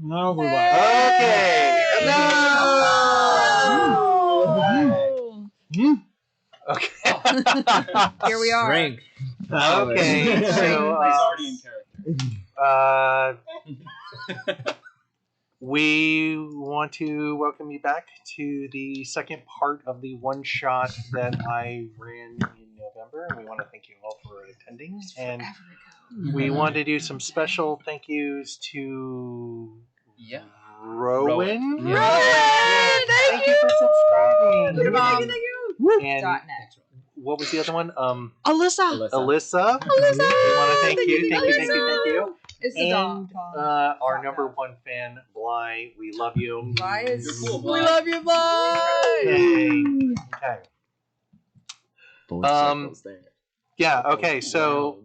No, we're live. Okay. No! Okay. Here we are. Strength. Okay. So He's already in character. we want to welcome you back to the second part of the one shot that I ran in November. We want to thank you all for attending, and we want to do some special thank yous to Rowan. Rowan, thank you for subscribing. Thank you. And .net. what was the other one? Alyssa. Alyssa. We want to thank you. Thank you. It's the And dog. our number one fan, Bly. We love you. Bly is. You're cool, Bly. We love you, Bly. Yay. Okay. Full circles there. Yeah. Okay. So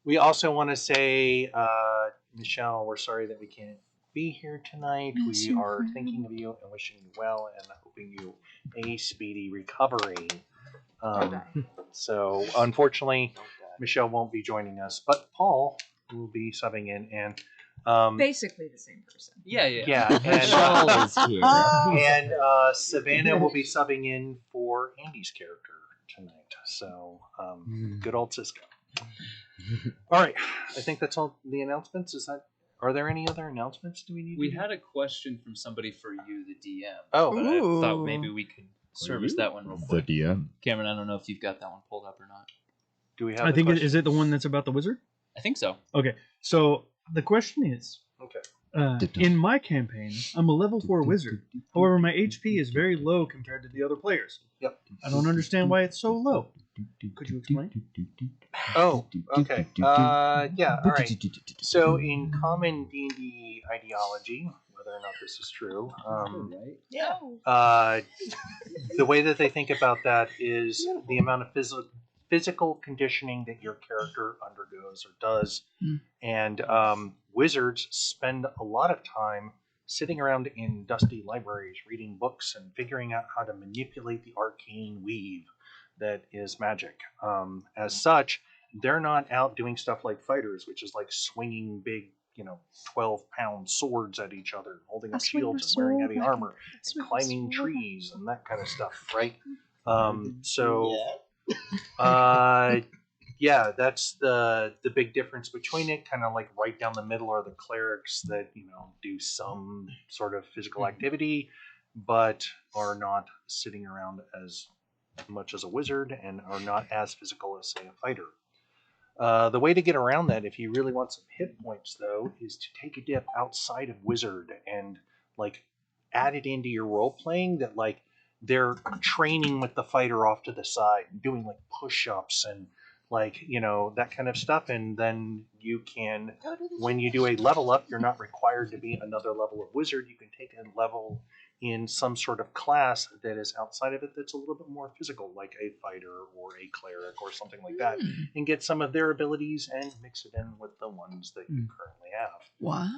we also want to say, Michelle, we're sorry that we can't be here tonight. We are thinking of you and wishing you well and hoping you a speedy recovery. So unfortunately, Michelle won't be joining us, but Paul will be subbing in, and Basically the same person. yeah, Michelle is here. and Savanah will be subbing in for Andy's character tonight. So good old Cisco. All right, I think that's all the announcements. Are there any other announcements? Do we need? We had a question from somebody for you, the DM. Oh, but I thought maybe we could service that one real quick. The DM. Cameron, I don't know if you've got that one pulled up or not. do we have? I think is it the one that's about the wizard? I think so. Okay, so the question is, Okay. in my campaign, I'm a level 4 wizard. However, my HP is very low compared to the other players. Yep. I don't understand why it's so low. Could you explain? Oh, okay. Yeah. All right. So in common D&D ideology, whether or not this is true, the way that they think about that is the amount of physical conditioning that your character undergoes or does, and wizards spend a lot of time sitting around in dusty libraries reading books and figuring out how to manipulate the arcane weave that is magic. As such, they're not out doing stuff like fighters, which is like swinging big 12-pound swords at each other, holding up shields and wearing heavy armor, and climbing trees and that kind of stuff, right? Yeah, that's the big difference between it. Kind of like right down the middle are the clerics that do some sort of physical activity, but are not sitting around as much as a wizard and are not as physical as, say, a fighter. The way to get around that, if you really want some hit points, though, is to take a dip outside of wizard and add it into your role playing. That they're training with the fighter off to the side, doing push-ups and that kind of stuff, and then you can, when you do a level up, you're not required to be another level of wizard. You can take a level in some sort of class that is outside of it that's a little bit more physical, like a fighter or a cleric or something like that, and get some of their abilities and mix it in with the ones that you currently have. Wow.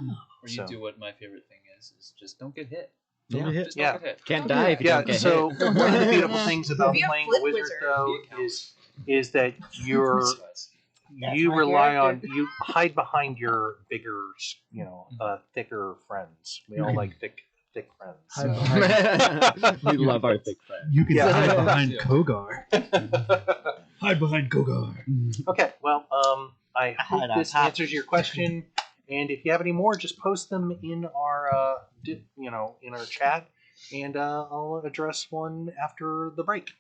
Or you do what my favorite thing is just don't get hit. Don't get hit. Just don't get hit. Can't die if you don't get so hit. one of the beautiful things about Be a playing flip wizard, wizard. though, is that you rely on, you hide behind your bigger, thicker friends. We all like thick friends. So. We love our thick friends. You can hide behind Kogar. Hide behind Kogar. Okay, well, I hope this answers your question. And if you have any more, just post them in our, in our chat, and I'll address one after the break.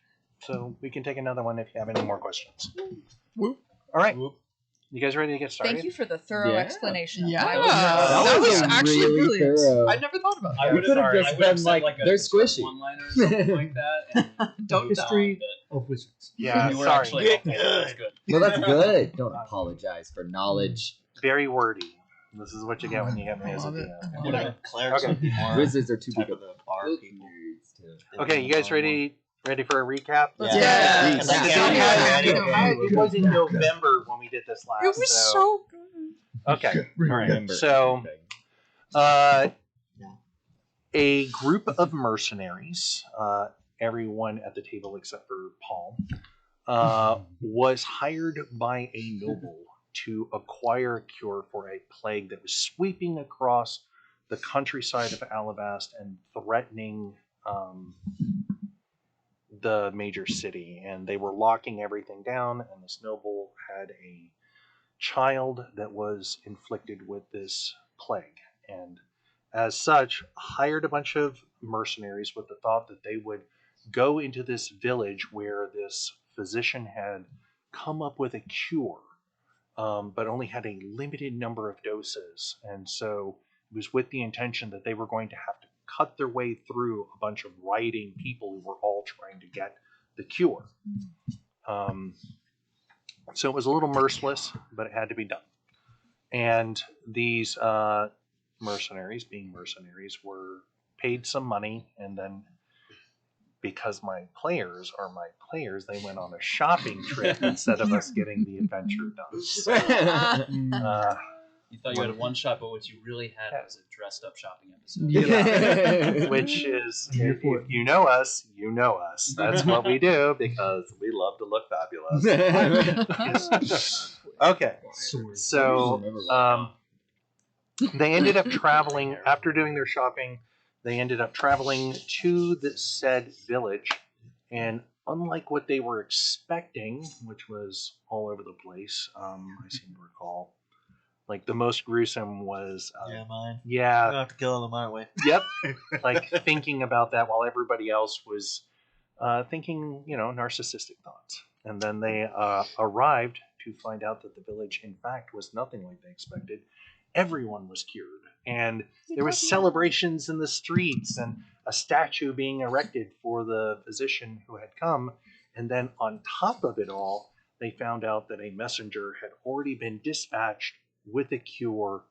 So we can take another one if you have any more questions. All right. You guys ready to get started? Thank you for the thorough explanation. Yeah. That was actually really brilliant. thorough. I never thought about that. I would could have just been said they're squishy. one-liner or something like that. And Don't History of wizards. Yeah, you were sorry. actually okay, that's good. Well, that's good. Don't apologize for knowledge. Very wordy. This is what you get when you have me as a DM. Whatever. Clerics Okay. would be more Wizards are too type big of the bar people. Okay, you guys ready for a recap? Yeah. It was in November when we did this last. It was so good. Okay. Remember. So, a group of mercenaries, everyone at the table except for Paul, was hired by a noble to acquire a cure for a plague that was sweeping across the countryside of Alabast and threatening the major city. And they were locking everything down, and this noble had a child that was inflicted with this plague. And as such, hired a bunch of mercenaries with the thought that they would go into this village where this physician had come up with a cure, but only had a limited number of doses. And so it was with the intention that they were going to have to cut their way through a bunch of rioting people who were all trying to get the cure. So it was a little merciless, but it had to be done. And these mercenaries, being mercenaries, were paid some money, and then because my players are my players, they went on a shopping trip instead of us getting the adventure done. So, You thought you had a one shot, but what you really had was a dressed up shopping episode. yeah. Which is, if you know us, you know us. That's what we do because we love to look fabulous. Okay, so they ended up traveling, after doing their shopping, they ended up traveling to the said village, and unlike what they were expecting, which was all over the place, I seem to recall, like the most gruesome was... mine. Yeah. We'll have to kill them, aren't we? Yep. Like thinking about that while everybody else was thinking, narcissistic thoughts. And then they arrived to find out that the village, in fact, was nothing like they expected. Everyone was cured. And there was celebrations in the streets and a statue being erected for the physician who had come. And then on top of it all, they found out that a messenger had already been dispatched with a cure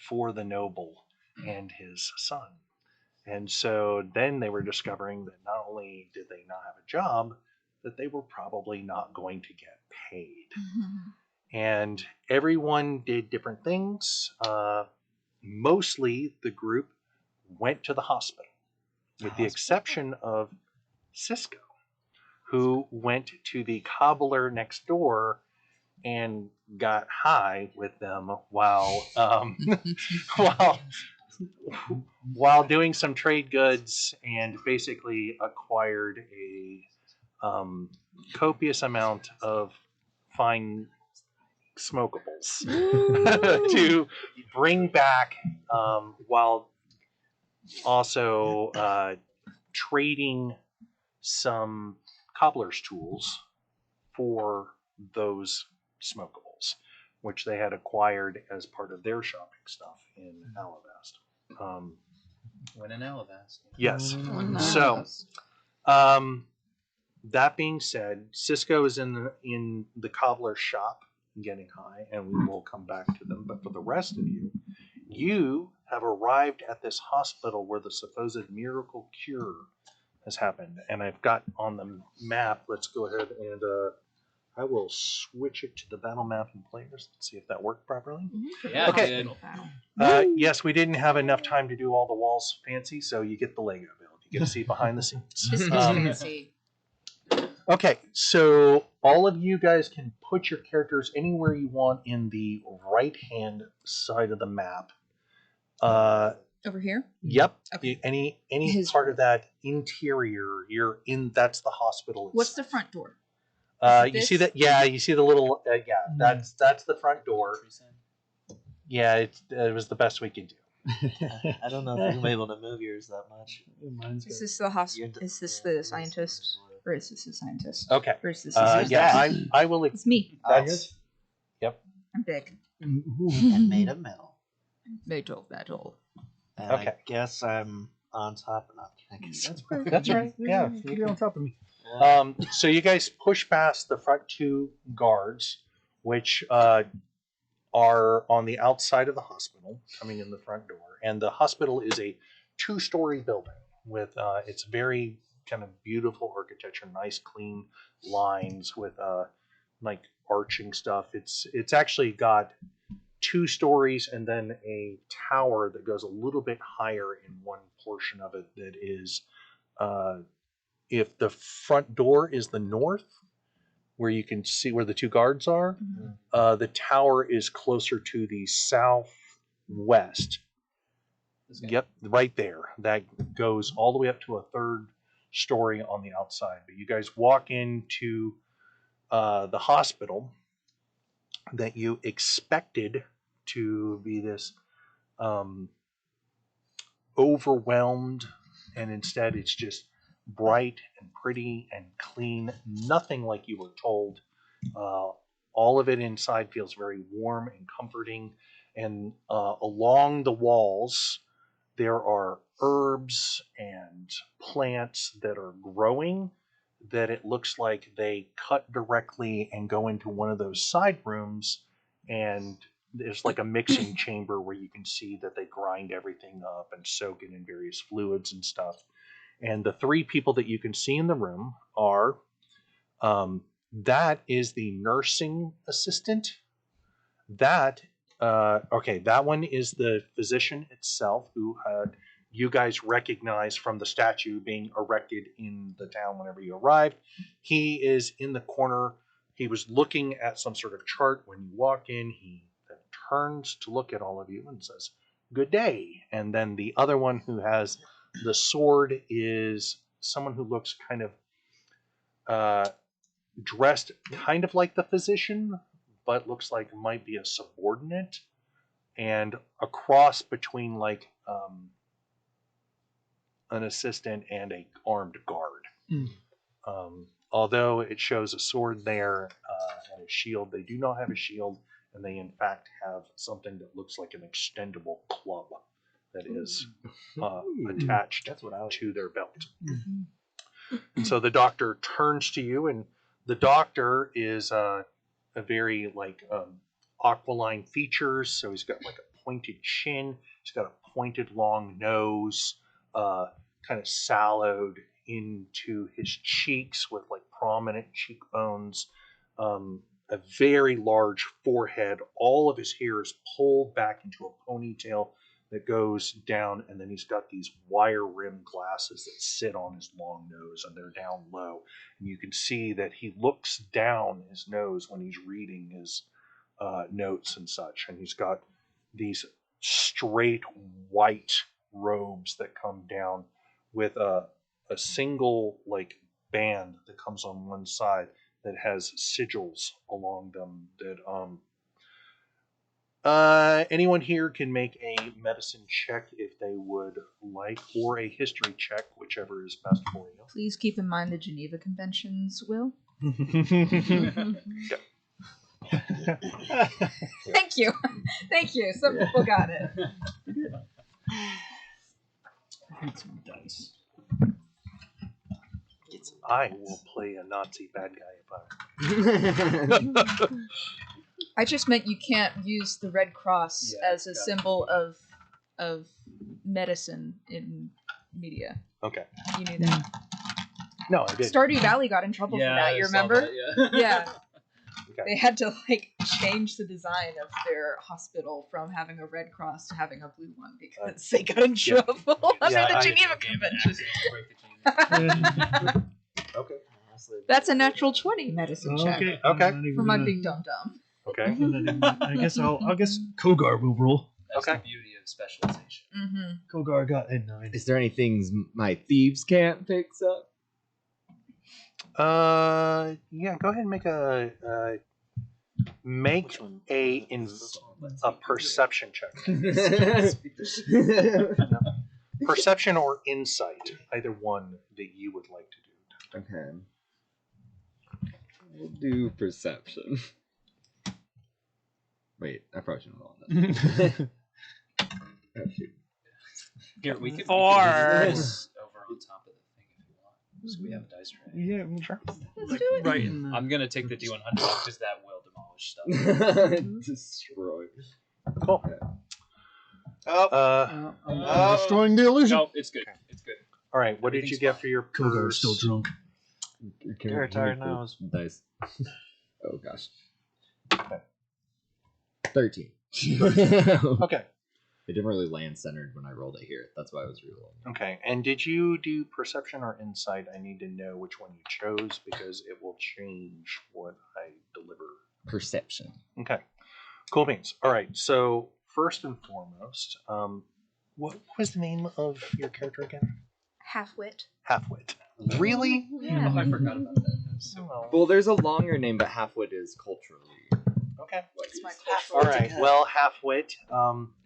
for the noble and his son. And so then they were discovering that not only did they not have a job, that they were probably not going to get paid. And everyone did different things. Mostly the group went to the hospital, with the exception of Cisco, who went to the cobbler next door and got high with them while while doing some trade goods, and basically acquired a copious amount of fine smokables to bring back, while also trading some cobbler's tools for those smokables, which they had acquired as part of their shopping stuff in Alabast. When in Alabast. Yes. So, that being said, Cisco is in the cobbler's shop getting high, and we will come back to them. But for the rest of you, you have arrived at this hospital where the supposed miracle cure has happened. And I've got on the map, let's go ahead and I will switch it to the battle map and players. Let's see if that worked properly. Yeah, Okay. good. Yes, we didn't have enough time to do all the walls fancy, so you get the Lego build. You get to see behind the scenes. Okay, so all of you guys can put your characters anywhere you want in the right-hand side of the map. Over here? Yep. Okay. Any His part of that interior, you're in. That's the hospital itself. What's the front door? You see that? Yeah, you see the little. That's the front door. Yeah, it was the best we could do. I don't know if you'll be able to move yours that much. Is this the Is this the scientist? Or is this the scientist? Okay. Or is this I will. It's me. That's, yep. I'm big. And made of metal. Metal. And Okay. I guess I'm on top of that. That's right. Yeah, You get on top of me. So you guys push past the front two guards, which are on the outside of the hospital, coming in the front door. And the hospital is a 2-story building with it's very kind of beautiful architecture, nice clean lines with like arching stuff. It's actually got 2 stories and then a tower that goes a little bit higher in one portion of it that is if the front door is the north, where you can see where the two guards are. The tower is closer to the southwest. Yep, right there. That goes all the way up to a 3rd story on the outside. But you guys walk into the hospital that you expected to be this overwhelmed, and instead it's just bright and pretty and clean. Nothing like you were told. All of it inside feels very warm and comforting. And along the walls, there are herbs and plants that are growing that it looks like they cut directly and go into one of those side rooms, and there's like a mixing chamber where you can see that they grind everything up and soak it in various fluids and stuff. And the 3 people that you can see in the room are, that is the nursing assistant. That one is the physician itself, who you guys recognize from the statue being erected in the town whenever you arrived. He is in the corner. He was looking at some sort of chart when you walk in. He then turns to look at all of you and says, "Good day." And then the other one who has the sword is someone who looks kind of dressed kind of like the physician, but looks like might be a subordinate, and a cross between like an assistant and a armed guard. Although it shows a sword there and a shield, they do not have a shield, and they in fact have something that looks like an extendable club that is attached to their belt. And so the doctor turns to you, and the doctor is a very like aquiline features. So he's got like a pointed chin. He's got a pointed long nose, kind of sallowed into his cheeks with like prominent cheekbones, a very large forehead. All of his hair is pulled back into a ponytail that goes down, and then he's got these wire-rimmed glasses that sit on his long nose, and they're down low. And you can see that he looks down his nose when he's reading his notes and such. And he's got these straight white robes that come down with a single like band that comes on one side that has sigils along them that anyone here can make a medicine check if they would like, or a history check, whichever is best for you. Please keep in mind the Geneva Conventions, Will. Thank you. Thank you. Some people got it. Need some dice. I will play a Nazi bad guy if I... I just meant you can't use the Red Cross as a symbol of medicine in media. Okay. You knew that. No, I did. Stardew Valley got in trouble for that, you remember? Yeah. Okay. They had to like change the design of their hospital from having a red cross to having a blue one because they got in trouble under the Geneva Convention. Okay. That's a natural 20 medicine check Okay. for my big dum dum. Okay. I guess Kogar will roll. That's the beauty of specialization. Mm-hmm. Kogar got a 9. Is there any things my thieves can't fix up? Yeah. Go ahead and make a perception check. Perception or insight, either one that you would like to do. Okay. We'll do perception. Wait, I probably shouldn't roll that. Oh, shoot. Here, we can Four. do this over on top of the thing if you want. So we have a dice tray. Yeah, well, sure. Let's do it. Right in the... I'm gonna take the D100 off because that will demolish stuff. Destroy. Cool. I'm destroying the illusion. No, it's good. It's good. All right. What did you get for your Kogar's still drunk. You're tired now. Dice. Oh gosh. 13. Okay. It didn't really land centered when I rolled it here. That's why I was re-rolling. Okay, and did you do perception or insight? I need to know which one you chose because it will change what I deliver. Perception. Okay, cool beans. All right, so first and foremost, what was the name of your character again? Halfwit. Halfwit. Really? Yeah. I forgot about that. Well, there's a longer name, but Halfwit is culturally. Okay. It's my All right. Well, Halfwit,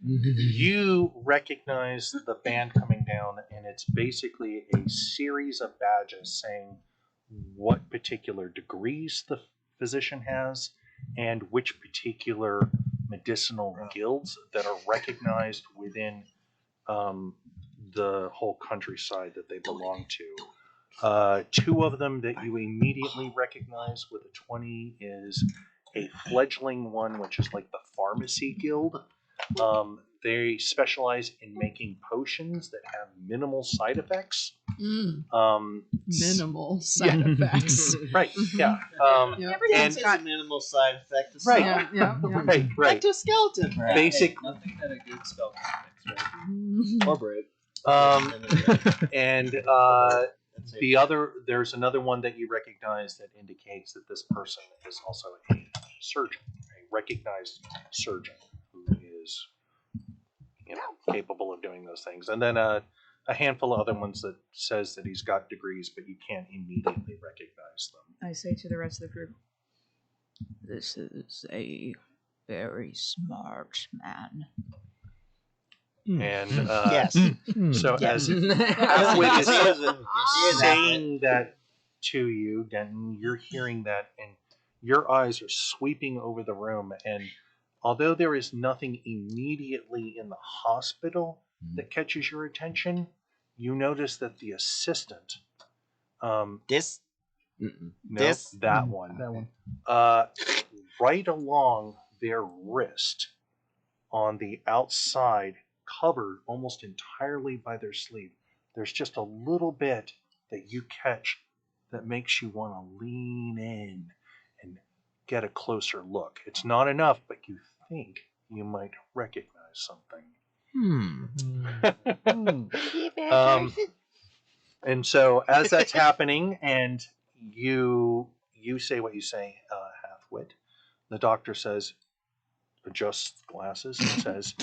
you recognize the band coming down, and it's basically a series of badges saying what particular degrees the physician has and which particular medicinal guilds that are recognized within the whole countryside that they belong to. Two of them that you immediately recognize with a 20 is a fledgling one, which is like the pharmacy guild. They specialize in making potions that have minimal side effects. Minimal side effects. Right, yeah. Everything's got minimal side effect. Right. Yeah. Right. Exoskeleton, right? Basic. Nothing that a good spell can fix, right? Or brave. And there's another one that you recognize that indicates that this person is also a surgeon, a recognized surgeon who is, capable of doing those things. And then a handful of other ones that says that he's got degrees, but you can't immediately recognize them. I say to the rest of the group, This is a very smart man. And Yes. so Yes. as Halfwit is saying that to you, Denton, you're hearing that, and your eyes are sweeping over the room. And although there is nothing immediately in the hospital that catches your attention, you notice that the assistant, This. that one, right along their wrist, on the outside, covered almost entirely by their sleeve, there's just a little bit that you catch that makes you want to lean in and get a closer look. It's not enough, but you think you might recognize something. And so as that's happening, and you say what you say, Halfwit, the doctor says, adjusts glasses and says,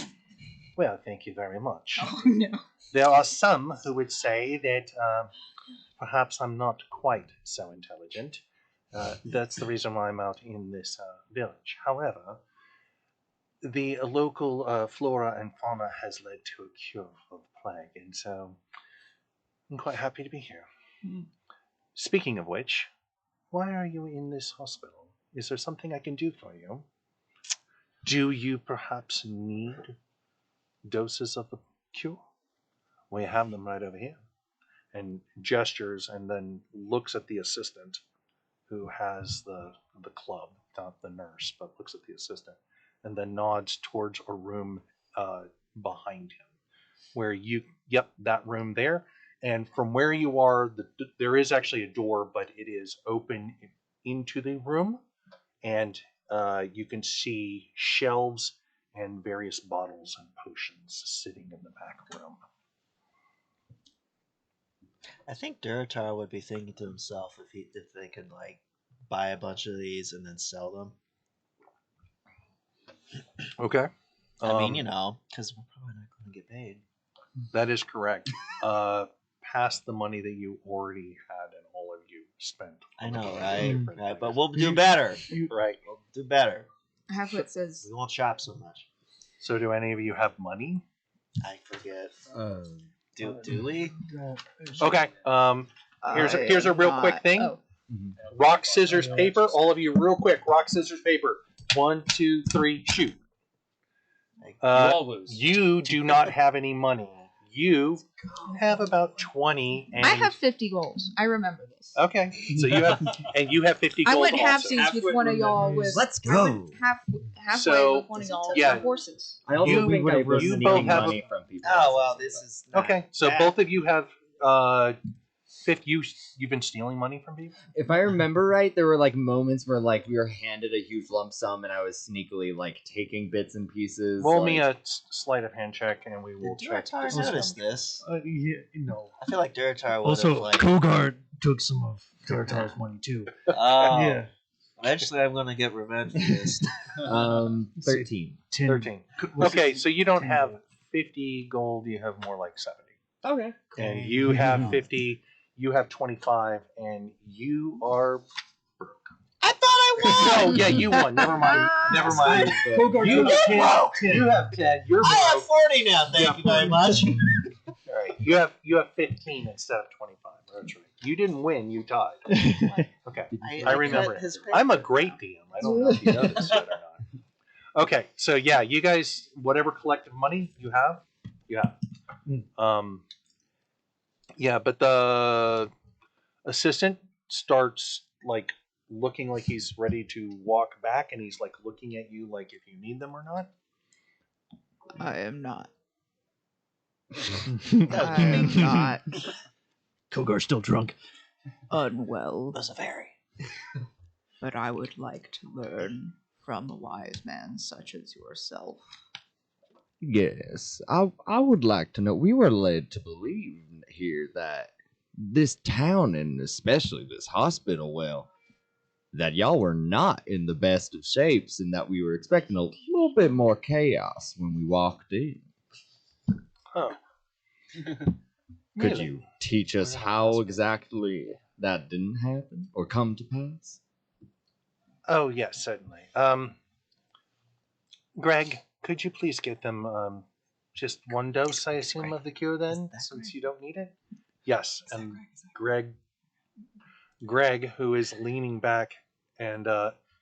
well, thank you very much. oh no. There are some who would say that perhaps I'm not quite so intelligent. That's the reason why I'm out in this village. However, the local flora and fauna has led to a cure for the plague, and so I'm quite happy to be here. Speaking of which, why are you in this hospital? Is there something I can do for you? Do you perhaps need doses of the cure? We have them right over here. And gestures and then looks at the assistant who has the club, not the nurse, but looks at the assistant, and then nods towards a room behind him where that room there. And from where you are, there is actually a door, but it is open into the room, and you can see shelves and various bottles and potions sitting in the back room. I think Duratar would be thinking to himself if they could buy a bunch of these and then sell them. Okay. I mean, because we're probably not going to get paid. That is correct. Past the money that you already had and all of you spent. I know, right? But we'll do better. Right. We'll do better. Halfwit says, We won't shop so much. So do any of you have money? I forget. Do we? Okay. Here's a real quick thing. oh, Rock, scissors, paper. All of you, real quick. Rock, scissors, paper. 1, 2, 3, shoot. You all lose. You do not have any money. You have about 20. And I have 50 gold. I remember this. Okay. So you have 50 I gold went also. halfsies with one of y'all with. Let's I go. went halfway So, with one of y'all yeah. with horses. I also You- think I was you needing both have money from people. Oh, well, this is not Okay. So bad. both of you have You've been stealing money from people? If I remember right, there were like moments where like we were handed a huge lump sum, and I was sneakily like taking bits and pieces. Roll like... me a sleight of hand check, and we will Did check. Duratar notice this? Yeah, no. I feel like Duratar would Also, have like. Kogar took some of Duratar's money too. Oh, Yeah. Eventually, I'm gonna get revenge for this. 13. 13. Okay, so you don't have 50 gold. You have more like 70. Okay. And you have 50. You have 25, and you are broke. I thought I won. No, yeah, you won. Never mind. Never mind. Kogar You took have 10. You have 10. You're I have broke. 40 now. Thank you very much. All right. You have 15 instead of 25. That's right. You didn't win. You tied. Okay. I remember it. I'm a great DM. I don't know if you know this yet or not. Okay. So yeah, you guys, whatever collective money you have, you have. Yeah, but the assistant starts like looking like he's ready to walk back, and he's like looking at you like if you need them or not. I am not. I am not Kogar's still drunk. unwell, was a very. but I would like to learn from a wise man such as yourself. Yes, I would like to know. We were led to believe here that this town, and especially this hospital, well, that y'all were not in the best of shapes, and that we were expecting a little bit more chaos when we walked in. Oh. Could you teach us how exactly that didn't happen or come to pass? Oh yes, certainly. Greg, could you please get them just one dose, I assume, of the cure then, since you don't need it? Yes, and Greg, who is leaning back, and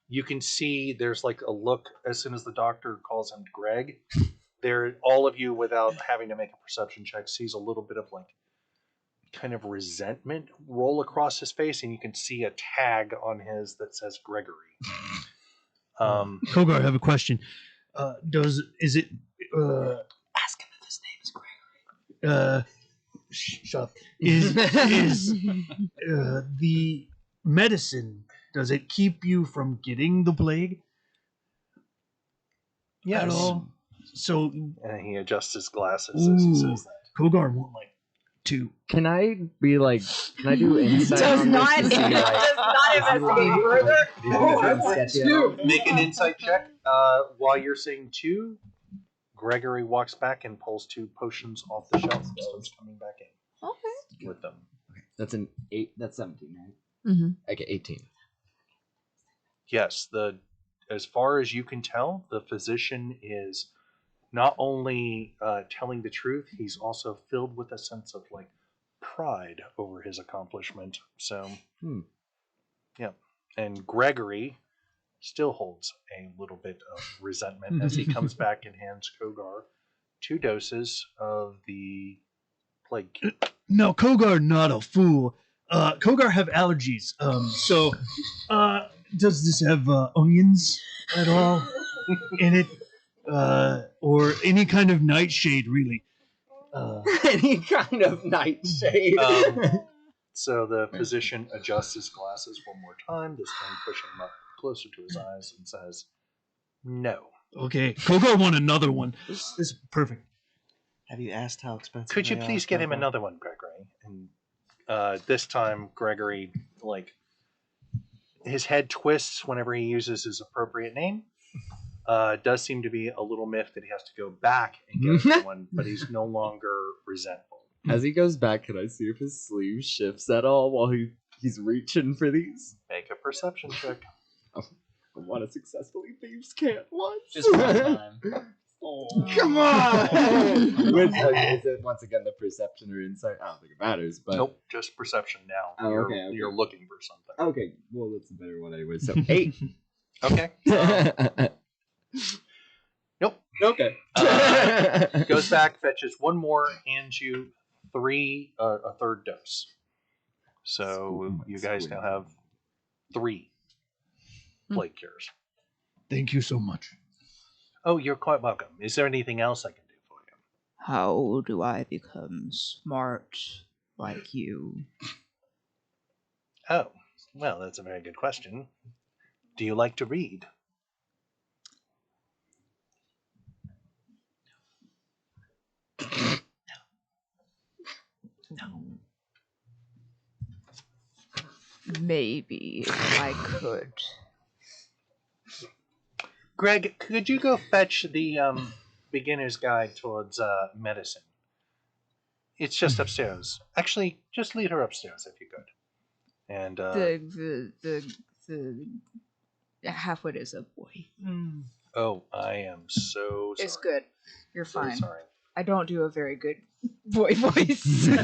you can see there's like a look as soon as the doctor calls him Greg. There, all of you, without having to make a perception check, sees a little bit of like kind of resentment roll across his face, and you can see a tag on his that says Gregory. Kogar, I have a question. Is it Ask him if his name is Gregory. shut up. Is the medicine, does it keep you from getting the plague? Yes. At all? So And he adjusts his glasses as he says that. Kogar won't like to. Can I be like? Can I do insight? Does on not this to see, like, investigate further. Make an insight check. While you're saying 2, Gregory walks back and pulls 2 potions off the shelf and starts coming back in Okay. with them. That's an 8. That's 17, right? Mm-hmm. Okay, 18. Yes, as far as you can tell, the physician is not only telling the truth, he's also filled with a sense of like pride over his accomplishment. So, yeah. And Gregory still holds a little bit of resentment as he comes back and hands Kogar 2 doses of the plague cure. No, Kogar not a fool. Kogar have allergies. So does this have onions at all in it? Or any kind of nightshade, really? Any kind of nightshade. So the physician adjusts his glasses one more time, this time pushing them up closer to his eyes, and says, "No." Okay, Kogar want another one. This is perfect. Have you asked how expensive? Could you they please are, get him Gregory? another one, Gregory? And this time, Gregory, like, his head twists whenever he uses his appropriate name. Does seem to be a little miffed that he has to go back and get another one, but he's no longer resentful. As he goes back, can I see if his sleeve shifts at all while he's reaching for these? Make a perception check. I want to successfully thieves can't once. Just one time. Oh, come on! Which, is it once again the perception or insight? I don't think it matters, but Nope, just perception now. Oh, you're, okay. You're looking for something. okay. Well, that's a better one anyway. So 8. Okay. Nope. Okay. Goes back, fetches one more, hands you 3, a third dose. So you guys now have 3 plague cures. Thank you so much. Oh, you're quite welcome. Is there anything else I can do for you? How do I become smart like you? Oh, well, that's a very good question. Do you like to read? No. Maybe if I could. Greg, could you go fetch the beginner's guide towards medicine? It's just upstairs. Actually, just lead her upstairs if you could. And The halfwit is a boy. oh, I am so sorry. It's good. You're So fine. sorry. I don't do a very good boy voice. I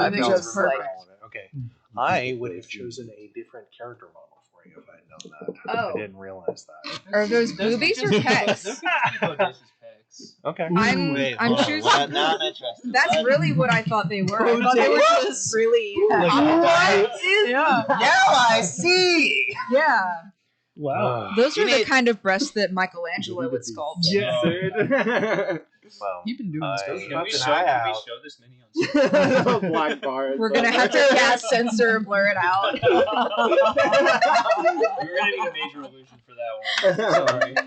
I'm felt just really like- wrong with it. Okay, I would have chosen a different character model for you if I had known that. Oh. I didn't realize that. Are those boobies or pecs? Those could be Odysseus pecs. Okay. Wait, I'm hold on. choosing. What? Now I'm interested. That's What? really what I thought they were. I thought they were just really. Yeah. Now I see. Yeah. Wow. Those You are the need- kind of breasts that Michelangelo would sculpt. Yeah. Well, You've been doing I- stuff. Can we Nothing show, I can we have. show this mini on screen? Black bar. We're gonna have to cast censor and blur it out. We're gonna need a major illusion for that one.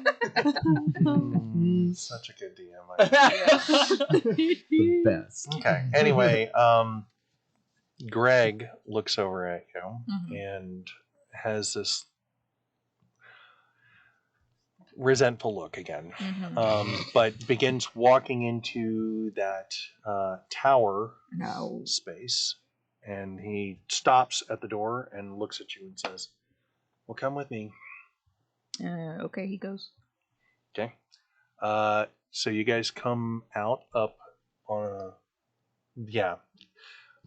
Sorry. Such a good DM. The best. Okay. Anyway, Greg looks over at you Mhm. and has this resentful look again, but begins walking into that tower No. space, and he stops at the door and looks at you and says, "Well, come with me." Okay, he goes. Okay. So you guys come out up on a, yeah.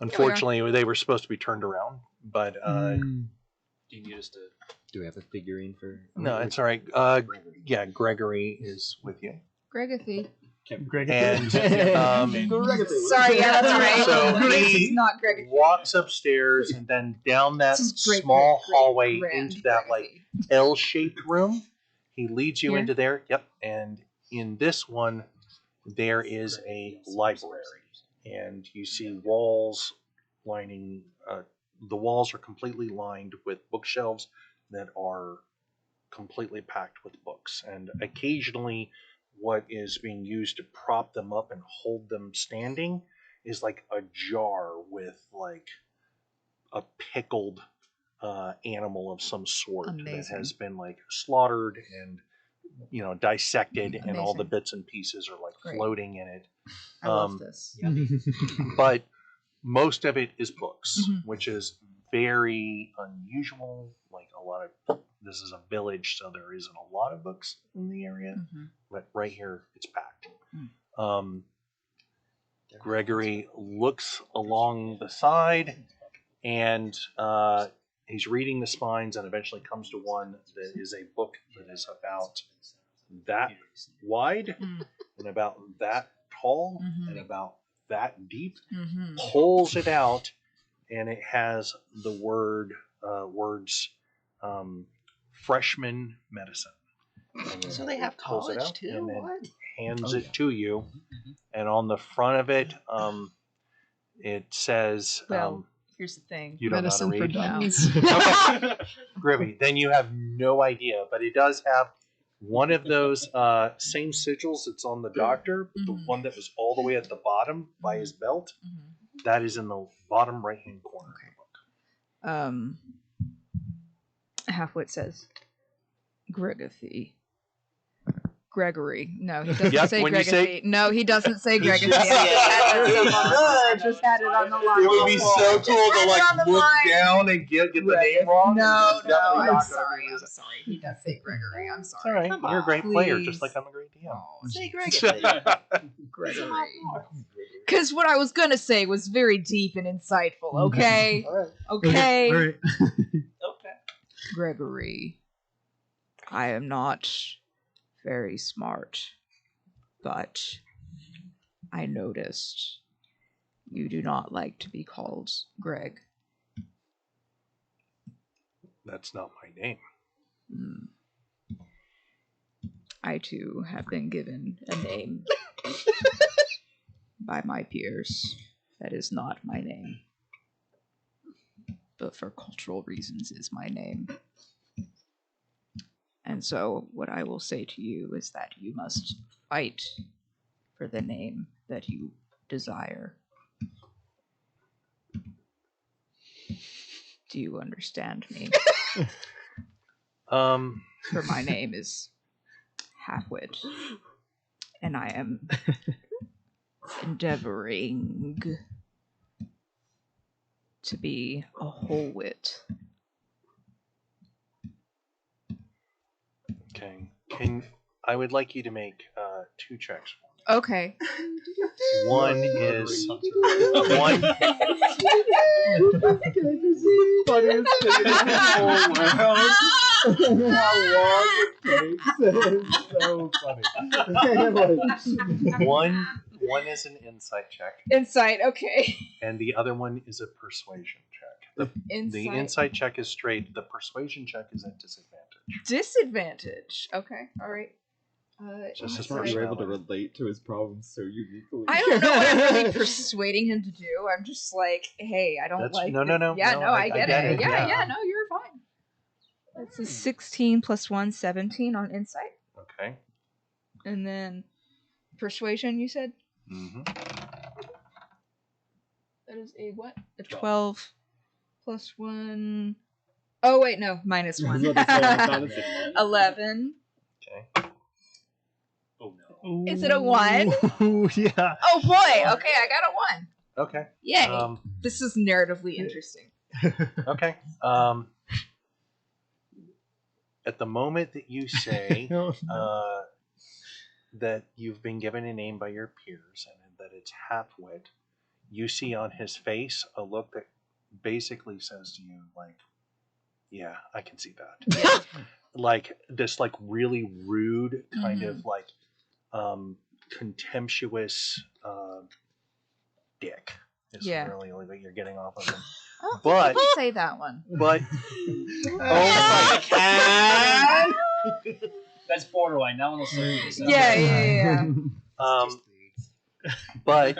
Unfortunately, they were supposed to be turned around, but Do you need us to? Do we have a figurine for? no, it's all right. Yeah, Gregory is with you, Gregathy. Greg. and Sorry, yeah, that's right. So Grace he is not Gregathy. walks upstairs and then down that This is great, small great, hallway grand into that like Gregathy. L-shaped room. He leads you Here? into there. Yep. And in this one, there is a library, and you see walls lining. The walls are completely lined with bookshelves that are completely packed with books, and occasionally, what is being used to prop them up and hold them standing is like a jar with like a pickled animal of some sort that Amazing. has been like slaughtered and dissected, and all the Amazing. bits and pieces are like Great. floating in it. I love this. But most of it is books, Mhm. which is very unusual. Like this is a village, so there isn't a lot of books in the area, but right here it's packed. Gregory looks along the side, and he's reading the spines, and eventually comes to one that is a book that is about that wide and about that tall and about that deep. Pulls it out, and it has the words freshman medicine. And So they have pulls it college out too? and then What? hands it to you, and on the front of it, it says, Well, here's the thing. you don't know how to Medicine for read? dummies. Okay. Gribby, then you have no idea, but it does have one of those same sigils that's on the doctor, but the one that was all the way at the bottom by his belt, that is in the bottom right hand corner of the book. Halfwit says, Gregory. No, he doesn't Yep, say when you Gregathy. say- No, he doesn't say He Gregathy. should say it. I just had it on the line. It would be so cool to Had it on like the look line. down and get the name wrong. No, It's definitely I'm not gonna sorry. be I'm this. sorry. He does say Gregory. I'm It's all sorry. right. You're a great player, just Please. like I'm a great DM. Say Gregory. Gregory. Because what I was going to say was very deep and insightful, okay? All right. Okay. All right. Okay. Gregory, I am not very smart, but I noticed you do not like to be called Greg. That's not my name. I too have been given a name by my peers. That is not my name. But for cultural reasons is my name. And so what I will say to you is that you must fight for the name that you desire. Do you understand me? For my name is Halfwit, and I am endeavoring to be a whole wit. Okay. I would like you to make 2 checks. Okay. One is one. Funniest thing in the whole world. How long it takes. It's so funny. One is an insight check, Insight, okay. and the other one is a persuasion check. The insight check is straight. The persuasion check is at disadvantage. Disadvantage. Okay, all right. Just his You're personality. able to relate to his problems so uniquely. I don't know what I'm really persuading him to do. I'm just like, hey, I don't That's- like. no. Yeah, No, no, I get it. yeah. Yeah, no, you're fine. That's a 16 plus 1, 17 on insight, Okay. and then persuasion. You said Mm-hmm. that is a what? A 12 plus 1. Oh wait, no, minus 1. 11. Okay. Oh no. Is it a 1? Ooh, yeah. Oh boy. Okay, I got a 1. Okay. Yay! This is narratively interesting. Okay. At the moment that you say that you've been given a name by your peers and that it's Halfwit, you see on his face a look that basically says to you, like, yeah, I can see that. Like this, like really rude kind of like contemptuous dick is really what you're getting off of him. Oh, But you say that one. But oh my god! That's borderline. That one will serve you. Yeah. But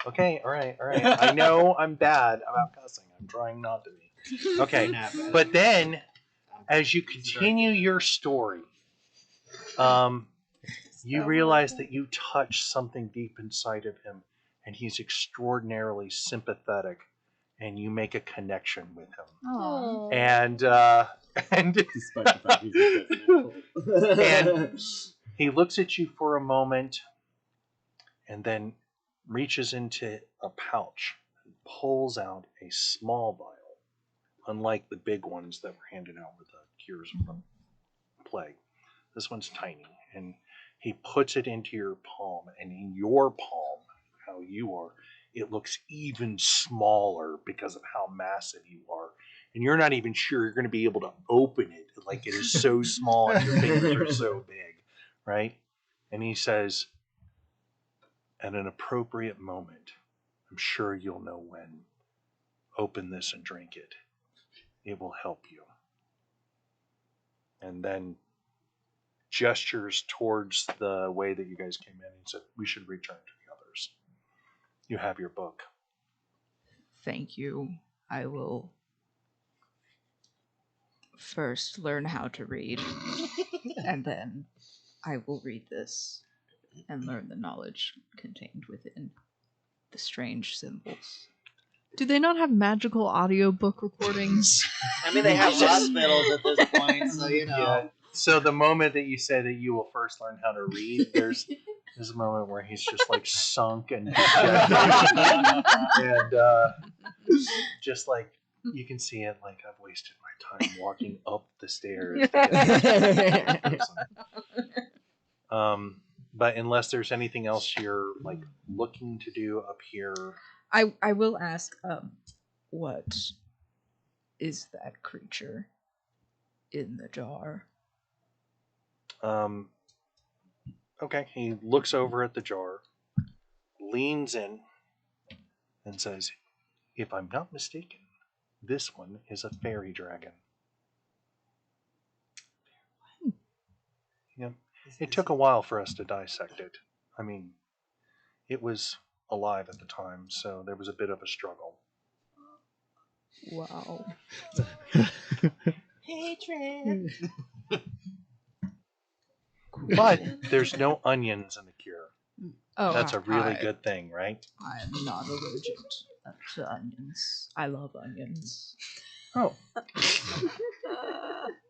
okay, all right. I know I'm bad about cussing. I'm trying not to be. Okay, but then as you continue your story, you realize that you touch something deep inside of him, and he's extraordinarily sympathetic, and you make a connection with him. Aww. And Despite the fact he's a and he looks at you for a moment, and then reaches into a pouch and pulls out a small vial, unlike the big ones that were handed out with the cures of the plague. This one's tiny, and he puts it into your palm, and in your palm, how you are, it looks even smaller because of how massive you are. And you're not even sure you're going to be able to open it. Like, it is so small and your fingers are so big, right? And he says, at an appropriate moment, I'm sure you'll know when, open this and drink it. It will help you. And then gestures towards the way that you guys came in and said, we should return to the others. You have your book. Thank you. I will first learn how to read, and then I will read this and learn the knowledge contained within the strange symbols. Do they not have magical audiobook recordings? I mean, they have hospitals at this point, so you know. Yeah. So the moment that you say that you will first learn how to read, there's a moment where he's just like sunk and dejected. And just like you can see it, like, I've wasted my time walking up the stairs to get to this person. But unless there's anything else you're like looking to do up here, I will ask, what is that creature in the jar? okay, he looks over at the jar, leans in, and says, if I'm not mistaken, this one is a fairy dragon. Yep. It took a while for us to dissect it. I mean, it was alive at the time, so there was a bit of a struggle. Wow. Hatred. But there's no onions in the cure. Oh, That's a really I- good thing, right? I'm not allergic to onions. I love onions. Oh.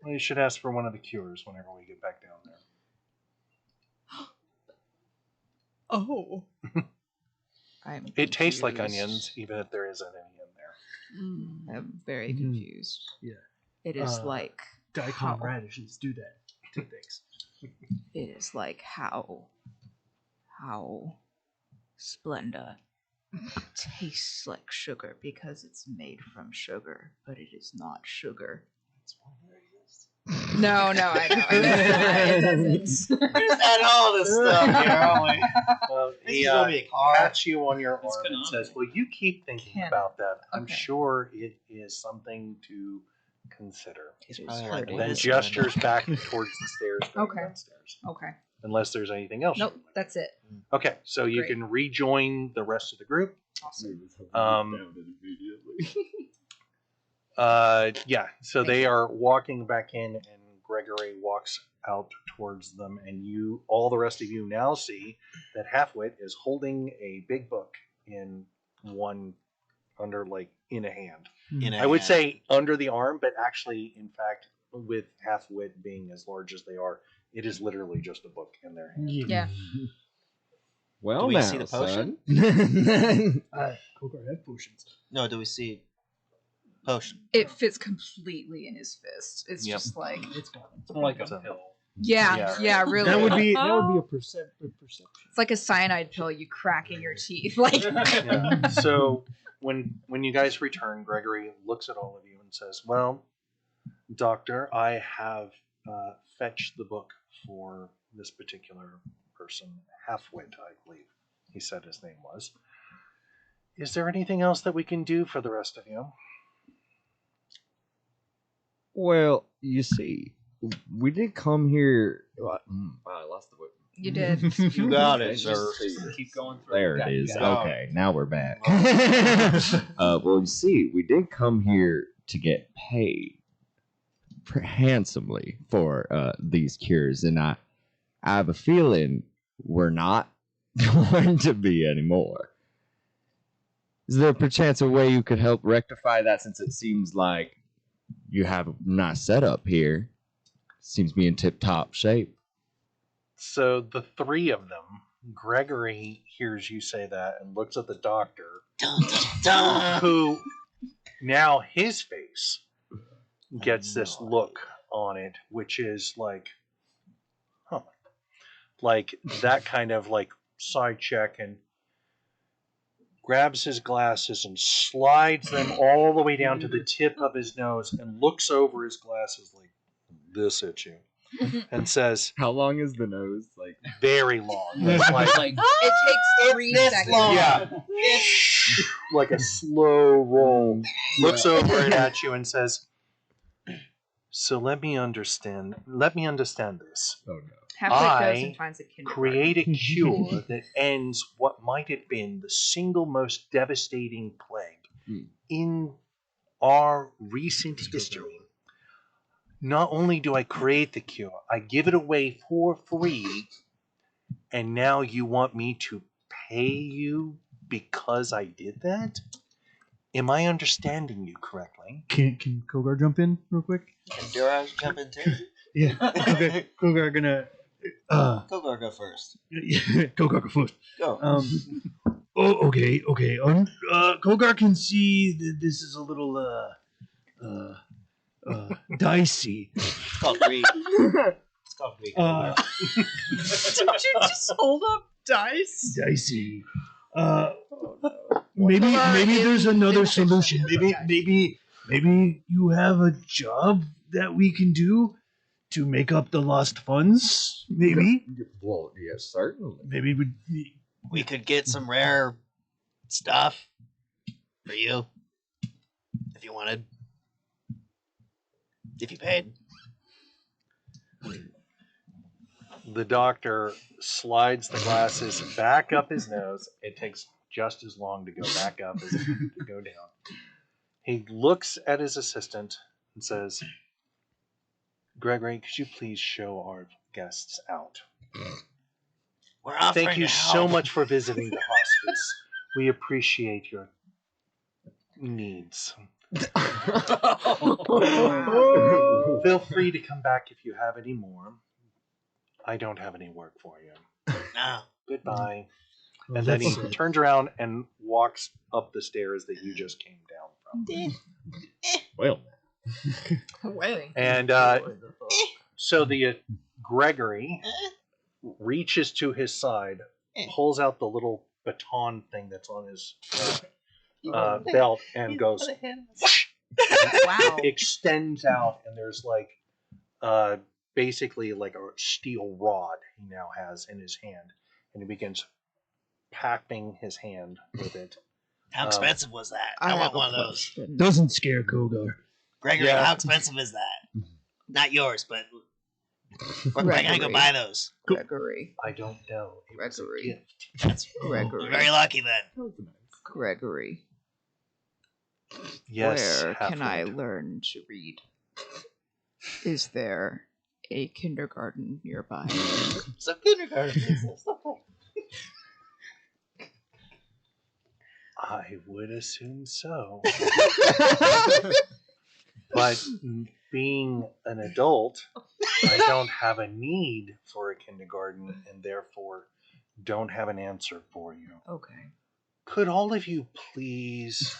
Well, you should ask for one of the cures whenever we get back down there. Oh. It tastes like onions, even if there isn't any in there. I'm very confused. Yeah. It is like daikon how- radishes do that to things. It is like how Splenda tastes like sugar because it's made from sugar, but it is not sugar. No, I know. It doesn't. We're just adding all this stuff here, aren't we? Well, This he is gonna be a car. pats you on your It's arm and phenomenal. says, well, you keep thinking Canon. about that. I'm Okay. sure it is something to consider. It is probably like, hard. And What then is it? gestures back towards the stairs going Okay. downstairs. Okay. Unless there's anything else. Nope, that's it. Okay, so you Great. can rejoin the rest of the group. Awesome. Yeah, so Thank they you. are walking back in, and Gregory walks out towards them, and all the rest of you now see that Halfwit is holding a big book in one, in a hand. I would say under the arm, but actually, in fact, with Halfwit being as large as they are, it is literally just a book in their hand. Yeah. Well, Do we now, see the potion? son. Kogar have potions. No, do we see potion? It fits completely in his fist. It's Yep. just like, It's gone. It's more like a So- pill. yeah, really. That would be a perception. It's like a cyanide pill you crack in your teeth. Like, Yeah. So when you guys return, Gregory looks at all of you and says, "Well, Doctor, I have fetched the book for this particular person, Halfwit, I believe he said his name was. Is there anything else that we can do for the rest of you?" Well, you see, we did come here. Wow, I lost the word. you did. You got it, sir. Just keep going through. There Yeah, it is. yeah. Okay, now we're back. Well, you see, we did come here to get paid handsomely for these cures, and I have a feeling we're not going to be anymore. Is there perchance a way you could help rectify that, since it seems like you have a nice setup here? Seems to be in tip-top shape. So the three of them, Gregory hears you say that and looks at the doctor, Dun, dun, dun. who now his face gets this look on it, which is like, huh, like that kind of like side check, and grabs his glasses and slides them all the way down to the tip of his nose and looks over his glasses like this at you and says, How long is the nose? Like, very long. It's like, Like, It takes 3 this seconds. long. yeah, like a slow roll. Looks over it at you and says, "So let me understand this. oh no. Halfway goes I and finds a kindergarten. Create a cure that ends what might have been the single most devastating plague in our recent history. Not only do I create the cure, I give it away for free, and now you want me to pay you because I did that? Am I understanding you correctly?" Can Kogar jump in real quick? Can Dura jump in too? Yeah. Okay. Kogar gonna. Kogar, go first. Kogar go first. Go. Oh, okay. Kogar can see that this is a little dicey. It's called greed. It's called greed. Did you just hold up dice? Dicey. Maybe there's another solution. Maybe you have a job that we can do to make up the lost funds. Maybe. Well, yes, certainly. Maybe We could get some rare stuff for you if you wanted. If you paid. The doctor slides the glasses back up his nose. It takes just as long to go back up as it did to go down. He looks at his assistant and says, Gregory, could you please show our guests out? We're offering Thank you to so help. much for visiting the hospice. We appreciate your needs. Feel free to come back if you have any more. I don't have any work for you. No. Goodbye. And then he turns around and walks up the stairs that you just came down from. Well, And so the Gregory reaches to his side, pulls out the little baton thing that's on his belt, and goes, whoosh, Wow. extends out, and there's like basically like a steel rod he now has in his hand, and he begins packing his hand with it. How expensive was that? I want one of those. Doesn't scare Kogar. Gregory, Yeah. how expensive is that? Not yours, but where can I go buy those? Gregory. I don't know. It was a Gregory. gift. That's Gregory. very lucky then. Gregory. Yes. Where can I half-wit. learn to read? Is there a kindergarten nearby? Some kindergarten exists. I would assume so. But being an adult, I don't have a need for a kindergarten and therefore don't have an answer for you. Okay. Could all of you please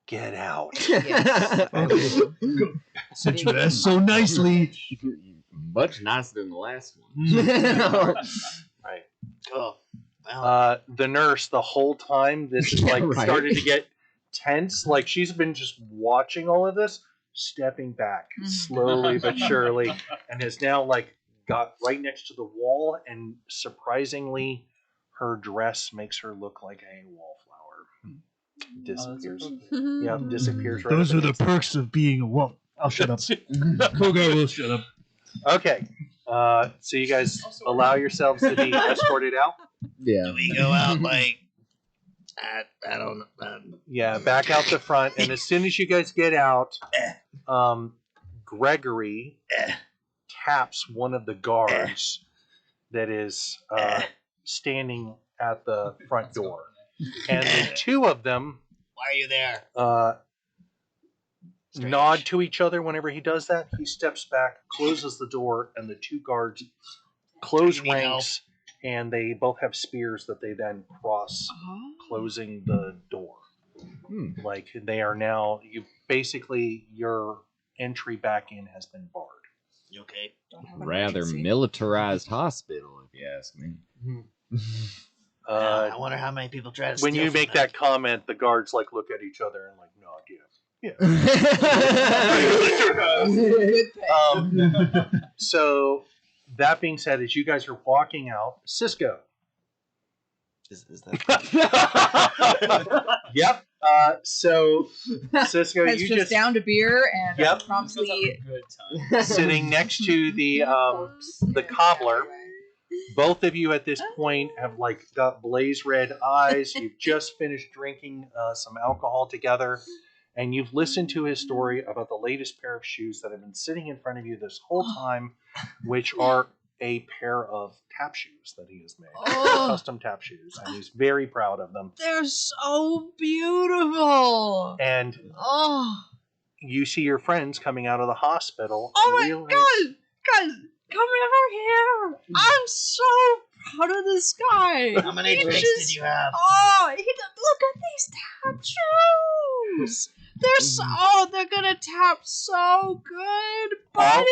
get out? Yes. Okay. Since you asked so nicely. much nicer than the last one. Right. Oh. Well, The nurse, the whole time, this is like Right. started to get tense. Like she's been just watching all of this, stepping back slowly but surely, and has now like got right next to the wall. And surprisingly, her dress makes her look like a wallflower. Disappears. Yeah, disappears. Right Those up are the against- perks of being a wolf. I'll shut up. Kogar will shut up. Okay. So you guys allow yourselves to be escorted out. Yeah. do we go out like I don't know. Yeah, back out the front, and as soon as you guys get out, Gregory taps one of the guards that is standing at the front door, and the two of them Why are you there? nod to each other whenever he does that. He steps back, closes the door, and the two guards close You need ranks, and they both have spears that they then cross, closing the door. Like they are now, your entry back in has been barred. You okay? Rather militarized hospital, if you ask me. I wonder how many people try to When steal you from make that. that comment, the guards like look at each other and like nod. Yeah. So that being said, as you guys are walking out, Cisco. Is that Yep. So Cisco, Has you just downed a beer and Yep. promptly Good time. sitting next to the cobbler. Both of you at this point have like got blaze red eyes. You've just finished drinking some alcohol together, and you've listened to his story about the latest pair of shoes that have been sitting in front of you this whole time, which are a pair of tap shoes that he has made, custom tap shoes, and he's very proud of them. They're so beautiful. And Oh, you see your friends coming out of the hospital. oh and my realize- god! Guys, come over here! I'm so proud of this guy. How many He drinks just- did you have? Oh, look at these tattoos. They're so. Oh, they're gonna tap so good, buddy.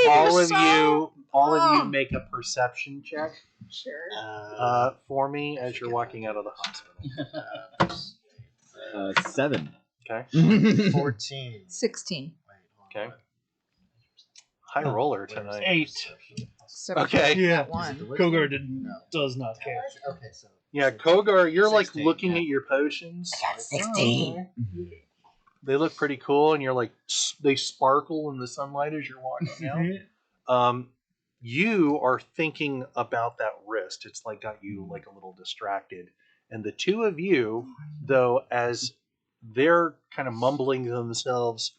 all They're of so- you make a perception check for me as you're walking out of the hospital. 7. Okay. 14. 16. Okay. High roller tonight. 8. Okay. Yeah. One. Kogar does not care. Okay, so Yeah, Kogar, you're 16, like looking yeah. at your potions. I got 16. They look pretty cool, and you're like, they sparkle in the sunlight as you're walking out. You are thinking about that wrist. It's like got you like a little distracted, And the two of you, though, as they're kind of mumbling to themselves,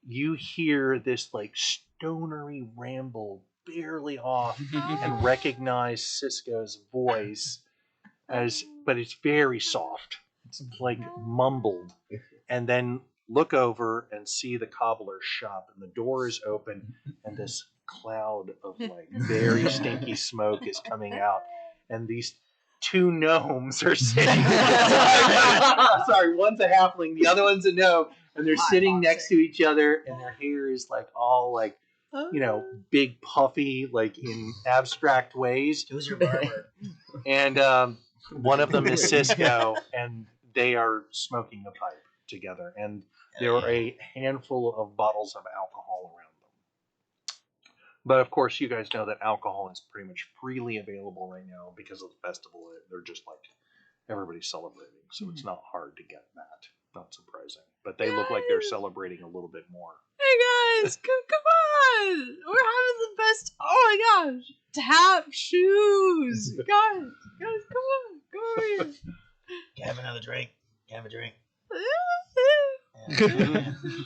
you hear this like stonery ramble barely off and recognize Cisco's voice but it's very soft. It's like mumbled. And then look over and see the cobbler's shop, and the door is open, and this cloud of like very stinky smoke is coming out, and these two gnomes are sitting. Sorry, one's a halfling, the other one's a gnome, and they're sitting next to each other, and their hair is like all like, you know, big puffy, like in abstract ways. Who's your barber? And one of them is Cisco, and they are smoking a pipe together, and there are a handful of bottles of alcohol around them. But of course, you guys know that alcohol is pretty much freely available right now because of the festival. They're just like everybody's celebrating, so it's not hard to get that. Not surprising, but they look like they're celebrating a little bit more. Hey guys, come on! We're having the best. Oh my gosh, tap shoes, guys, come on, go over here. Have another drink. Have a drink.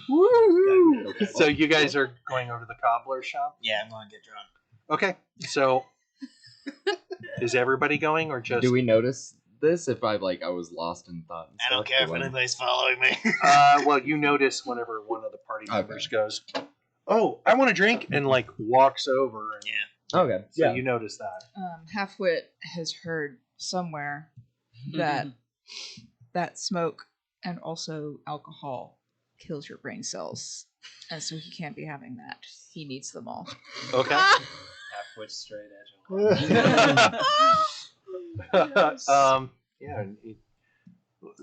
Woo! So you guys are going over to the cobbler shop? Yeah, I'm going to get drunk. Okay, so is everybody going or just? Do we notice this if I was lost in thought? And I don't care if anybody's following me. Well, you notice whenever one of the party members goes, "Oh, I want a drink," and like walks over. And, Okay. So you notice that. Halfwit has heard somewhere that that smoke and also alcohol kills your brain cells, and so he can't be having that. He needs them all. Okay. Half-wit straight edge. Yeah.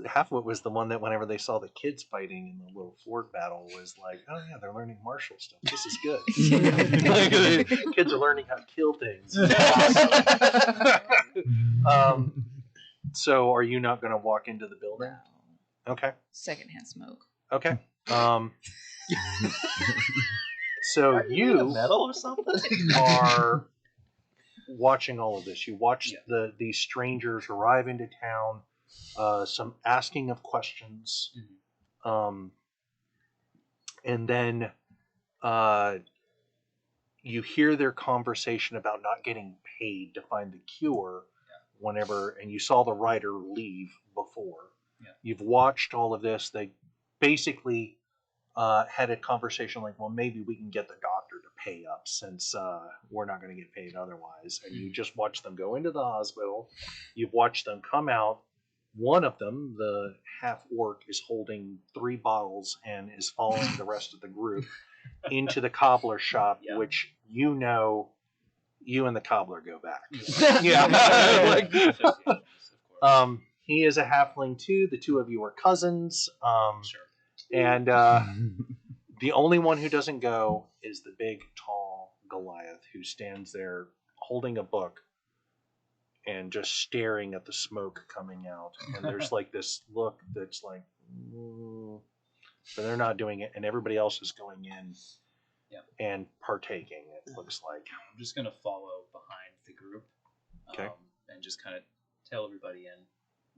Halfwit was the one that whenever they saw the kids fighting in the little fort battle was like, oh yeah, they're learning martial stuff. This is good. Kids are learning how to kill things. So are you not going to walk into the building? No. Okay. Secondhand smoke. Okay. So you metal or something? are watching all of this. You watch these strangers arrive into town, some asking of questions, and then you hear their conversation about not getting paid to find the cure whenever, and you saw the writer leave before. You've watched all of this. They basically had a conversation like, well, maybe we can get the doctor to pay up since we're not going to get paid otherwise. And you just watch them go into the hospital. You've watched them come out. One of them, the half-orc, is holding 3 bottles and is following the rest of the group into the cobbler shop, which you know you and the cobbler go back. He is a halfling too. The two of you are cousins. And the only one who doesn't go is the big, tall Goliath who stands there holding a book and just staring at the smoke coming out. And there's like this look that's like, but they're not doing it. And everybody else is going in and partaking, it looks like. I'm just going to follow behind the group. And just kind of tail everybody in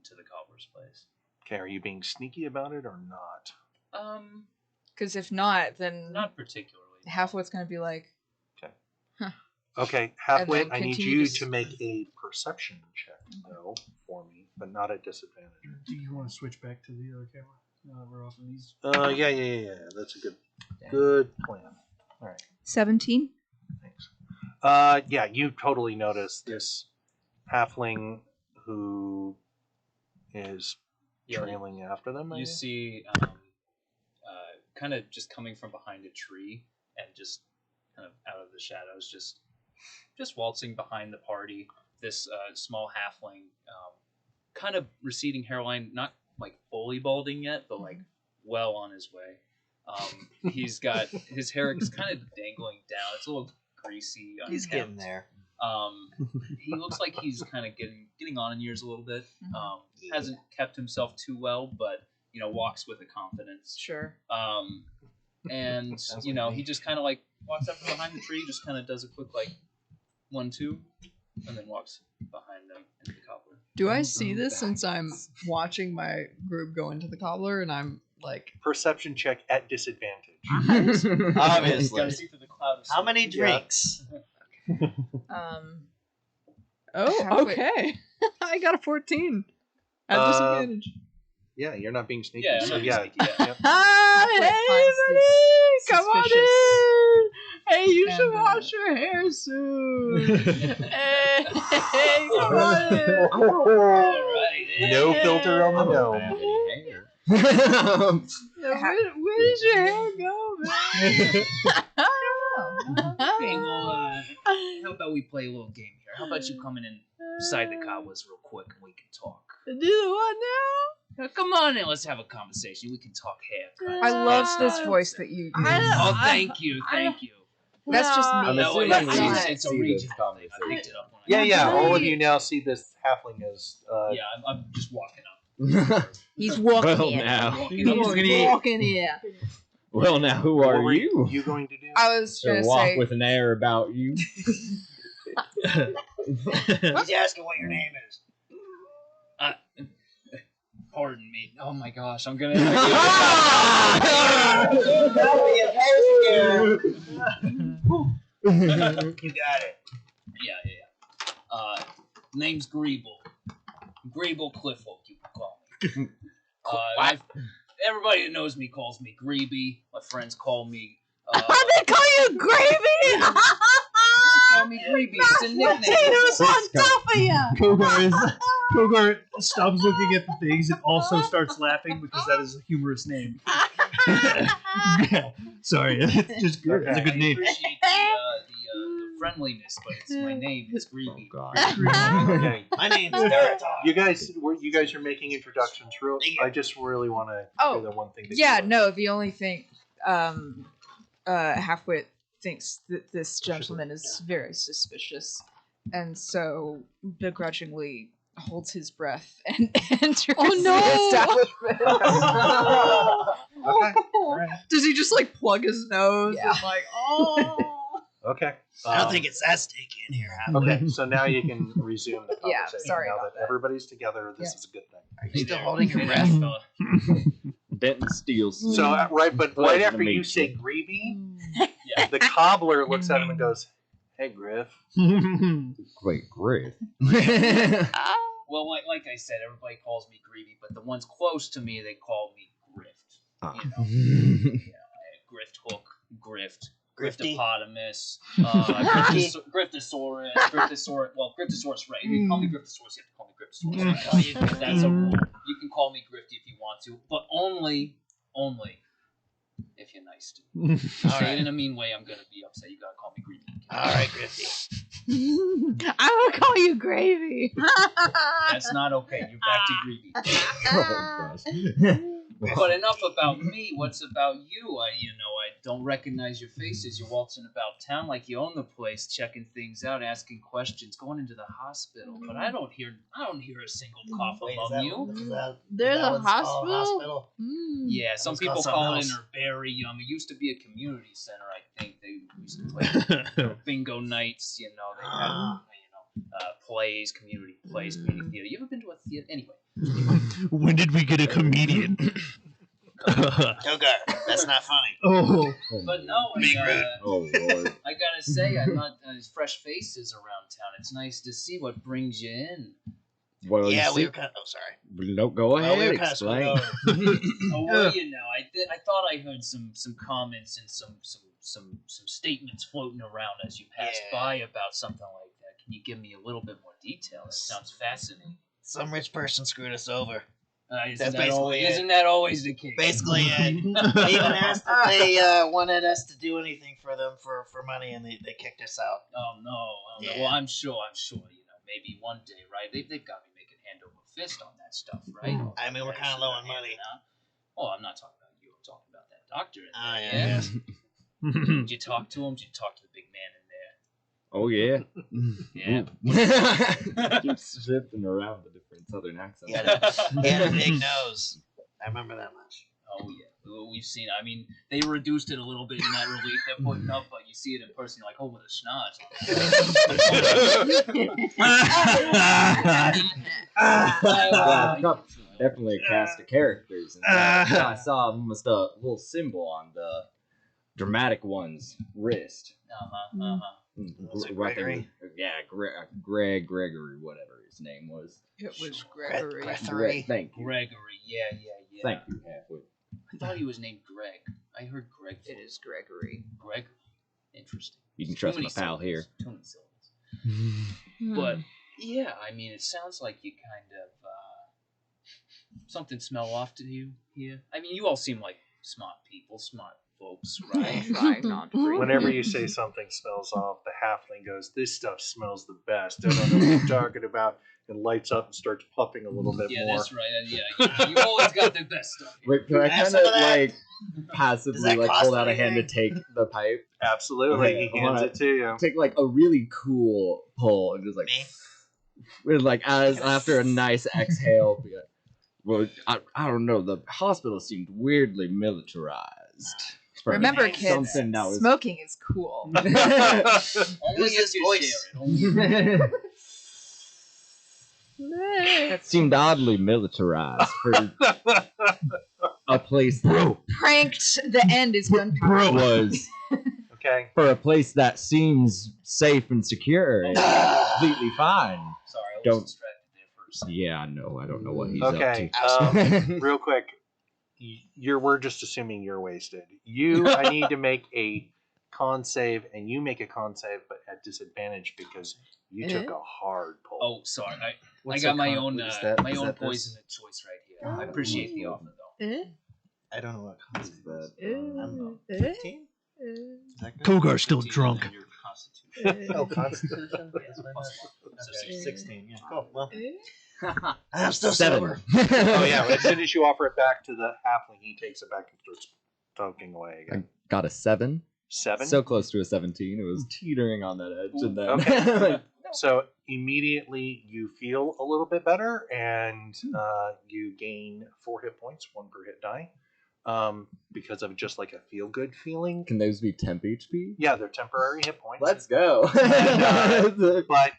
to the cobbler's place. Okay, are you being sneaky about it or not? Because if not, then not particularly. Halfwit's going to be like, Okay, Halfwit, I need you to make a perception check, though, for me, but not at disadvantage. Do you want to switch back to the other camera? Now that we're off of these. Yeah. That's a good plan. All right. 17. Thanks. Yeah, you totally notice this halfling who is trailing after them. You see, kind of just coming from behind a tree and just kind of out of the shadows, just waltzing behind the party. This small halfling, kind of receding hairline, not like fully balding yet, but like well on his way. He's got his hair is kind of dangling down. It's a little greasy. He's getting there. He looks like he's kind of getting on in years a little bit. Hasn't kept himself too well, but walks with a confidence. Sure. And he just kind of like walks up from behind the tree, just kind of does a quick like 1-2, and then walks behind them into the cobbler. Do I see this since I'm watching my group go into the cobbler and I'm like, Perception check at disadvantage. Obviously. Gotta see through the cloud of How smoke. many drinks? oh, Halfway. okay. I got a 14 at disadvantage. Yeah, you're not being sneaky. Yeah, I'm so not yeah. being sneaky, yeah. Yep. Ah, Halfway hey, finds this buddy! Come on suspicious. in! Hey, you should And, wash your hair soon. hey, come on in. Alright. No filter on the dome. Where does your hair go, man? Okay, well, how about we play a little game here? How about you coming inside the cobblers real quick and we can talk? Do the what now? Now, come on in, let's have a conversation. We can talk hair. I love this voice that you use. Oh, thank you, thank you. That's just me. I'm No, assuming it's- we it's- see it's a this region. I conversation. picked it up when I Yeah, got yeah. there. All of you now see this halfling as. Yeah, I'm just walking up. He's walking Well, in. now. He's walking here. Well, now, who what are were you? you going to do? I was To gonna walk say. with an air about you. He's asking what your name is. Pardon me. Oh my gosh, I'm gonna. You got it. Yeah. Name's Greeble. Greeble Cliffhook, you can call me. Everybody that knows me calls me Greeby. My friends call me. They call you Gravy? Call me Greeby. It's a nickname. Potatoes on top of you. Kogar stops looking at the things and also starts laughing because that is a humorous name. Yeah, sorry, it's just good. It's a good I name. appreciate the friendliness, but it's my name. It's Greeby. Okay. My name's Daratar. You guys are making introductions. Real. I just really want to Oh, do the one thing. That Yeah, you no, the only thing Halfwit thinks that this gentleman is very suspicious, and so begrudgingly holds his breath and enters the establishment. Okay. All right. Does he just like plug his nose Yeah. and like, oh? Okay. I don't think it's that sticky in here. Okay, so now you can resume the Yeah, conversation. sorry now about that that. everybody's together, this Yeah. is a good thing. Are you still holding your breath? fella. Denton steals. So right, but Pleasure right to after you meet say you. Greeby, Yeah. the cobbler looks at him and goes, "Hey, Griff." Wait, Griff. Well, like I said, everybody calls me Greeby, but the ones close to me, they call me Grift. Grift Hook, Grift. Grifty? Griftopotamus, Griftosaurus, well, Griftosaurus, right? If you call me Griftosaurus, you have to call me Griftosaurus. Right? That's a rule. You can call me Grifty if you want to, but only if you're nice to me. Say it in a mean way, I'm gonna be upset. You gotta call me Greedy. Alright, Grifty. I will call you Gravy. That's not okay. You're back to Greedy. Oh, gosh. But enough about me. What's about you? I don't recognize your faces. You're waltzing about town like you own the place, checking things out, asking questions, going into the hospital. But I don't hear a single cough Wait, among you. There's a what's called hospital? Mm. Yeah, some It's people called call it something an herbarium. It used to be a community center, I think. They used to play bingo nights. They had plays, community plays, community theater. You ever been to a theater? Anyway. When did we get a comedian? Kogar, that's not funny. Oh, But no, Big rude. Oh, Lord. I gotta say, I'm not fresh faces around town. It's nice to see what brings you in. Well, Yeah, you we see- were kind of. Oh, sorry. No, go ahead. we were kind of Explain. Oh, well, I thought I heard some comments and some statements floating around as you passed Yeah. by about something like that. Can you give me a little bit more detail? It sounds fascinating. Some rich person screwed us over. Isn't That's that basically always, it. isn't that always the case? Basically, they even asked if they wanted us to do anything for them for money, and they kicked us out. Oh no. Yeah. Well, I'm sure. Maybe one day, right? They've got me making hand over fist on that stuff, right? I mean, we're kind of low on money. Oh, I'm not talking about you. I'm talking about that doctor. Oh, yeah. yeah. Did you talk to him? Did you talk to the big man in there? Oh, yeah. Yeah. Keeps shifting around the different southern accents. He had a big nose. I remember that much. Oh yeah. we've seen. I mean, they reduced it a little bit in that relief they're putting up, but you see it in person, you're like, oh, with a schnoz. Definitely a cast of characters. And I saw almost a little symbol on the dramatic one's wrist. Was it Right there. Gregory? Yeah, Gregory, whatever his name was. It was Gregory. Thank you. Gregory, yeah. Thank you, Halfway. I thought he was named Greg. I heard Greg. It is Gregory. Greg. Interesting. You can trust my pal here. Too many syllables. But yeah, I mean, it sounds like you kind of something smell off to you here. I mean, you all seem like smart people, smart folks, right? Try not to breathe. Whenever you say something smells off, the halfling goes, "This stuff smells the best. I don't know what you're talking about," and lights up and starts puffing a little bit Yeah, more. that's right. Yeah, you always got the best stuff. Wait, can I Have kind of some of that? like passively that like cost hold out a hand to anything? take the pipe? Absolutely, Okay, he I hands wanna it to you. Take like a really cool pull and just like, Me? with like as after a nice exhale. Be like, well, I don't know. The hospital seemed weirdly militarized. For Remember, kids, something that was smoking is cool. Only Who's if this you voice? share it. seemed oddly militarized for a place that Pranked. The end is gunpowder. was Okay. for a place that seems safe and secure and completely fine. Sorry, I was Don't- distracted there for a second. Yeah, I know. I don't know what he's Okay. up to. Real quick, we're just assuming you're wasted. I need to make a con save, and you make a con save, but at disadvantage because you took a hard pull. Oh, sorry. I What's got a my con- own is that- my is own that this? poison of choice right here. I appreciate the offer though. I don't know what causes that. Uh, 15? Is that good? Kogar's still 15 drunk. and your constitution. Oh, Constitution? Yeah, plus one. So Okay, 16. 16. Yeah, cool. Well, I'm still 7. sober. Oh yeah, as soon as you offer it back to the halfling, he takes it back and starts poking away I again. got a 7. 7. So close to a 17. It was teetering on that edge. And then Okay. So immediately you feel a little bit better, and you gain 4 hit points, 1 per hit die, because of just like a feel good feeling. Can those be temp HP? Yeah, they're temporary hit points. Let's go. But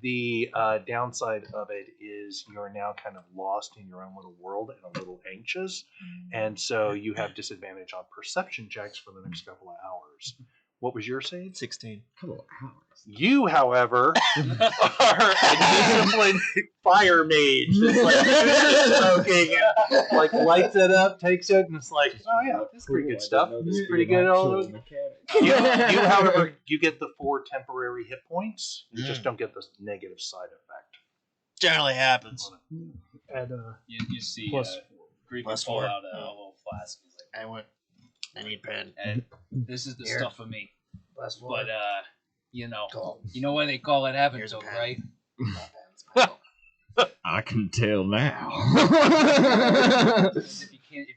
the downside of it is you're now kind of lost in your own little world and a little anxious, and so you have disadvantage on perception checks for the next couple of hours. What was your save? 16. Couple of hours. You, however, are a disciplined fire mage. Just like smoking and like lights it up, takes it, and it's like, oh yeah, this is pretty good stuff. This is pretty good. You, however, you get the 4 temporary hit points. You just don't get the negative side effect. Generally happens. At You see, Plus Greek plus pull 4. out a little flask. He's like, I need pen. and this is the Here. stuff for me. Plus 4. But you know Cool. why they call it Here's a Aventoke, pen. right? I can tell now. Because if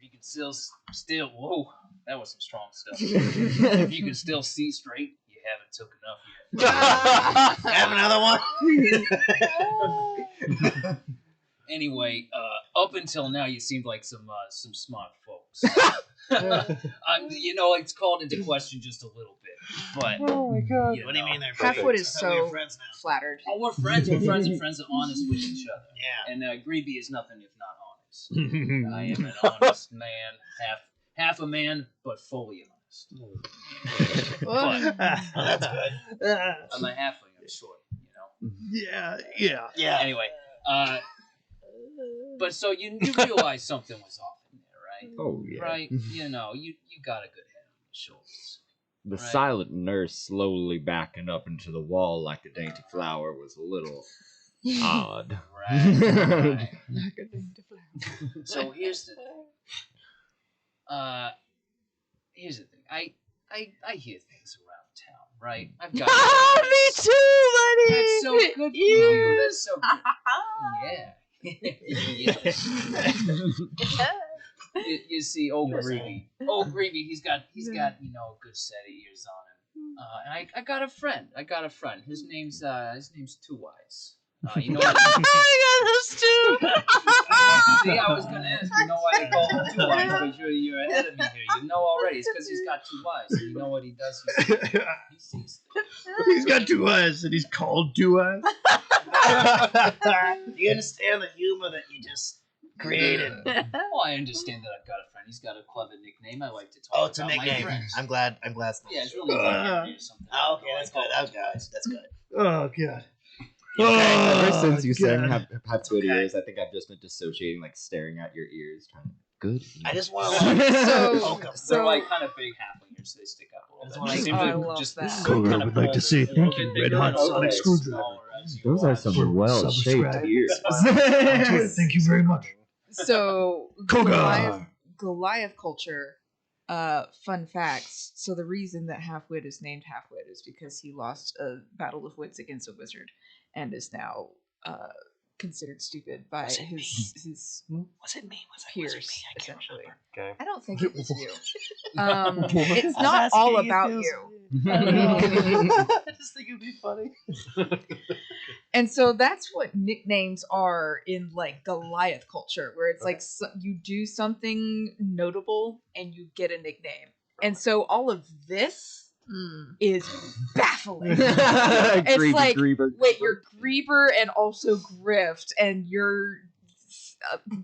you can still, whoa, that was some strong stuff. If you can still see straight, you haven't took enough yet. Have another one? Anyway, up until now, you seemed like some smart folks. It's called into question just a little bit, but Oh my god. What do you mean they're Halfwood is So we're so friends now. flattered. oh, we're friends. We're friends, and friends are honest with each other. Yeah. And Greeby is nothing if not honest. I am an honest man, half a man, but fully honest. But That's good. I'm a halfling. I'm short, yeah. Yeah. Anyway, but so you realize something was off in there, right? Oh, yeah. Right? You got a good head on your shoulders. The Right. silent nurse slowly backing up into the wall like a dainty flower was a little odd. Right. So here's the thing. Here's the thing. I hear things around town, right? I've got. Me too, buddy. That's so good for you. That's so good. Yeah. You see, old Greeby. Old Greeby, he's got a good set of ears on him. And I got a friend. His name's Two Eyes. You know what? I got those two. See, I was gonna ask. You know why they call him Two Eyes? Because you're ahead of me here. You know already. It's because he's got 2 eyes. And you know what he does? He sees. He's got 2 eyes, and he's called 2 Eyes. Do you understand the humor that you just created? Well, I understand that I've got a friend. He's got a clever nickname. I like to talk Oh, it's a about my nickname. friends. I'm glad. Yeah, it's really funny or something. Oh, okay, that's good. That's good. Oh god. Ever since you God. sang have good ears, I think I've just been dissociating, like staring at your ears, trying to good. I just want to They're like kind of big halfling ears, so they stick up a little bit. I love that. Kogar would like to say thank you, Red Hot Sonic Screwdriver. Those are some well-shaped subscribe. ears. Thank you very much. So Kogar. Goliath culture. Fun facts. So the reason that Halfwit is named Halfwit is because he lost a battle of wits against a wizard, and is now considered stupid by his Was it me? peers. I can't Essentially, Okay. I don't think it was you. It's not all about you. I just think it'd be funny. And so that's what nicknames are in like Goliath culture, where it's like you do something notable and you get a nickname. And so all of this is baffling. It's like, wait, you're Grieber and also Grift, and you're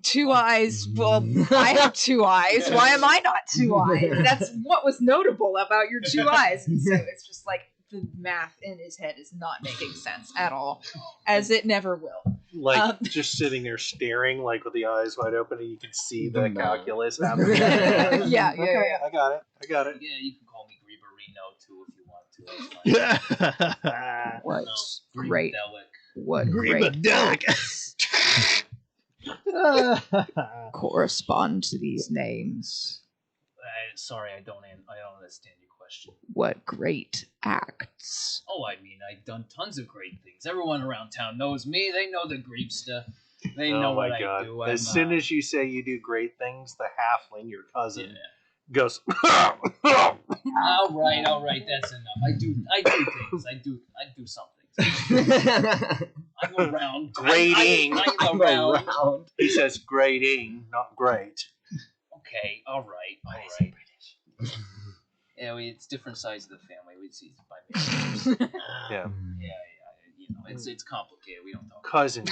2 eyes. Well, I have 2 eyes. Why am I not 2 eyes? That's what was notable about your 2 eyes. And so it's just like the math in his head is not making sense at all, as it never will. Like just sitting there staring, like with the eyes wide open, and you can see the calculus happening. Yeah. I got it. Yeah, you can call me Grieberino too if you want to. That's fine. What No, great, Griebedelic. what great correspond to these names? Sorry, I don't understand your question. What great acts? Oh, I mean, I've done tons of great things. Everyone around town knows me. They know the Griefsta. They know Oh my what god! I do. As soon as you say you do great things, the halfling, your cousin, Yeah. goes. All right, that's enough. I do things. I do some things. I'm around. Grading. I'm around. He says grading, not great. Okay, all right. Yeah, it's different sides of the family. We see by marriages. Yeah. You know, it's complicated. We don't talk. Cousins.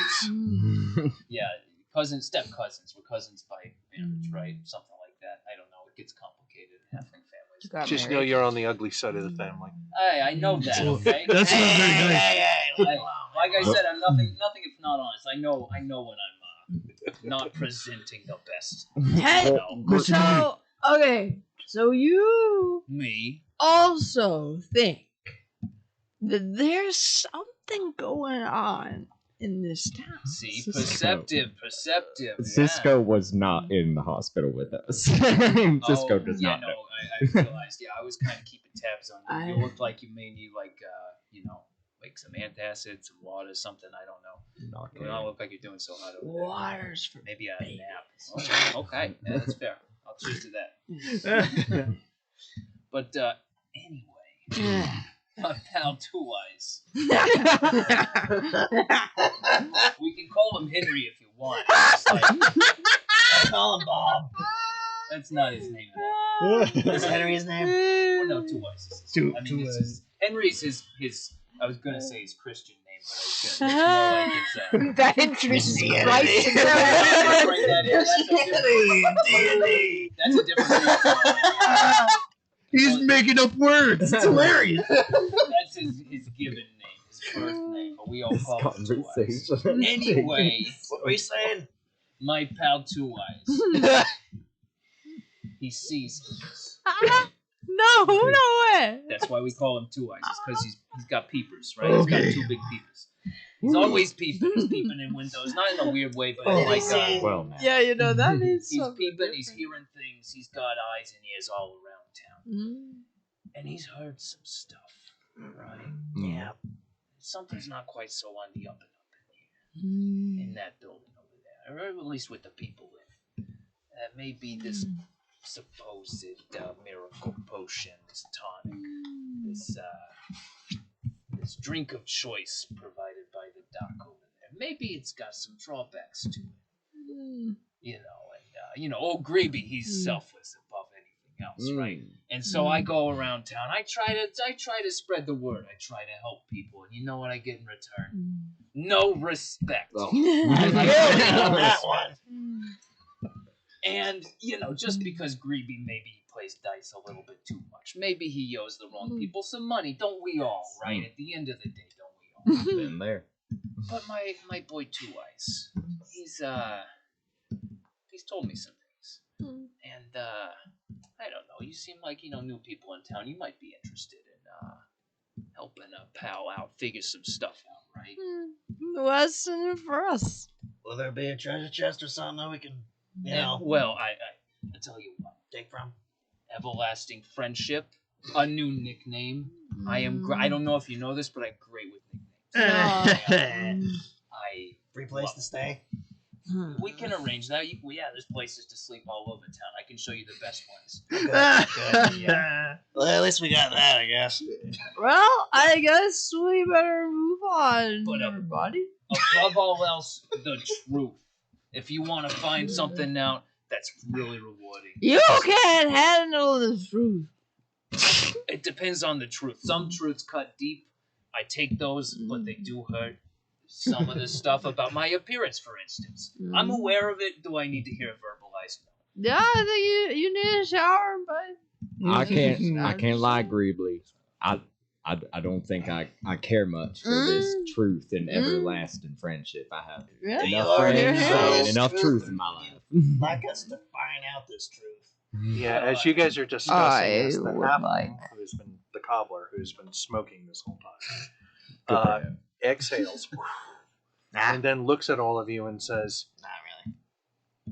Yeah, cousins, step cousins. We're cousins by marriage, right? Something like that. I don't know. It gets complicated in halfling families. Just know you're on the ugly side of the family. Hey, I know that. Okay. That's not very nice. Like I said, I'm nothing if not honest. I know when I'm not presenting the best. Hey, Listen to so okay, so you Me. also think that there's something going on in this town. See, perceptive. Cisco was not in the hospital with us. Cisco does not know. I realized. Yeah, I was kind of keeping tabs on you. You looked like you may need like like some antacid, some water, something. I don't know. You don't look like you're doing so hot over there. Waters for Maybe a nap. Okay, yeah, that's fair. I'll cheers to that. But anyway, my pal Two Eyes. We can call him Henry if you want. Call him Bob. That's not his name at all. Is Henry's name? Well, no, Two Eyes is his Two I mean, Eyes. Henry's his. I was gonna say his Christian name, but it's more like his. That introduces Christianity. Christ into Right, that is. That's a different name. He's making up words. It's hilarious. That's his given name, his birth name, but we all call him Two Eyes. Anyway, What were you saying? my pal Two Eyes. He sees things. No way. That's why we call him Two Eyes. It's because he's got peepers, right? He's got 2 big peepers. He's always peeping. He's peeping in windows, not in a weird way, but in like Well, now. Yeah, you know that means he's something peeping. He's different. hearing things. He's got eyes and ears all around town, and he's heard some stuff, right? Yeah. Something's not quite so on the up and up in that building over there, or at least with the people in. Maybe this supposed miracle potion, this tonic, this drink of choice provided by the doc over maybe it's got some drawbacks to it. You know, and old Greeby, he's selfless above anything else, right? And so I go around town. I try to spread the word. I try to help people, and you know what I get in return? No respect. I feel on that one. And just because Greeby maybe plays dice a little bit too much, maybe he owes the wrong people some money. Don't we all, right? At the end of the day, don't we all? Been there. But my boy Two Eyes, he's told me some things, and I don't know. You seem like new people in town. You might be interested in helping a pal out, figure some stuff out, right? What's in it for us? Will there be a treasure chest or something that we can, Well, I tell you what. take from? Everlasting friendship, a new nickname. I don't know if you know this, but I'm great with nicknames. Free place to stay? We can arrange that. There's places to sleep all over town. I can show you the best ones. Good. Well, at least we got that, I guess. Well, I guess we better move on, But, everybody. Above all else, the truth. If you want to find something out, that's really rewarding. You can't handle the truth. It depends on the truth. Some truths cut deep. I take those, but they do hurt. Some of the stuff about my appearance, for instance. I'm aware of it. Do I need to hear it verbalized? Yeah, I think you need a shower, but I can't lie, Greebly. I don't think I care much for this truth and everlasting friendship. I have enough friends and enough truth in my life. Like us to find out this truth. Yeah, as you guys are discussing this, the would halfling, who's been the cobbler, who's been smoking this whole time, exhales, and then looks at all of you and says, Not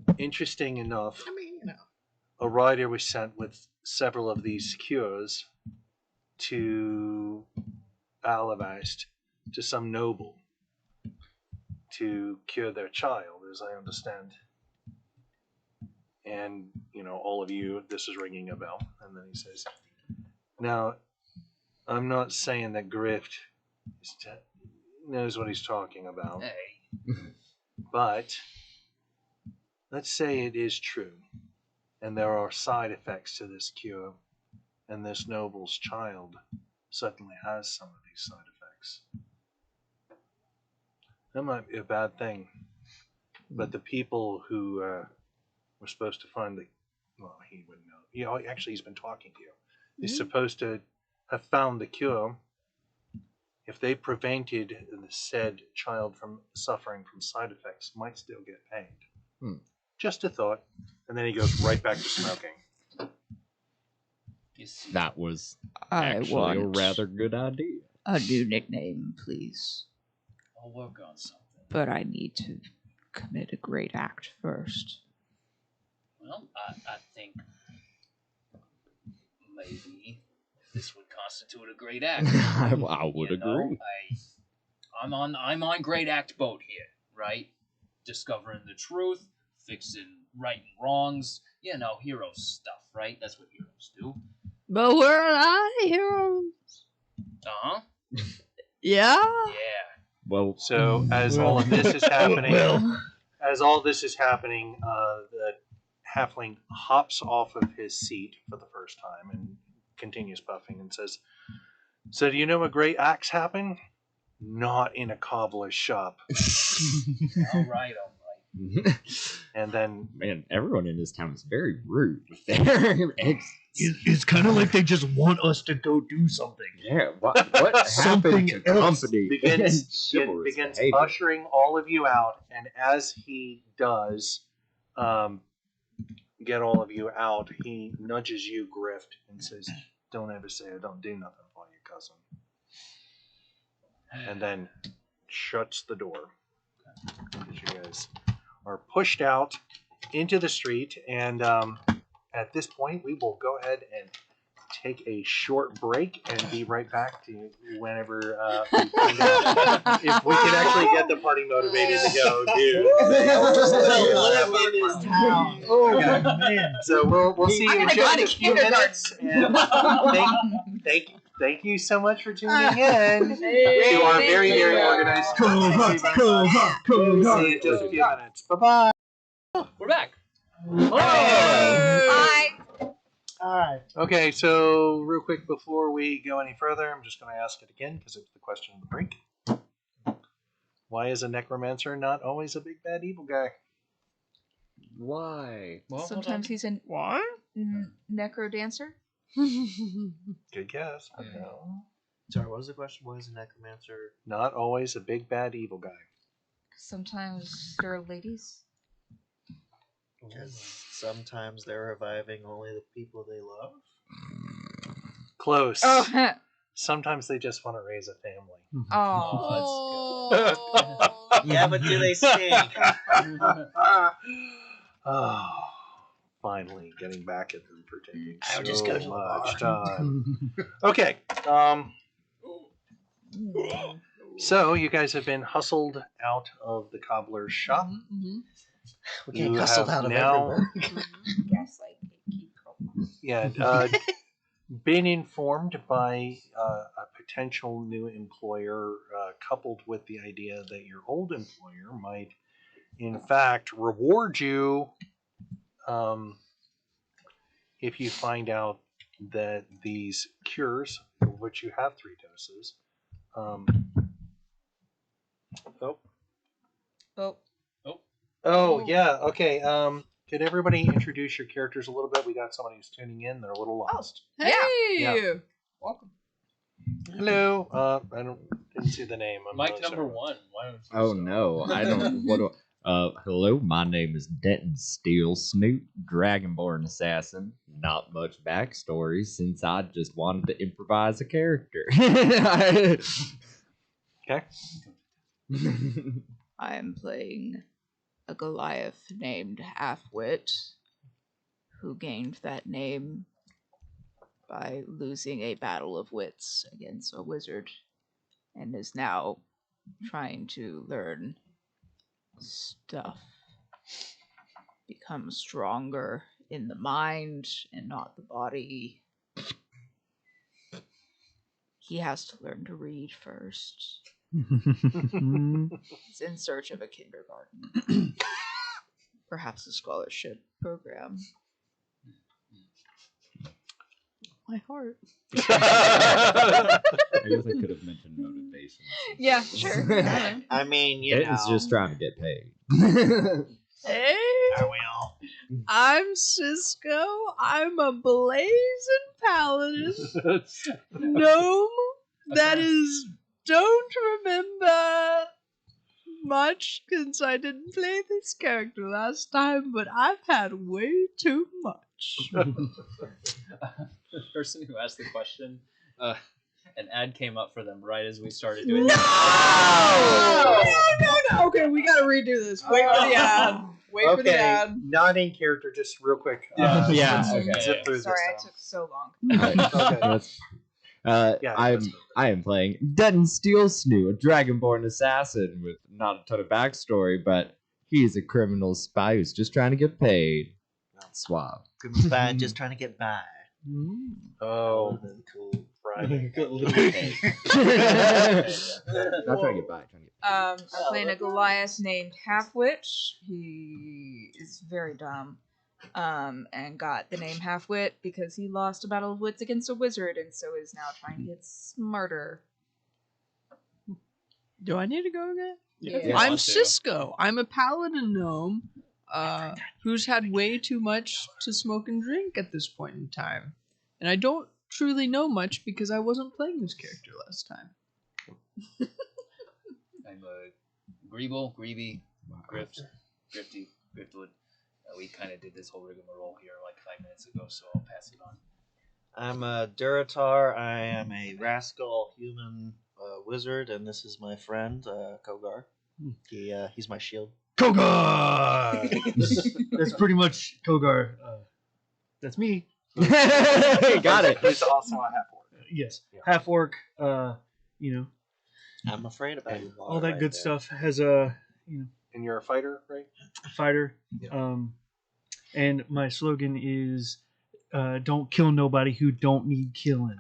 really. interesting enough, I mean, a rider was sent with several of these cures to Alavast, to some noble, to cure their child, as I understand. And, all of you, this is ringing a bell. And then he says, now, I'm not saying that Grift knows what he's talking about, Hey. but let's say it is true, and there are side effects to this cure, and this noble's child certainly has some of these side effects. That might be a bad thing, but the people who were supposed to find he wouldn't know. Actually, he's been talking to you. He's supposed to have found the cure. If they prevented the said child from suffering from side effects, might still get paid. Just a thought. And then he goes right back to smoking. That was I actually a want rather good idea. a new nickname, please. I'll work on something. But I need to commit a great act first. Well, I think maybe this would constitute a great act. I would agree. I'm on great act boat here, right? Discovering the truth, fixing right and wrongs, hero stuff, right? That's what heroes do. But we're not heroes. Uh-huh. Yeah? Yeah. Well, So as all of this is happening, the halfling hops off of his seat for the first time and continues puffing and says, so do you know a great axe happened? Not in a cobbler's shop. All right. And then, man, everyone in this town is very rude with their It's kind of like they just want us to go do something. Yeah, what happened Something to else. company? begins Chivalrous behavior. ushering all of you out, and as he does get all of you out, he nudges you, Grift, and says, don't ever say I don't do nothing for you, cousin. And then shuts the door. As you guys are pushed out into the street, and at this point, we will go ahead and take a short break and be right back to whenever we find out if we can actually get the party motivated to go, dude. Oh man! So we'll see you in just a few minutes. And thank you so much for tuning in to our very, very organized. See you in just a few minutes. Bye-bye. We're back. Bye. Alright. Okay, so real quick before we go any further, I'm just going to ask it again because it's the question of the break. Why is a necromancer not always a big bad evil guy? Why? Well, Sometimes he's a What? necro dancer. Good guess. But no. Sorry, what was the question? Why is a necromancer? Not always a big bad evil guy. Sometimes there are ladies. Because sometimes they're reviving only the people they love. Close. Oh, Sometimes they just want to raise a family. oh. Oh, Yeah, but do they stink? Oh, finally getting back at them for taking I'll so just go to the much bar. time. Okay. So you guys have been hustled out of the cobbler's shop. Mm-hmm. We're getting You hustled have out of now- everywhere. Gaslight gatekeeper. Yeah, been informed by a potential new employer, coupled with the idea that your old employer might, in fact, reward you if you find out that these cures, of which you have 3 doses, Oh, yeah. Okay. Could everybody introduce your characters a little bit? We got somebody who's tuning in. They're a little lost. Hey! Yeah. Welcome. Hello. I didn't see the name. I'm Mike really number sorry. 1. Why don't you Oh start? no, I don't. What? Hello, my name is Denton Steel Snoot, Dragonborn Assassin. Not much backstory since I just wanted to improvise a character. Okay. I am playing a Goliath named Halfwit, who gained that name by losing a battle of wits against a wizard, and is now trying to learn stuff. Become stronger in the mind and not the body. He has to learn to read first. He's in search of a kindergarten. Perhaps a scholarship program. My heart. I guess I could have mentioned motivation. Yeah, sure. I mean, you It's know. just trying to get paid. Hey! Are we all? I'm Cisco. I'm a blazing paladin. Gnome that is don't remember much since I didn't play this character last time, but I've had way too much. The person who asked the question, an ad came up for them right as we started doing No! this. No! Okay, we gotta redo this. Wait for the ad. Wait for the ad. Not in character, just real quick. Yeah, let's okay. zip through Sorry, I this. took so long. Yeah, I am playing Denton Steel Snoot, a Dragonborn assassin with not a ton of backstory, but he's a criminal spy who's just trying to get paid. Suave. Bad, just trying to get by. Oh, Cool. Friday. Not trying to get by, trying to get I'm playing a Goliath named Halfwit. He is very dumb. And got the name Halfwit because he lost a battle of wits against a wizard and so is now trying to get smarter. Do I need to go again? If you I'm want to. Cisco. I'm a paladin gnome who's had way too much to smoke and drink at this point in time. And I don't truly know much because I wasn't playing this character last time. I'm a Greeble, Greeby, Grifty, Griftwood. We kind of did this whole rigmarole here like 5 minutes ago, so I'll pass it on. I'm a Duratar. I am a rascal human wizard, and this is my friend, Kogar. He's my shield. Kogar! That's pretty much Kogar. That's me. Got it. He's also a half-orc. Yes. Yeah. Half orc, I'm afraid about you. all that good stuff. Has a, And you're a fighter, right? fighter. Yeah. And my slogan is don't kill nobody who don't need killing.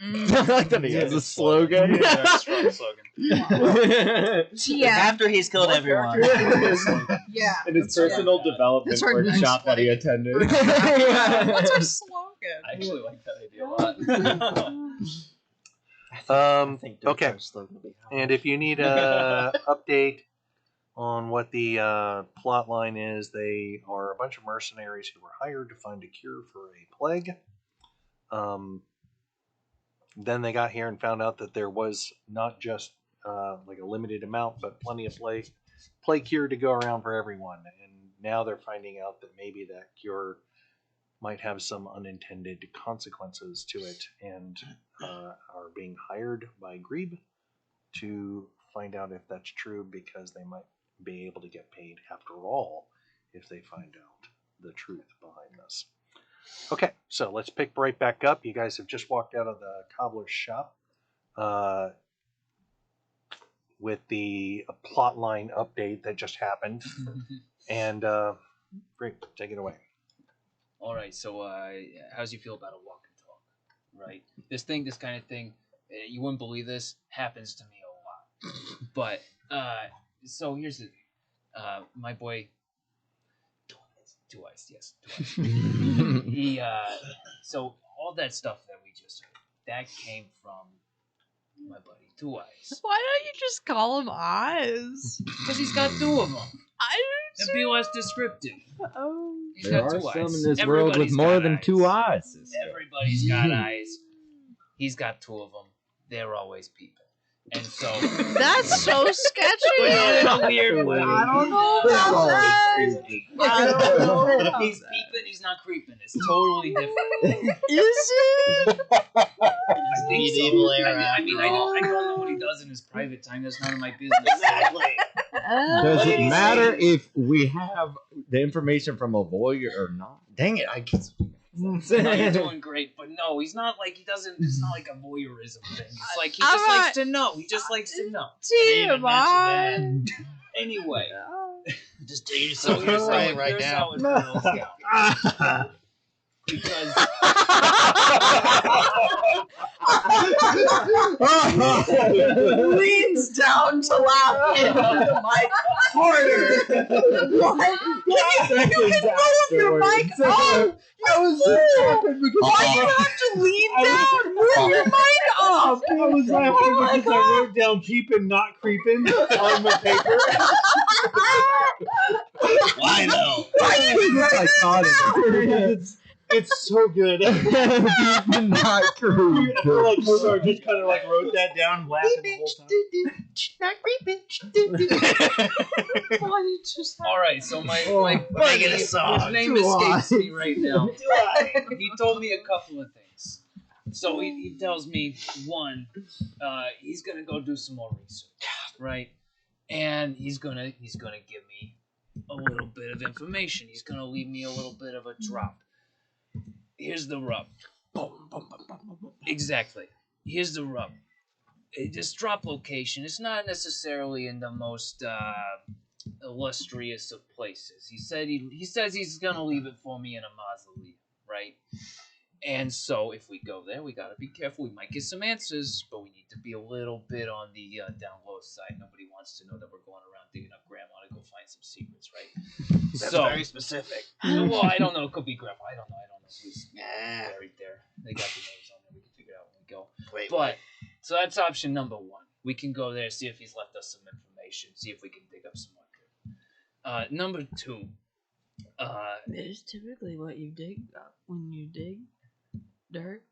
I like that he has a slogan. Yeah, strong slogan. TM. After he's killed everyone. Yeah. And his personal development That's our next workshop that he attended. What's our slogan? I actually like that idea a lot. Okay. And if you need a update on what the plot line is, they are a bunch of mercenaries who were hired to find a cure for a plague. Then they got here and found out that there was not just like a limited amount, but plenty of plague cure to go around for everyone. And now they're finding out that maybe that cure might have some unintended consequences to it, and are being hired by Grebe to find out if that's true, because they might be able to get paid after all if they find out the truth behind this. Okay, so let's pick right back up. You guys have just walked out of the cobbler's shop with the plotline update that just happened. And great, take it away. All right, so how's you feel about a walk and talk, right? This kind of thing, you wouldn't believe this, happens to me a lot. But, so here's the my boy, Two Eyes, yes. He, so all that stuff that we just heard, that came from my buddy Two Eyes. Why don't you just call him Eyes? Because he's got two of them. And be less descriptive. Oh. He's There got are two some eyes. in this world with Everybody's more got than eyes. 2 eyes. Everybody's got eyes. He's got 2 of them. They're always peeping. And so That's so sketchy. in a weird way. I don't know about that. I don't know about He's peeping. He's not creeping. It's totally different. Is it? I think so. Medieval era, I mean, I don't know what he does in his private time. That's none of my business. Exactly. Does it matter if we have the information from a voyeur or not? Dang it, I guess. No, you're doing great, but no, he's not like he doesn't. It's not like a voyeurism thing. It's like he just likes to know. He just likes to know. TMI. Anyway, Just do so yourself here's right how now. it goes down. Because Leans down to laugh into the mic harder. What? You can move your mic up. Why do you have to lean down? Move your mic up. I was laughing because I wrote down peeping, not creeping on my paper. Why though? It's so good. Peeping, not creeping. I feel like Mozart just kind of like wrote that down, laughing the whole time. Not creeping. all right, so my Make buddy, it a song. his name escapes me right now. He told me a couple of things. So he tells me, one, he's gonna go do some more research, right? And he's gonna give me a little bit of information. He's gonna leave me a little bit of a drop. Here's the rub. Exactly. Here's the rub. This drop location is not necessarily in the most illustrious of places. He says he's gonna leave it for me in a mausoleum, right? And so if we go there, we gotta be careful. We might get some answers, but we need to be a little bit on the down low side. Nobody wants to know that we're going around digging up grandma to go find some secrets, right? That's so, very specific. well, I don't know. It could be grandma. I don't know. Who's Yeah. buried there? They got the names on there. We can figure it out when we go. Wait, But so that's option number 1. We can go there, see if he's left us some information, see if we can dig up some more. Number 2. It's typically what you dig up when you dig dirt.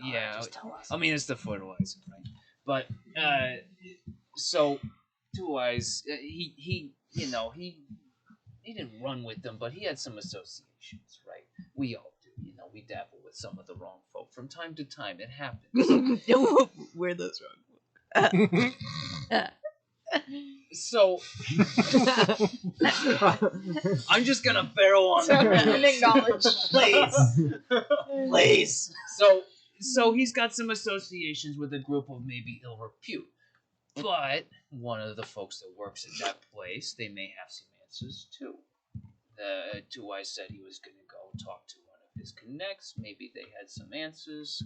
Yeah, just tell us. I mean it's the fertilizer, right? But so 2 Eyes, he didn't run with them, but he had some associations, right? We all do, we dabble with some of the wrong folk from time to time. It happens. We're those wrong. So I'm just gonna barrel on Acknowledge. Please. So he's got some associations with a group of maybe ill repute. But one of the folks that works at that place, they may have some answers too. Two Eyes said he was gonna go talk to one of his connects. Maybe they had some answers.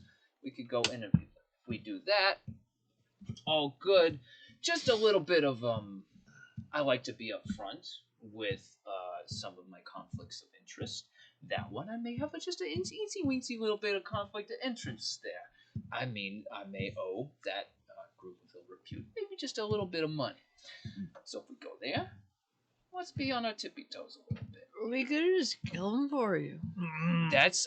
we could go interview them. If we do that, all good. Just a little bit of I like to be upfront with some of my conflicts of interest. That one, I may have just an eensy-weensy little bit of conflict of interest there. I mean, I may owe that group of ill repute maybe just a little bit of money. So if we go there, let's be on our tippy toes a little bit. We could just kill him for you.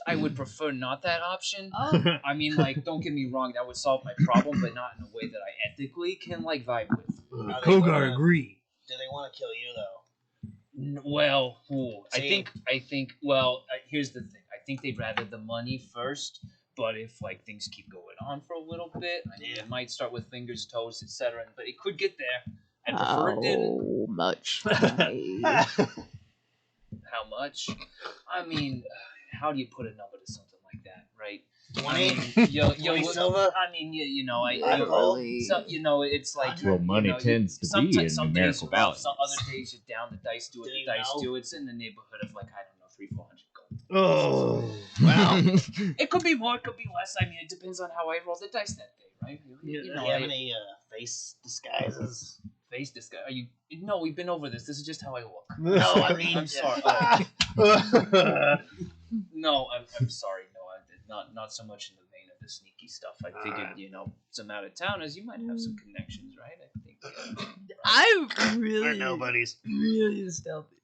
I would prefer not that option. Oh. I mean, like, don't get me wrong, that would solve my problem, but not in a way that I ethically can, like, vibe with. Kogar agree. Do they want to kill you though? Well, See? I think, here's the thing. I think they'd rather the money first, but if, like, things keep going on for a little bit, I mean, it might start with fingers, toes, etc., but it could get there. I prefer it didn't. How much money? How much? I mean, how do you put a number to something like that, right? 20? 20 silver? I mean, you know, Literally. so, you know, it's like Well, money you know, tends to be sometimes- in some days numerical you're up, value. some other days you're down. The dice do what Do the you dice know? do. It's in the neighborhood of, like, I don't know, 300-400 gold. Oh. Wow. It could be more, it could be less. I mean, it depends on how I roll the dice that day, right? You Do know, you have any face disguises? face disguise. Are you? No, we've been over this. This is just how I look. No, I mean, I'm sorry. No, I'm sorry. No, I did not so much in the vein of the sneaky stuff. I figured, you know, some out of towners, you might have some connections, right? I think. I'm We're really, nobodies. really stealthy.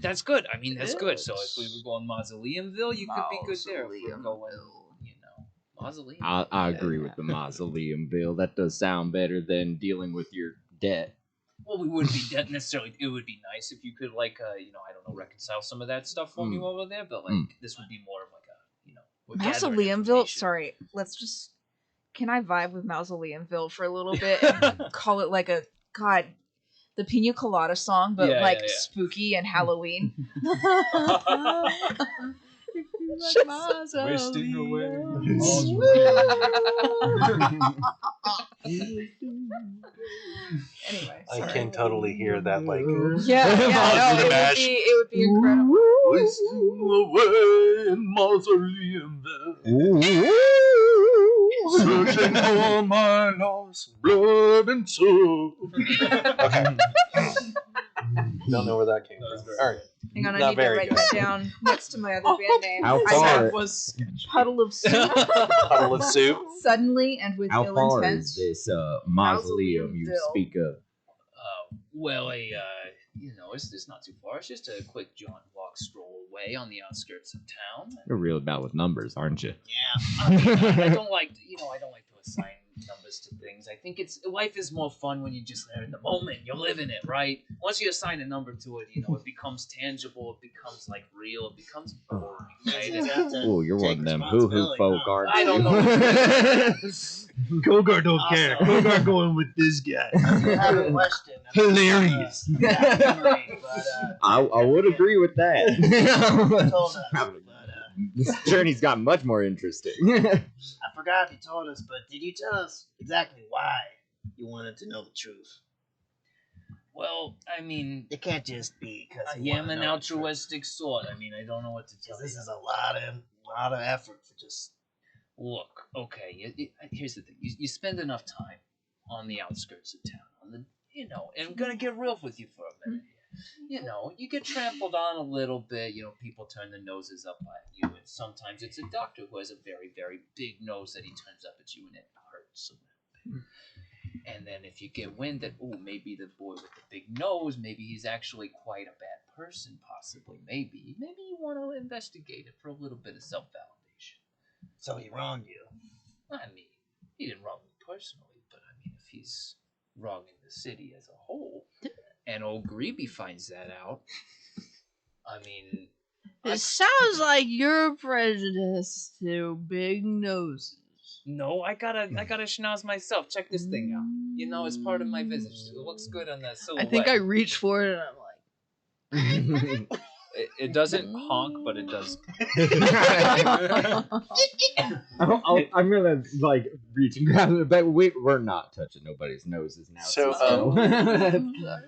That's good. I mean, that's good. So if we were going Mausoleumville, you could be good there. If we're going, you know, Mausoleum. I agree with the Mausoleumville. That does sound better than dealing with your debt. Well, we wouldn't be necessarily. It would be nice if you could, like, you know, I don't know, reconcile some of that stuff for me over there. But, like, this would be more of like a, you know, we're gathering Mausoleumville. information. Sorry, let's just. Can I vibe with Mausoleumville for a little bit and call it like the Pina Colada song, but Yeah, like yeah, yeah. spooky and Halloween? Wasting away. Anyway, I sorry. can totally hear that, like, Yeah, no, Mash. it would be incredible. wasting away in Mausoleumville, searching for my lost blood and soul. Okay. Don't know where that came from. All right. Hang on, I Not need to very write good. that down next to my other band name. How I far- have was Puddle of Soup, Puddle of soup. suddenly and with How ill far intent. is this mausoleum you Mausoleumville. speak of? Well, you know, it's not too far. It's just a quick jaunt, walk, stroll away on the outskirts of town. You're real bad with numbers, aren't you? Yeah. I don't like, I don't like to assign numbers to things. I think life is more fun when you just are in the moment. You're living it, right? Once you assign a number to it, you know, it becomes tangible. It becomes like real. It becomes boring. Right? You have to Oh, you're take one of them hoo-hoo responsibility, folk, huh? aren't I don't you? Kogar don't care. Awesome. Kogar going with this guy. I have a question. Hilarious. I would agree with that. Told us, but, This journey's got much more interesting. I forgot if you told us, but did you tell us exactly why you wanted to know the truth? Well, I mean, It can't just be because I am an altruistic sort. I mean, I don't know what to tell This you. is a lot of effort for just. Look, okay. Here's the thing: you spend enough time on the outskirts of town, and I'm gonna get real with you for a minute. You know, you get trampled on a little bit. You know, people turn their noses up at you, and sometimes it's a doctor who has a very, very big nose that he turns up at you, and it hurts a little bit. And then if you get wind that, maybe the boy with the big nose, maybe he's actually quite a bad person, possibly, maybe you want to investigate it for a little bit of self-validation. So he wronged you. I mean, he didn't wrong me personally, but I mean, if he's wronging the city as a whole, and old Greeby finds that out, I mean, It sounds like you're prejudiced to big noses. no, I gotta schnoz myself. Check this thing out. You know, it's part of my visage. It looks good on that I silhouette. think I reach for it and I'm like, It doesn't honk, but it does. I'm gonna like reach and grab it, but we're not touching nobody's noses now. So,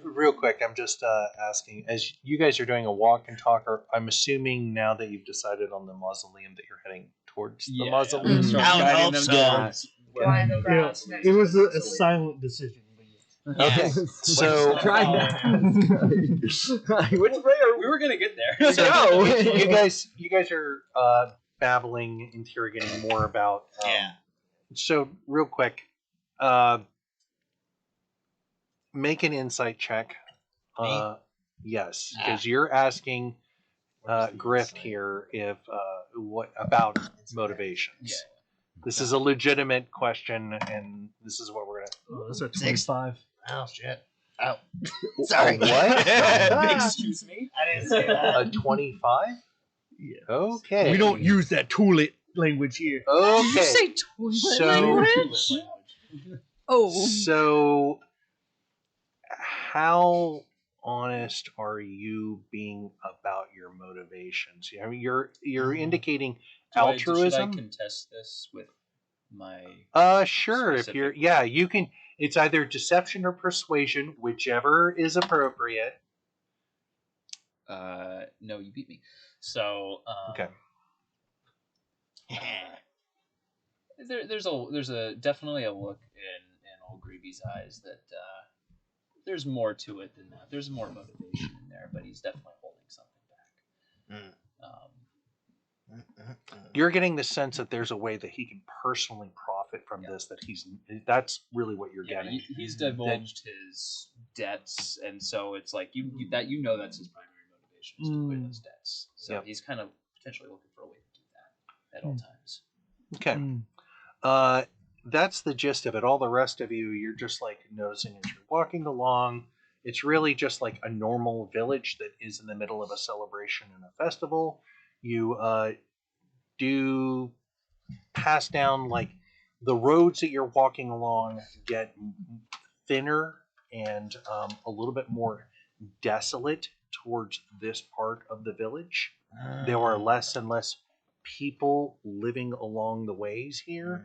real quick, I'm just asking, as you guys are doing a walk and talk, I'm assuming now that you've decided on the mausoleum that you're heading towards the mausoleum. Start I would guiding hope them so. towards where Flying they the go. grass next It to was the a mausoleum. silent decision. Okay, so try that. Which way are We were gonna get there. go? you guys are babbling, interrogating more about. So real quick, make an insight check. Yes, because you're asking Grift here if what about motivations. Yeah. This is a legitimate question, and this is what we're gonna. Oh, that's a 25. Oh shit. Oh. Sorry. What? Excuse me. I didn't say that. A 25? Yeah. Okay. We don't use that toilet language here. Okay. Did you say toilet So- language? Oh. So, how honest are you being about your motivations? I mean, you're indicating Should altruism. I contest this with my? Sure. If Specific. you can. It's either deception or persuasion, whichever is appropriate. No, you beat me. So Okay. There's definitely a look in old Greavy's eyes that there's more to it than that. There's more motivation in there, but he's definitely holding something back. You're getting the sense that there's a way that he can personally profit from this. That's really what you're Yeah, getting. he's divulged his debts, and so it's like that's his primary motivation is to clear those debts. So Yep. he's kind of potentially looking for a way to do that at all times. Okay. That's the gist of it. All the rest of you're just like noticing as you're walking along. It's really just like a normal village that is in the middle of a celebration and a festival. You do pass down, like, the roads that you're walking along get thinner and a little bit more desolate towards this part of the village. There are less and less people living along the ways here.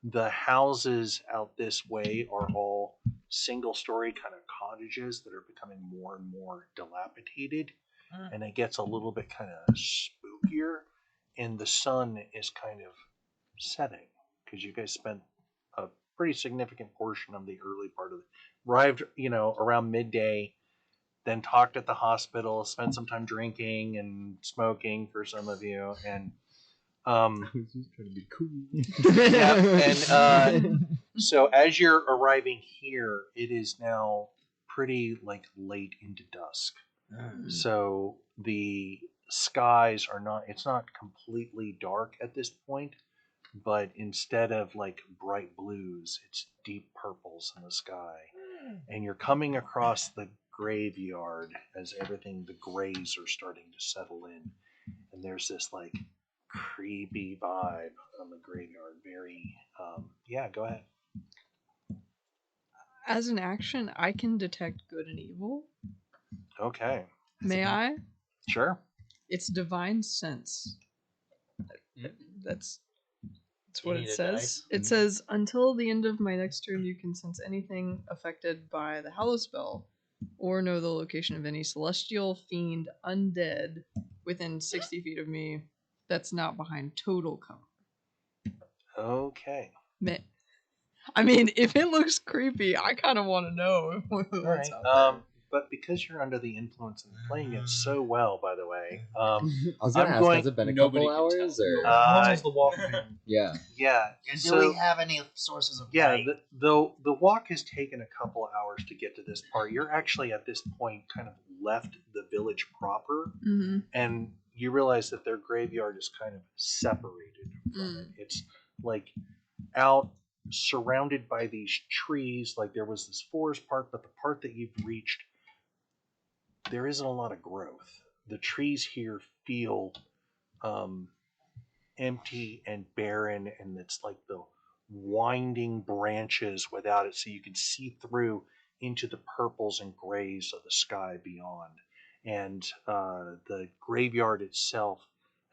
The houses out this way are all single-story kind of cottages that are becoming more and more dilapidated, and it gets a little bit kind of spookier, and the sun is kind of setting because you guys spent a pretty significant portion of the early part of it. Arrived, around midday, then talked at the hospital, spent some time drinking and smoking for some of you, and I was just trying to be cool. so as you're arriving here, it is now pretty like late into dusk. So the skies are it's not completely dark at this point, but instead of like bright blues, it's deep purples in the sky. And you're coming across the graveyard as the grays are starting to settle in. And there's this like creepy vibe on the graveyard. Very, go ahead. As an action, I can detect good and evil. Okay. May I? Sure. It's divine sense. That's what need it a says. dice? It says, until the end of my next turn, you can sense anything affected by the Hallow spell, or know the location of any celestial, fiend, undead within 60 feet of me that's not behind total cover. Okay. I mean, if it looks creepy, I kind of want to know what's All right. out there. But because you're under the influence and playing it so well, by the way, I was gonna I'm ask, going- has it been a nobody couple can hours tell. or? Uh, How has the walk been? Yeah. yeah. And do So we have any sources of yeah, light? the walk has taken a couple hours to get to this part. You're actually at this point kind of left the village proper, Mm-hmm. and you realize that their graveyard is kind of separated from it. It's like out surrounded by these trees. Like there was this forest part, but the part that you've reached, there isn't a lot of growth. The trees here feel empty and barren, and it's like the winding branches without it, so you can see through into the purples and grays of the sky beyond. and the graveyard itself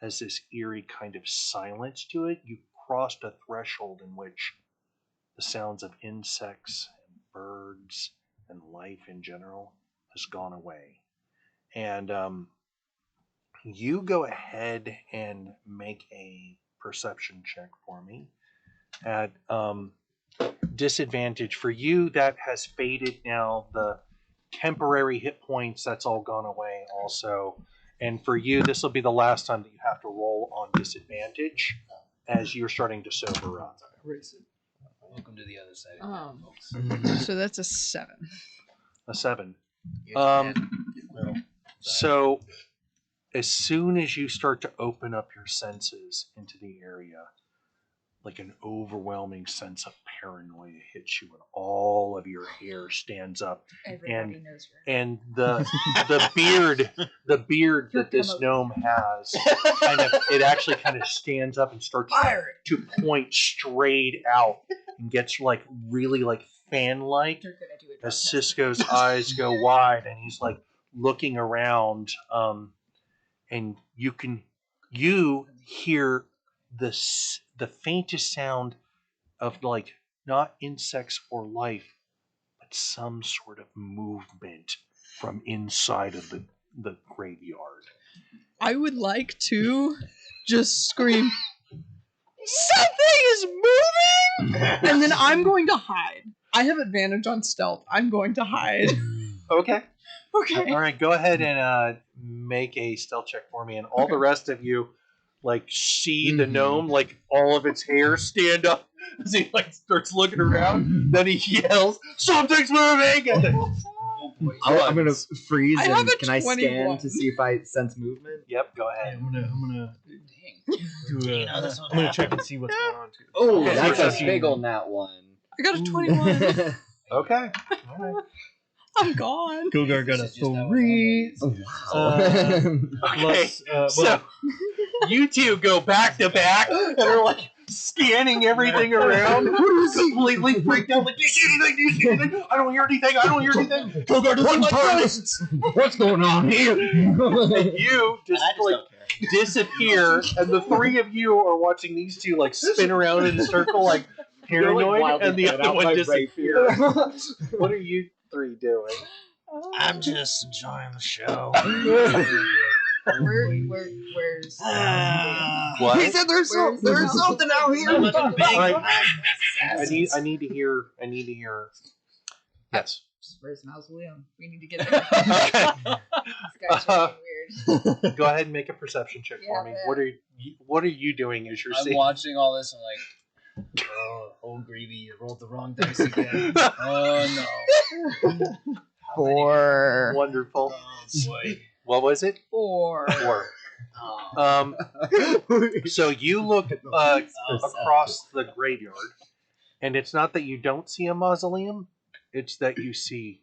has this eerie kind of silence to it. You crossed a threshold in which the sounds of insects and birds and life in general has gone away. And you go ahead and make a perception check for me at disadvantage. For you, that has faded now. The temporary hit points, that's all gone away also. And for you, this will be the last time that you have to roll on disadvantage as you're starting to sober up. Welcome to the other side, folks. So that's a 7. A 7. So as soon as you start to open up your senses into the area, like an overwhelming sense of paranoia hits you, and all of your hair stands up. Everybody knows And the beard that this gnome has, it actually kind of stands up and starts to point straight out and gets like really like fan-like as Cisco's eyes go wide and he's like looking around, and you hear the faintest sound of like not insects or life, but some sort of movement from inside of the graveyard. I would like to just scream, "Something is moving!" And then I'm going to hide. I have advantage on stealth. I'm going to hide. Okay. Okay. All right, go ahead and make a stealth check for me, and all the rest of you like see the gnome, like all of its hair stand up as he like starts looking around. Then he yells, "Something's moving!" And then, I'm gonna freeze. I And have a can I scan 21. to see if I sense movement? Yep, go ahead. I'm gonna do I'm gonna check and see what's going on too. Oh, Okay, that's so a big ol' nat one. I got a 21. Okay. All right. I'm gone. Kogar got a This is just how it 3. Okay. Plus, So you two go back to back and are like scanning everything around, completely freaked out. Like, do you see anything? Do you see anything? I don't hear anything. I don't hear anything. Kogar doesn't like ghosts. What's going on here? And you just like disappear, and the three of you are watching these two like spin around in a circle, like paranoid, and the other one disappears. What are you three doing? I'm just enjoying the show. Where's What? He said there's something out here. All right. I need to hear. Yes. Where's Mausoleum? We need to get there. This guy's really weird. Go ahead and make a perception check for me. Yeah. What are you doing as you're I'm seeing? watching all this and like, oh, Greavy, you rolled the wrong dice again. Oh no. 4. Wonderful. Oh boy. What was it? 4. 4. Oh. So you look across the graveyard, and it's not that you don't see a mausoleum, it's that you see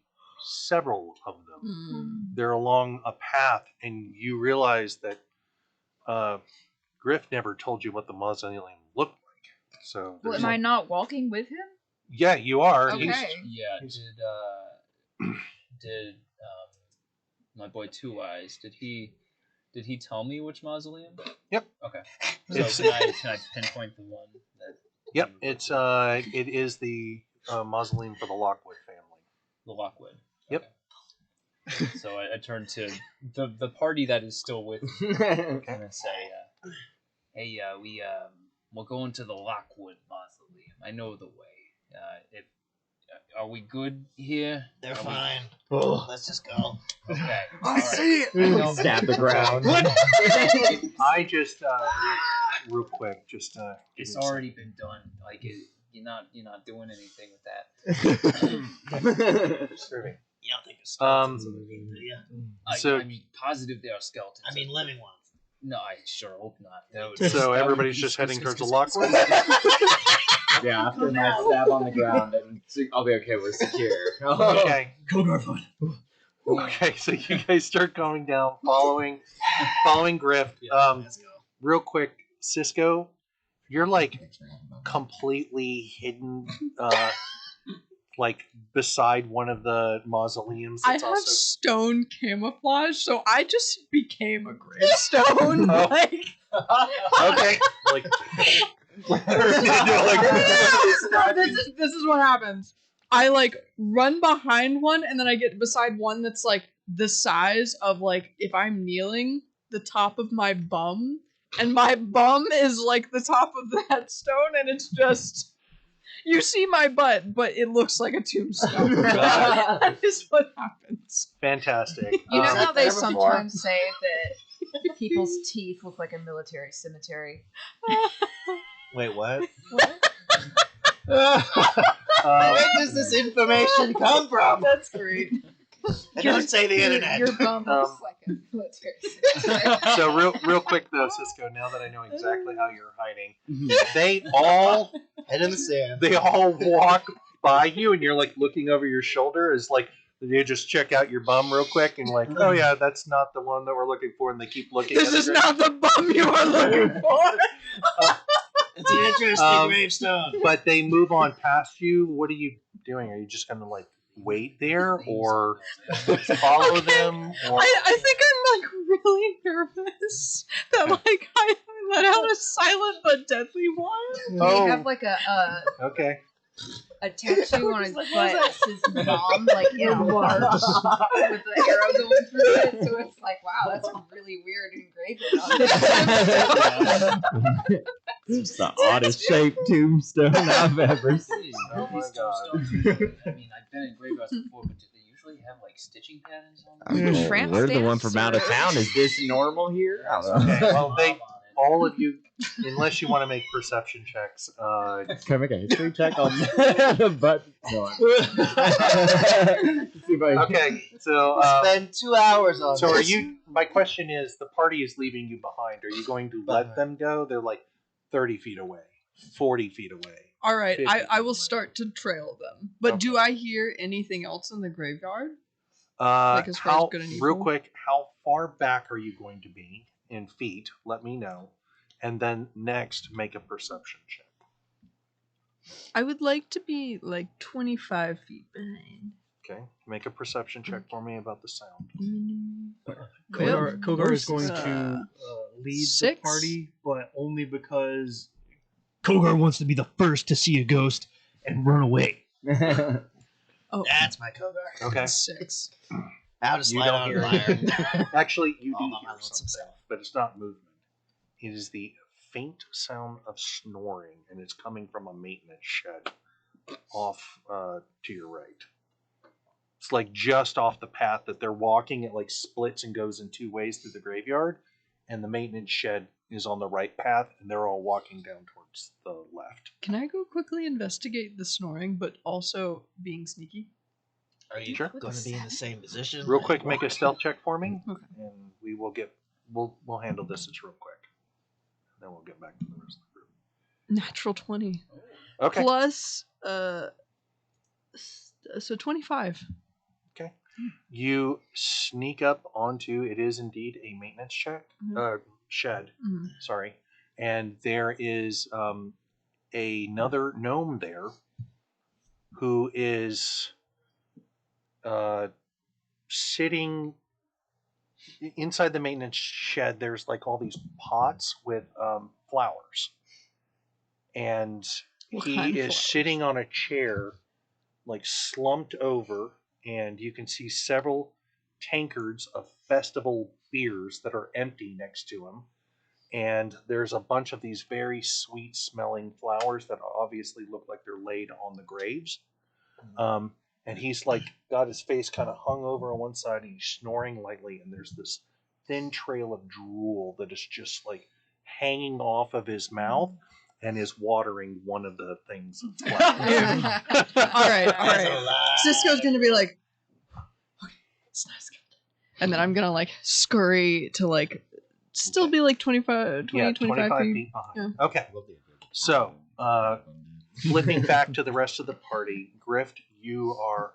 several of them. They're along a path, and you realize that Griff never told you what the mausoleum looked like. So Well, am I not walking with him? yeah, you are. Okay. Yeah. Did my boy Two Eyes? Did he tell me which mausoleum? Yep. Okay. It's- So can I pinpoint the one that? Yep, it is the mausoleum for the Lockwood family. The Lockwood. Yep. Okay. So I turn to the party that is still with me and I say, "Hey, we're going to the Lockwood mausoleum. I know the way. Are we good here? They're Are we- fine. Oh. Let's just go. Okay. I all right. see it. Stab the ground. I just real quick, just give It's me a already been done. Like you're not doing anything with that. second. You don't think the skeletons Um, are moving, do you? So- I'm positive they are skeletons. I mean, living ones. No, I sure hope not. That would, So everybody's just heading towards the Lockwood. Yeah, after my stab on the ground, I'll be okay. We're secure. Okay. Kogar, fine. Okay, so you guys start going down, following Griff. Let's go. Real quick, Cisco, you're like completely hidden like beside one of the mausoleums. I That's have also stone camouflage, so I just became a gravestone. Oh. Like, okay. Like, this is what happens. I like run behind one, and then I get beside one that's like the size of like if I'm kneeling, the top of my bum, and my bum is like the top of that stone, and it's just you see my butt, but it looks like a tombstone. That is what happens. fantastic. You know how they there before. sometimes say that people's teeth look like a military cemetery? Wait, what? Um, Where does this information come from? That's great. I don't say the internet. Your bum looks like a military cemetery. so real quick though, Cisco. Now that I know exactly how you're hiding, they all Head in the sand. walk by you, and you're like looking over your shoulder. Is like you just check out your bum real quick, and like, oh yeah, that's not the one that we're looking for, and they keep looking. This at is it. not the bum you are looking for. It's an interesting gravestone. But they move on past you. What are you doing? Are you just gonna like wait there, or follow them? Or... I think I'm like really nervous that like I let out a silent but deadly one. Oh. They have like Okay. a tattoo on his butt that says mom, like in March, with the arrow going through it. So it's like, wow, that's really weird engraving on this. It's the oddest shaped tombstone I've ever seen. Oh my god. I mean, I've been in graveyards before, but do they usually have like stitching patterns on them? Oh, Tramp we're the one stamps from out of or- town. Is this normal here? I don't know. Okay, well, all of you, unless you want to make perception checks, Can I make a history check on the button? No. See if I- okay, so Spend 2 hours on so are this. you? My question is, the party is leaving you behind. Are you going to let them go? They're like 30 feet away, 40 feet away. All right, 50 I will away. start to trail them. But Okay. do I hear anything else in the graveyard? Like, as far as How good and real evil? quick? How far back are you going to be in feet? Let me know, and then next make a perception check. I would like to be like 25 feet behind. Okay, make a perception check for me about the sound. Kogar is going most, to lead the 6? party, but only because Kogar wants to be the first to see a ghost and run away. Oh, That's my Kogar. Okay. 6. How to slide don't on hear fire. Actually, you do All my hear lonesome something, but it's not movement. It is the faint sound of snoring, and it's coming from a maintenance shed off to your right. It's like just off the path that they're walking. It like splits and goes in two ways through the graveyard, and the maintenance shed is on the right path, and they're all walking down towards the left. Can I go quickly investigate the snoring, but also being sneaky? Are you Sure. going to be in the same position? Real quick, make a stealth check for me, Okay. and we will get we'll handle this. It's real quick. Then we'll get back to the rest of the group. Natural 20. Okay. Plus, so 25. Okay. You sneak up onto, it is indeed a maintenance shed, Mhm. sorry. And there is another gnome there who is sitting inside the maintenance shed. There's like all these pots with flowers. And What he kind of is flowers? sitting on a chair, like slumped over, and you can see several tankards of festival beers that are empty next to him. And there's a bunch of these very sweet smelling flowers that obviously look like they're laid on the graves. And he's like got his face kind of hung over on one side, and he's snoring lightly, and there's this thin trail of drool that is just like hanging off of his mouth and is watering one of the things. all right. Cisco's gonna be like, okay, it's nice. And then I'm gonna like scurry to like still Okay. be like 25 Yeah, 25 feet. behind. Okay. So, flipping back to the rest of the party, Grift, you are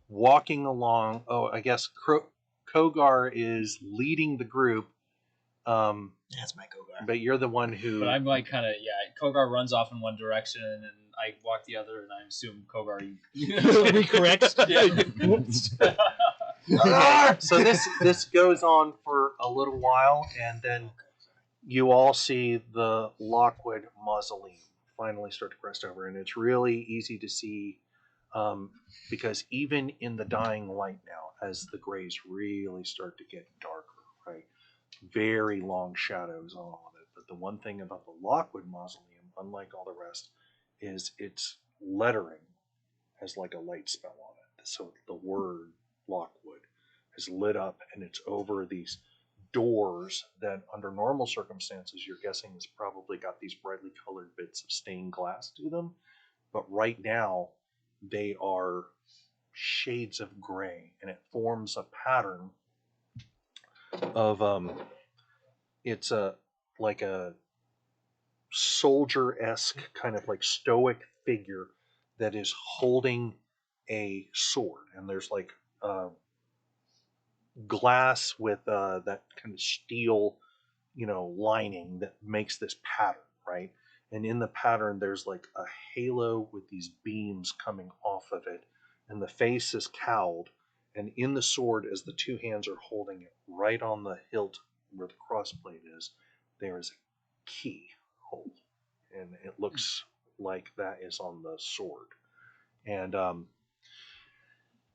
walking along. Oh, I guess Kogar is leading the group. That's my Kogar. But you're the one who. But I'm like kind of Kogar runs off in one direction and I walk the other, and I assume Kogar. He corrects. So this goes on for a little while, and then you all see the Lockwood Mausoleum finally start to crest over, and it's really easy to see because even in the dying light now, as the grays really start to get darker, right? Very long shadows on all of it. But the one thing about the Lockwood Mausoleum, unlike all the rest, is its lettering has like a light spell on it. So the word Lockwood is lit up, and it's over these doors that under normal circumstances you're guessing has probably got these brightly colored bits of stained glass to them. But right now they are shades of gray, and it forms a pattern of it's a like a soldier-esque kind of like stoic figure that is holding a sword, and there's like glass with that kind of steel, lining that makes this pattern, right? And in the pattern there's like a halo with these beams coming off of it, and the face is cowled, and in the sword, as the two hands are holding it, right on the hilt where the crossblade is, there is a key hole, and it looks like that is on the sword.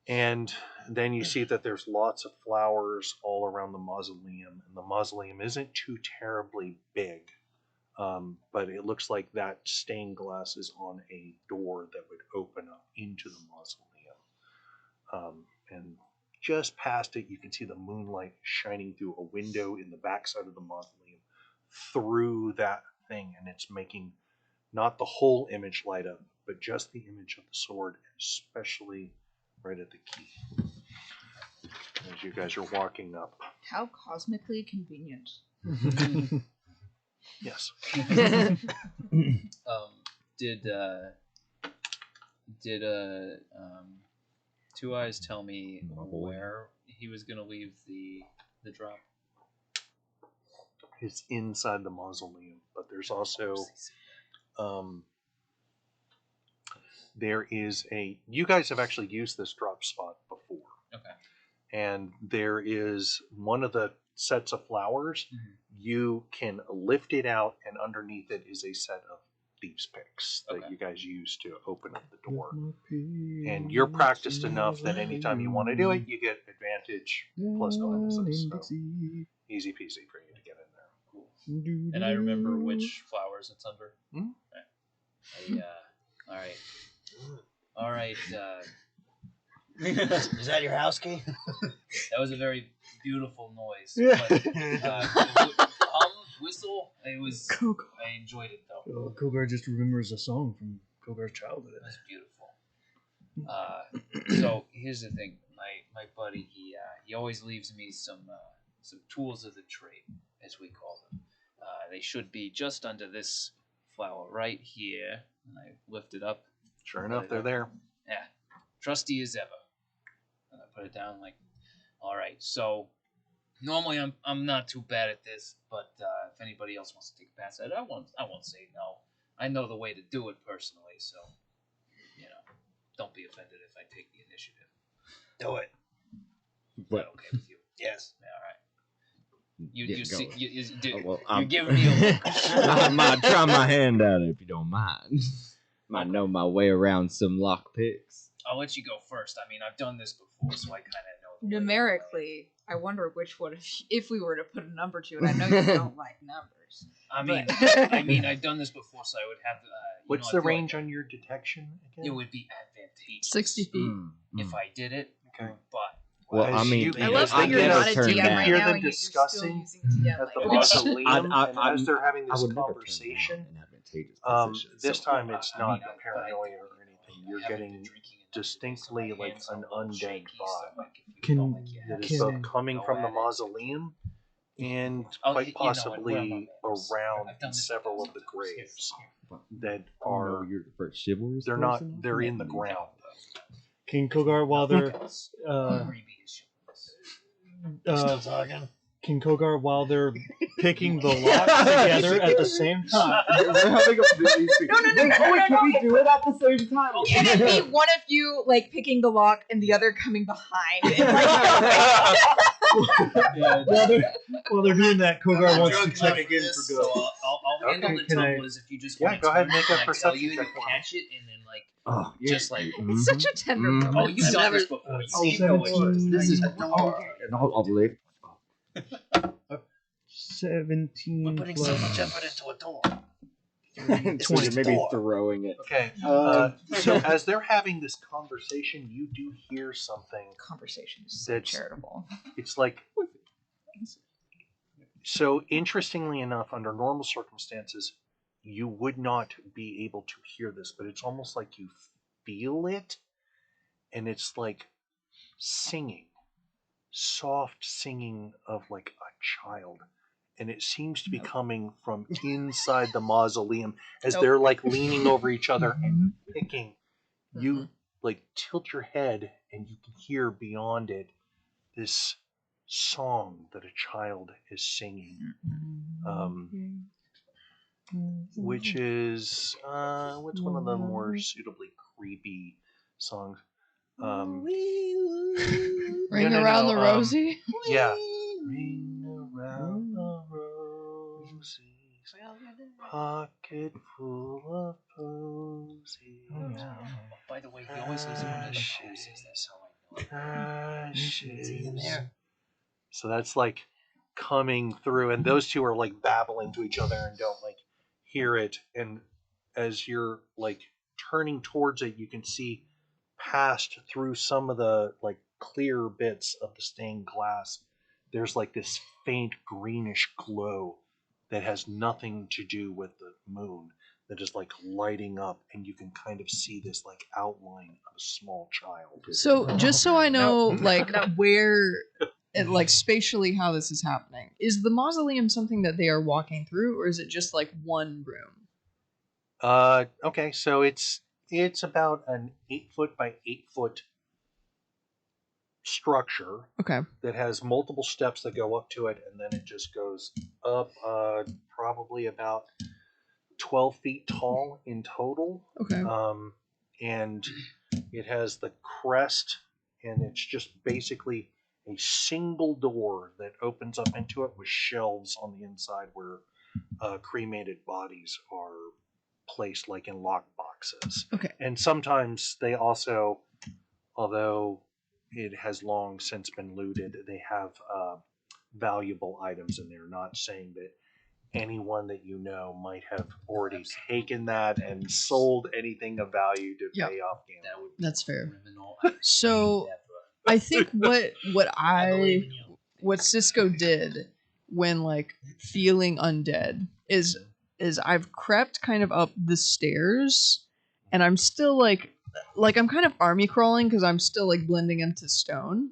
And then you see that there's lots of flowers all around the mausoleum, and the mausoleum isn't too terribly big, but it looks like that stained glass is on a door that would open up into the mausoleum. And just past it, you can see the moonlight shining through a window in the backside of the mausoleum through that thing, and it's making not the whole image light up, but just the image of the sword, especially right at the key. As you guys are walking up. How cosmically convenient. Yes. Did Two Eyes tell me where he was gonna leave the drop? It's inside the mausoleum, but there's also there is you guys have actually used this drop spot before. Okay. And there is one of the sets of flowers. You can lift it out, and underneath it is a set of thieves' picks that you guys use to open up the door. And you're practiced enough that anytime you want to do it, you get advantage plus bonuses. So easy peasy for you to get in there. Cool. And I remember which flowers it's under. Mm-hmm. All right. Is that your house key? That was a very beautiful noise. Yeah. But, whistle. It was. I enjoyed it though. Kogar just remembers a song from Kogar's childhood. It was beautiful. So here's the thing. My buddy, he always leaves me some tools of the trade, as we call them. They should be just under this flower right here. And I lift it up. Sure enough, they're there. Yeah, trusty as ever. And I put it down like, all right. So normally I'm not too bad at this, but if anybody else wants to take a pass at it, I won't say no. I know the way to do it personally, so don't be offended if I take the initiative. Do it. Is that okay with you? Yes. Yeah, all right. You I'm giving me a look. I might try my hand at it if you don't mind. Might know my way around some lock picks. I'll let you go first. I mean, I've done this before, so I kind of know. The way. Numerically, I wonder which one, if we were to put a number to it. I know you don't like numbers. I mean, I've done this before, so I would have. What's the range on your detection again? It would be advantageous. 60 feet. If I did it. Okay. But. Well, I mean, I love that I've you're never not a turned DM You down. can right hear now, them and you're still discussing using DM at the language. mausoleum, and as they're having I this would never turn conversation, down an advantageous position. this So, time it's I not mean, a paranoia or anything. You're getting distinctly like an undead vibe that is both coming from the mausoleum and quite possibly around several of the graves that are are. you're the first chivalrous. They're not. person? They're in the ground though. King Kogar, while they're Creepy as shit. Still talking? Can Kogar, while they're picking the lock together at the same time? We're having a really No. Can we do it at the same time? Can it be one of you like picking the lock and the other coming behind? And, While they're doing that, Kogar wants to check again for So go. I'll handle Okay, the can I- tumblers if you just Yeah, want go to ahead and make a and I tell perception you and check you for me. catch it and then like Oh, just like it's such a tender moment. oh you've done this before. You know what it is. This is and I'll lift. 17 plus effort into a door. 20. Maybe throwing it. Okay. So as they're having this conversation, you do hear something. Conversation is so That's- charitable. It's like. So interestingly enough, under normal circumstances, you would not be able to hear this, but it's almost like you feel it, and it's like singing, soft singing of like a child. And it seems to be coming from inside the mausoleum as they're like leaning over each other and picking. You like tilt your head and you can hear beyond it this song that a child is singing, which is what's one of the more suitably creepy songs? Ring no, around no, the rosy. Yeah. Ring around the rosies, pocket full of posies. By the way, he always lives in one of the houses. That's how I know. Ashes. So that's like coming through, and those two are like babbling to each other and don't like hear it. And as you're like turning towards it, you can see past through some of the like clear bits of the stained glass. There's like this faint greenish glow that has nothing to do with the moon, that is like lighting up, and you can kind of see this like outline of a small child. So just so I know, like where, and, like spatially, how this is happening, is the mausoleum something that they are walking through, or is it just like one room? Okay, so it's about an 8-foot by 8-foot structure Okay. that has multiple steps that go up to it, and then it just goes up probably about 12 feet tall in total. Okay. And it has the crest, and it's just basically a single door that opens up into it with shelves on the inside where cremated bodies are placed like in lock boxes. Okay. And sometimes they also, although it has long since been looted, they have valuable items in there, not saying that anyone that you know might have already taken that and sold anything of value to Yep. pay off gambling. That's fair. Criminal. So I think what Cisco did when like feeling undead is I've crept kind of up the stairs, and I'm still like I'm kind of army crawling because I'm still like blending into stone,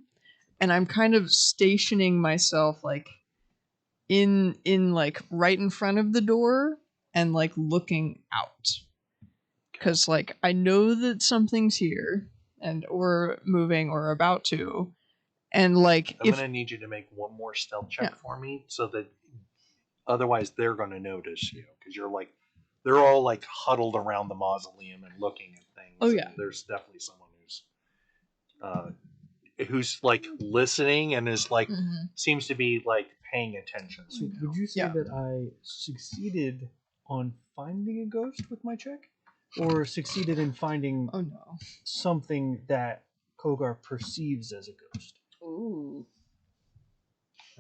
and I'm kind of stationing myself like in like right in front of the door and like looking out, because like I know that something's here and or moving or about to, and like I'm if going to need you to make one more stealth check Yeah. for me, so that otherwise they're going to notice you, because you're like, they're all like huddled around the mausoleum and looking at things. Oh, yeah. And there's definitely someone who's like listening and is like seems to be like paying attention. So would you say Yeah. that I succeeded on finding a ghost with my check? Or succeeded in finding oh no. something that Kogar perceives as a ghost? Ooh.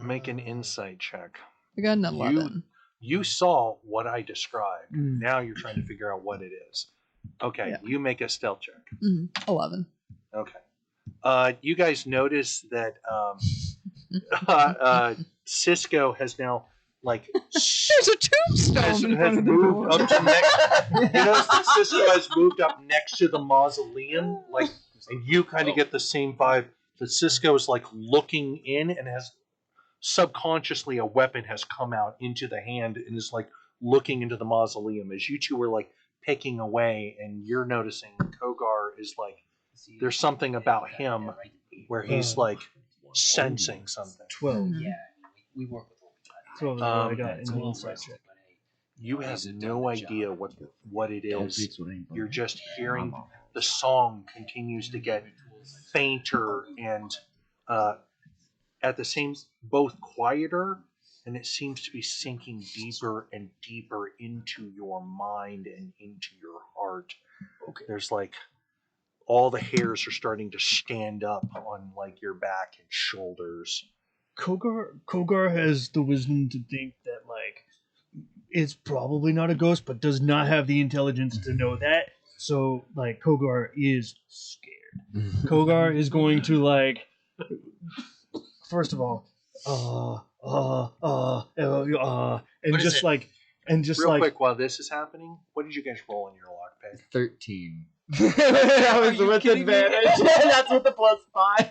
Make an insight check. I got an 11. You saw what I described. Mm. Now you're trying to figure out what it is. Okay, Yeah. you make a stealth check. 11. Okay. You guys notice that Cisco has now like There's a tombstone in front of the moved door. up to next. You notice that Cisco has moved up next to the mausoleum, like, and you kind of get the same vibe that Cisco is like looking in and has subconsciously a weapon has come out into the hand and is like looking into the mausoleum as you two were like picking away, and you're noticing Kogar is like, there's something about him where he's like sensing something. 12. We work with what we got. So what I got in It's a the little inside rusty, check. but hey, You have guys done no the idea job. what it Don't is. fix what ain't broken. You're just hearing the song continues to get fainter and at the same both quieter, and it seems to be sinking deeper and deeper into your mind and into your heart. Okay. There's like all the hairs are starting to stand up on like your back and shoulders. Kogar has the wisdom to think that like it's probably not a ghost, but does not have the intelligence to know that. So like Kogar is scared. Kogar is going to like first of all, and just like Real quick, while this is happening, what did you guys roll in your lockpick? 13. That was you with kidding me? advantage. That's with the +5.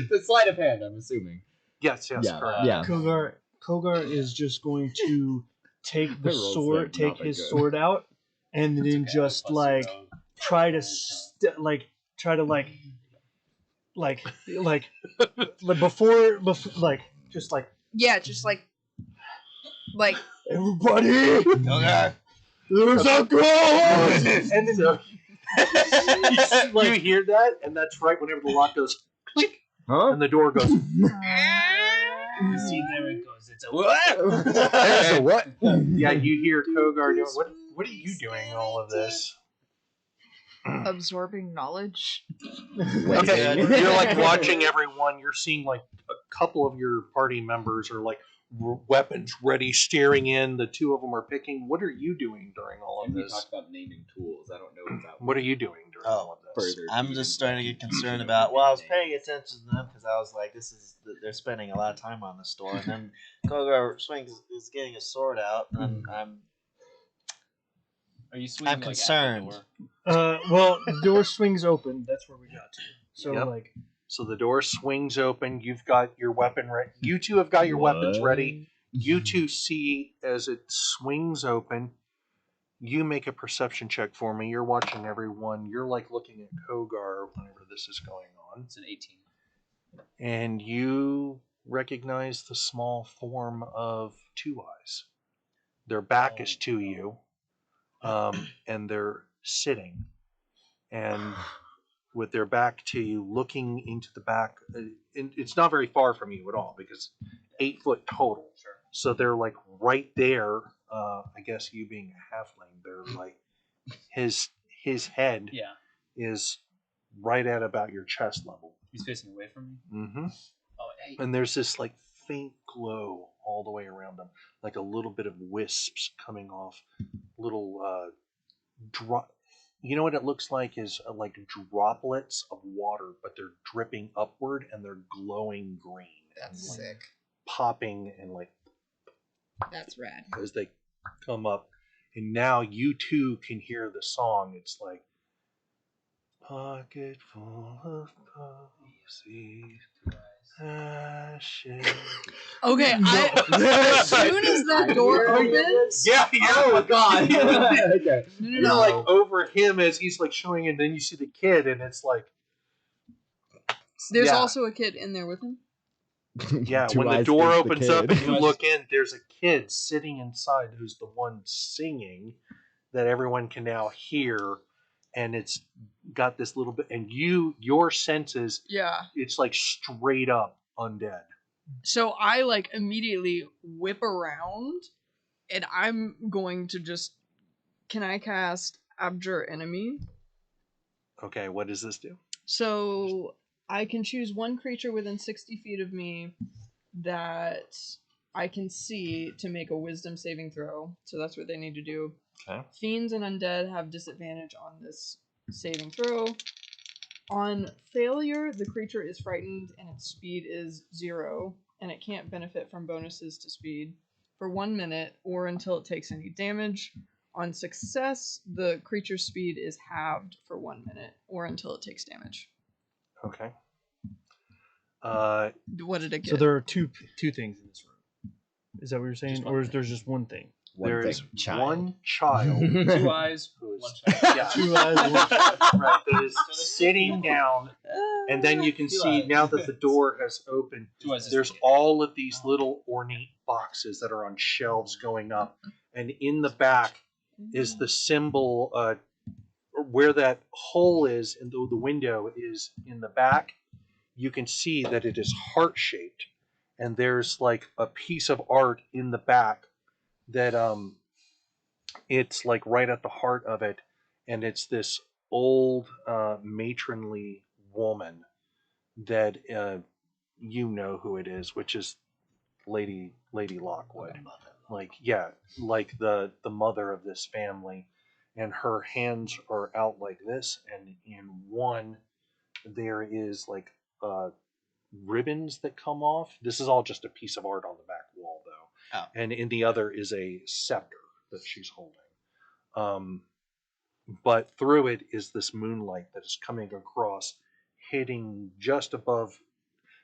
The sleight of hand, I'm assuming. Yes, Yeah, correct. yeah. Kogar is just going to take the I rolled sword, six, take not that his good. sword out, and then Okay, just plus like zero. try to before like just like Yeah, just like everybody. There's a ghost! And then you hear that, and that's right whenever the lock goes click, Huh? and the door goes. You see, there it goes. It's a There's a what? Yeah, you hear Kogar doing. What are you doing in all of this? absorbing knowledge. Okay, you're like watching everyone. You're seeing like a couple of your party members are like weapons ready, staring in. The two of them are picking. What are you doing during all of And we this? talked about naming tools. I don't know if that What are you doing during all of this? further. I'm just starting to get concerned about. Well, I was paying attention to them because I was like, they're spending a lot of time on the store, and then Kogar is getting his sword out, and Are you swinging? I'm like, concerned. At the door? Well, the door swings open. That's where we got to. So Yep. like So the door swings open. You've got your weapon ready. You two have got your weapons ready. You two see as it swings open. You make a perception check for me. You're watching everyone. You're like looking at Kogar whenever this is going on. It's an 18. And you recognize the small form of Two Eyes. Their back is to you, and they're sitting. And with their back to you, looking into the back, it's not very far from you at all because 8 foot total. Sure. So they're like right there. I guess you being a halfling, they're like his head Yeah. is right at about your chest level. He's facing away from me. Mm-hmm. Oh, hey. And there's this like faint glow all the way around them, like a little bit of wisps coming off, little drop. You know what it looks like is like droplets of water, but they're dripping upward and they're glowing green. That's and, like, sick. popping and like That's rad. as they come up. And now you too can hear the song. It's like pocket full of posies, ashes. Okay, as soon as that door opens, Yeah. Oh my god. Okay. no, You're no. like over him as he's like showing, and then you see the kid, and it's like, There's yeah. also a kid in there with him. yeah. Two When the Eyes door is the opens up kid. and you look in, there's a kid sitting inside who's the one singing that everyone can now hear, and it's got this little bit, and your senses, Yeah. it's like straight up undead. So I like immediately whip around, and I'm going to just. Can I cast Abjure Enemy? Okay, what does this do? So I can choose one creature within 60 feet of me that I can see to make a Wisdom saving throw. So that's what they need to do. Okay. Fiends and undead have disadvantage on this saving throw. On failure, the creature is frightened and its speed is 0, and it can't benefit from bonuses to speed for 1 minute or until it takes any damage. On success, the creature's speed is halved for 1 minute or until it takes damage. Okay. What did it get? so there are two things in this room. Is that what you're saying, Just one or is thing. there just one thing? One There is thing, child. one child. 2 eyes, who is- 1 child. Yeah. 2 eyes, 1 child. Right, that is sitting down, and then you can 2 see eyes. now that the door has opened, 2 eyes is there's the kid. all of these little ornate boxes that are on shelves going up, and in the back is the symbol where that hole is, and the window is in the back. You can see that it is heart shaped, and there's like a piece of art in the back that it's like right at the heart of it, and it's this old matronly woman that you know who it is, which is Lady Lockwood. Like like the mother of this family, and her hands are out like this, and in one there is like ribbons that come off. This is all just a piece of art on the back wall though. Oh. And in the other is a scepter that she's holding. But through it is this moonlight that is coming across, hitting just above,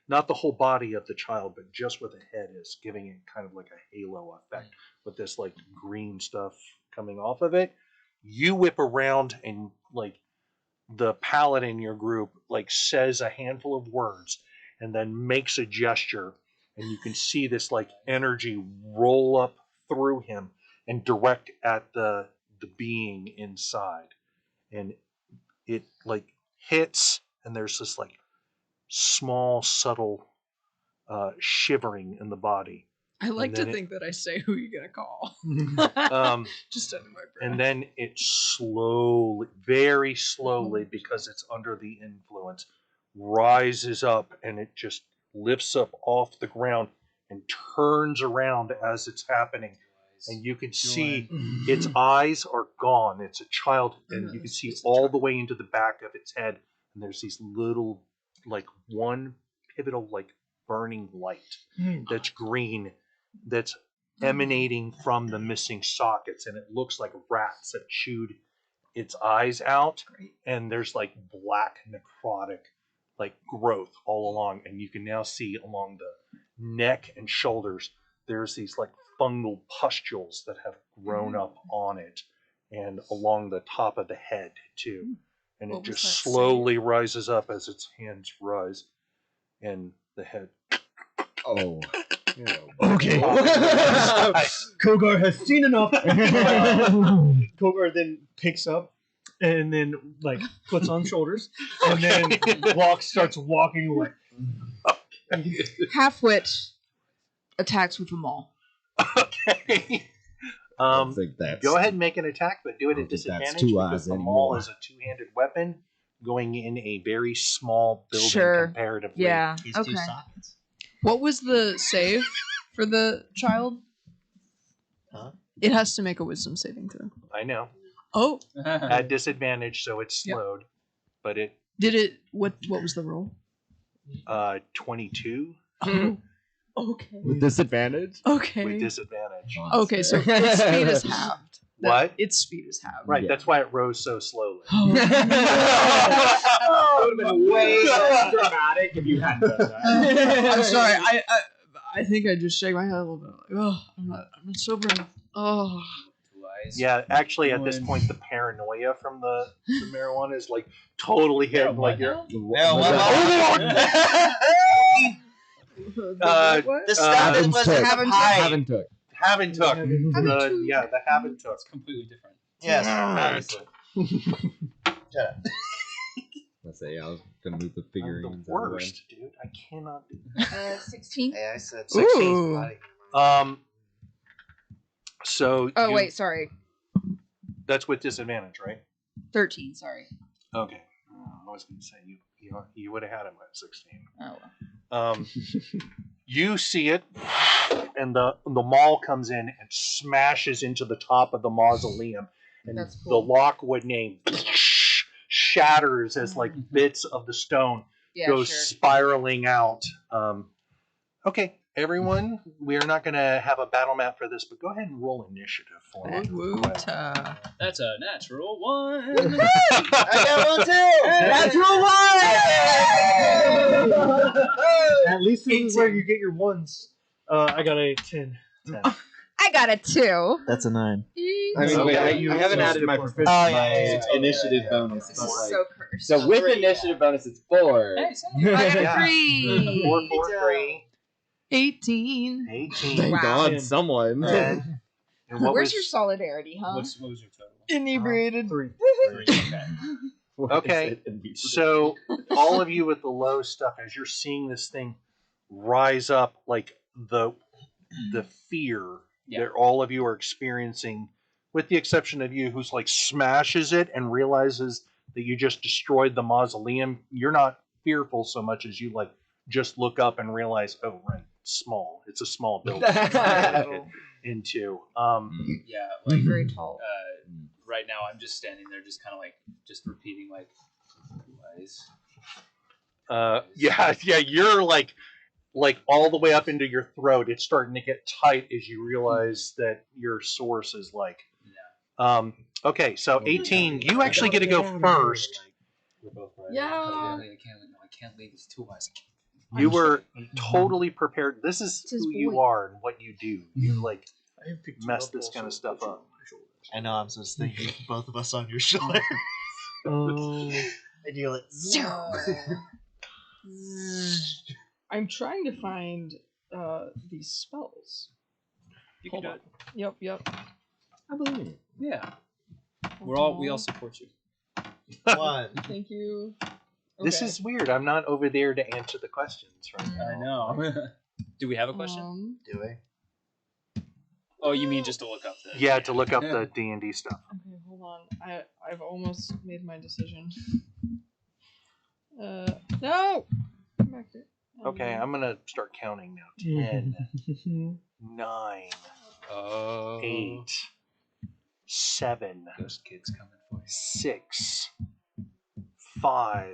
not the whole body of the child, but just where the head is, giving it kind of like a halo effect with this like green stuff coming off of it. You whip around, and like the paladin in your group like says a handful of words and then makes a gesture, and you can see this like energy roll up through him and direct at the being inside, and it like hits, and there's this like small subtle shivering in the body, I like And to then think that I say who you're gonna call. Just under my breath. and then it slowly, very slowly, because it's under the influence, rises up, and it just lifts up off the ground and turns around as it's happening. And you can see its eyes are gone. It's a child, and you can see all the way into the back of its head. And there's these little, like one pivotal, like burning light that's green, that's emanating from the missing sockets, and it looks like rats that chewed its eyes out. And there's like black necrotic, like growth all along, and you can now see along the neck and shoulders there's these like fungal pustules that have grown up on it, and along the top of the head too. And What it was just that slowly rises up as its hands rise, and the head. Oh. Okay. Kogar has seen enough. Kogar then picks up and then like puts on shoulders and then starts walking away. Half-wit attacks with the maul. Okay. I don't think that's. Go ahead and make an attack, but do it I at don't think that's disadvantage two because eyes the anymore. maul is a two-handed weapon going in a very small building Sure. comparatively. Yeah. These Okay. two sockets. What was the save for the child? Huh? It has to make a wisdom saving throw. I know. Oh, At disadvantage, so it's Yep. slowed. But it did it? What was the roll? 22 Oh, okay. With disadvantage? Okay. with disadvantage. Okay, so its speed is halved. What? Its speed is halved. Right, Yeah. that's why it rose so slowly. Oh. It would have been way less dramatic if you hadn't done that. I'm sorry. I think I just shake my head a little bit. Like, oh, I'm not sober enough. Oh. 2 eyes. Yeah, actually, at this One. point, the paranoia from the marijuana is like totally hit. Like you're. Yeah, what? The stuff that was in the pipe. Haven't took. Haven't took. The haven't took. It's completely different. Yes. Obviously. Shut up. Let's say I was gonna move the I'm figurines. the out of the way. worst, dude. I cannot do 16. Hey, I said Ooh. 16's body. that. So. Oh, you- wait, sorry. That's with disadvantage, right? 13, sorry. Okay. I was going to say you would have had him at 16. Oh, well. You see it, and the maul comes in and smashes into the top of the mausoleum, and That's the cool. Lockwood name shatters as like bits of the stone Yeah, go sure. spiraling out. Okay, everyone, we are not going to have a battle map for this, but go ahead and roll initiative for me. Woota. That's a natural 1. I got one too. At least this is where you get your ones. I got a 10. I got a 2. That's a 9. I mean, wait, I haven't added my initiative bonus. This but, is like, so cursed. so with initiative bonus, it's 4. Hey, I got a Yeah. 3. 4, 4, 3, 18. 18, Thank Wow. God, someone. 10. And what Where's was your solidarity, huh? what was your total? Inebriated. 3. Okay, so all of you with the low stuff, as you're seeing this thing rise up, like the fear that all of you are experiencing, with the exception of you, who's like smashes it and realizes that you just destroyed the mausoleum. You're not fearful so much as you like just look up and realize, oh right, small. It's a small building into. Yeah, like Very tall. right now I'm just standing there, just kind of like just repeating like, wise. Yeah, you're like all the way up into your throat. It's starting to get tight as you realize that your source is like. Okay, so 18. You actually get to go first. Yeah. I can't leave. It's too wise. You were totally prepared. This is It's his who you boy. are and what you do. You like I have picked mess this kind of stuff up. I know, I'm just thinking both of us on your shoulder. Oh. And you're like, I'm trying to find these spells. You can do it. Yep. I believe in it. Yeah, we all support you. one. Thank you. This Okay. is weird. I'm not over there to answer the questions right now. I know. Do we have a question? Do we? Oh, you mean just to look up the? Yeah, to look up the D&D stuff. Okay, hold on. I've almost made my decision. No. Come back there. Okay, I'm gonna start counting now. 10, 9, Oh. 8, 7, Ghost kids coming for you. 6, 5.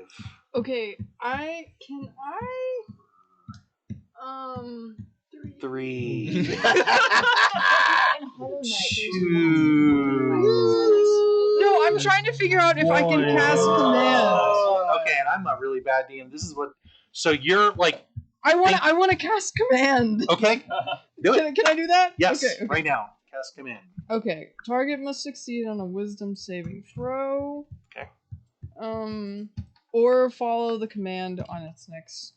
Okay, can I 3, Hollow Knight, 2. No, I'm trying to figure out if I can cast command. Okay, and I'm a really bad DM. This is what. So you're like, I want to cast command. okay, do it. Can I do that? Yes, Okay. right now. Cast command. Okay. Target must succeed on a wisdom saving throw. Okay. Or follow the command on its next.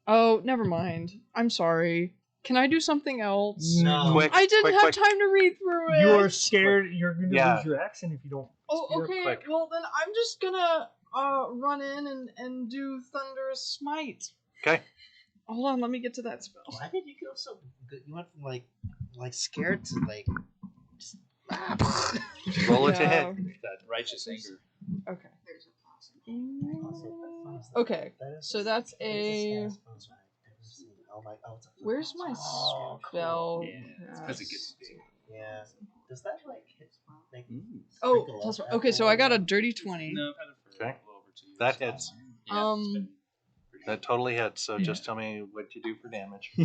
Oh, never mind. I'm sorry. Can I do something else? No. Quick, I didn't quick, have time to read through it. You are scared you're going to Yeah. lose your action if you don't. Oh, speed up okay. quick. Well, then I'm just gonna run in and do Thunderous Smite. Okay. Hold on, let me get to that spell. Why did you go so good? You went from like scared to like. Roll it to hit. That righteous anger. Okay. Okay, so that's a. Where's my spell? Yeah, it's because it gets big. Yeah. Does that like hit? Make Oh, sprinkle plus up one. Okay, so I got a dirty 20. No, I've had it for Okay. a little over 2 years. That hits. Yeah, it's been pretty That totally hits. So just tell me what you do for damage. I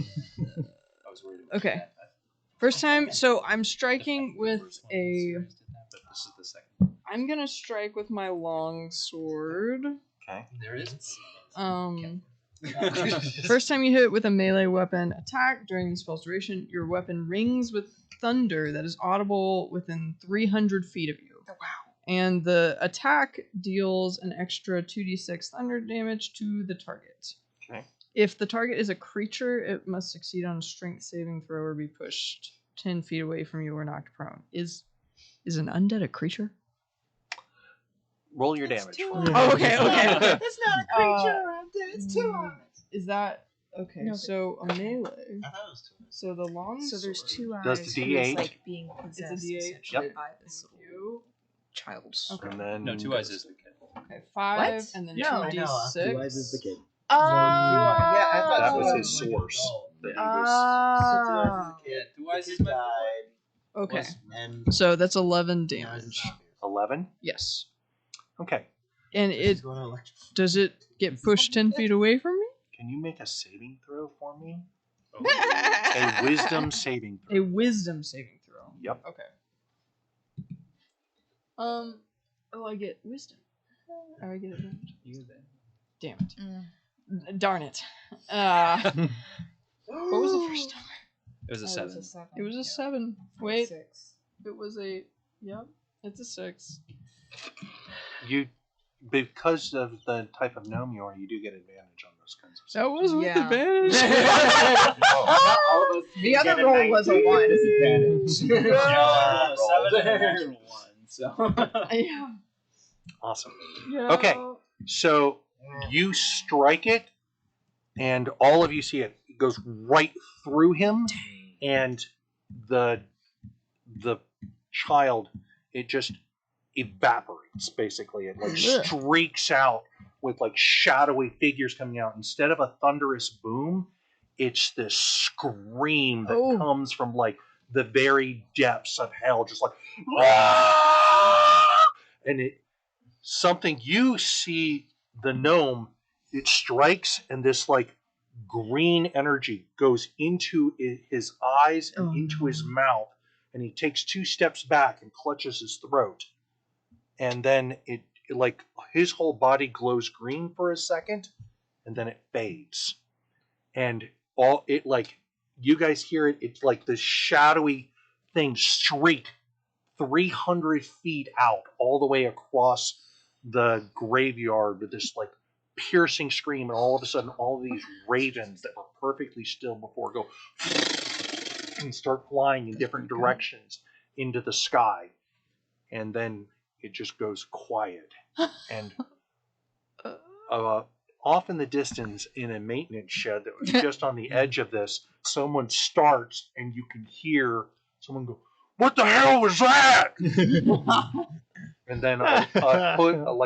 was worried about Okay. that. First time, so I'm striking with First one a. was raised at that, but this is the second. I'm gonna strike with my long sword. Okay. There is. First time you hit with a melee weapon attack during the spell's duration, your weapon rings with thunder that is audible within 300 feet of you. Oh, wow. And the attack deals an extra 2d6 thunder damage to the target. Okay. If the target is a creature, it must succeed on a strength saving throw or be pushed 10 feet away from you or knocked prone. Is an undead a creature? Roll your damage. For too- it. Oh, okay. It's not a creature. It's 2 arms. Is that okay? No, so a melee. I thought it was 2. So the long. So there's sword. 2 eyes. Does the who is, D8? like being possessed D8. essentially Yep. by this little child. Okay. And then No, 2 eyes is the kid. Okay, 5 What? and then No. 2d6. kid. Oh. Yeah, I thought that it was was his like source. adult. That he Ah. was Yeah, 2 The eyes is kid my died. Okay. And So that's 11 now it's damage. not. 11. Yes. Okay. And She's it going to electrify. does it get pushed 10 feet away from me? Can you make a saving throw for me? Oh. A wisdom saving A throw. wisdom saving throw. Yep. Okay. Oh, I get wisdom. Oh, I get advantage. You then. Damn it. Mm. Darn it. What was the first number? It was a 7. It was a 7. Wait, it was a. Yep, it's a 6. You, because of the type of gnome you are, you do get advantage on those kinds of That was with Yeah. advantage. The other roll was a 1. Yeah, I rolled a 7 and a natural 1. So. Yeah. Awesome. Yeah. Okay. So you strike it, and all of you see it. It goes right through him, and the child, it just evaporates. Basically, it like streaks out with like shadowy figures coming out. Instead of a thunderous boom, it's this scream that comes from like the very depths of hell, just like, and it. Something you see the gnome, it strikes, and this like green energy goes into his eyes and into his mouth, and he takes 2 steps back and clutches his throat, and then it like his whole body glows green for a second, and then it fades, and all it like you guys hear it. It's like this shadowy thing shriek 300 feet out all the way across the graveyard with this like piercing scream, and all of a sudden all of these ravens that were perfectly still before go and start flying in different directions into the sky, and then it just goes quiet, and off in the distance in a maintenance shed that was just on the edge of this, someone starts, and you can hear someone go, "What the hell was that?" And then like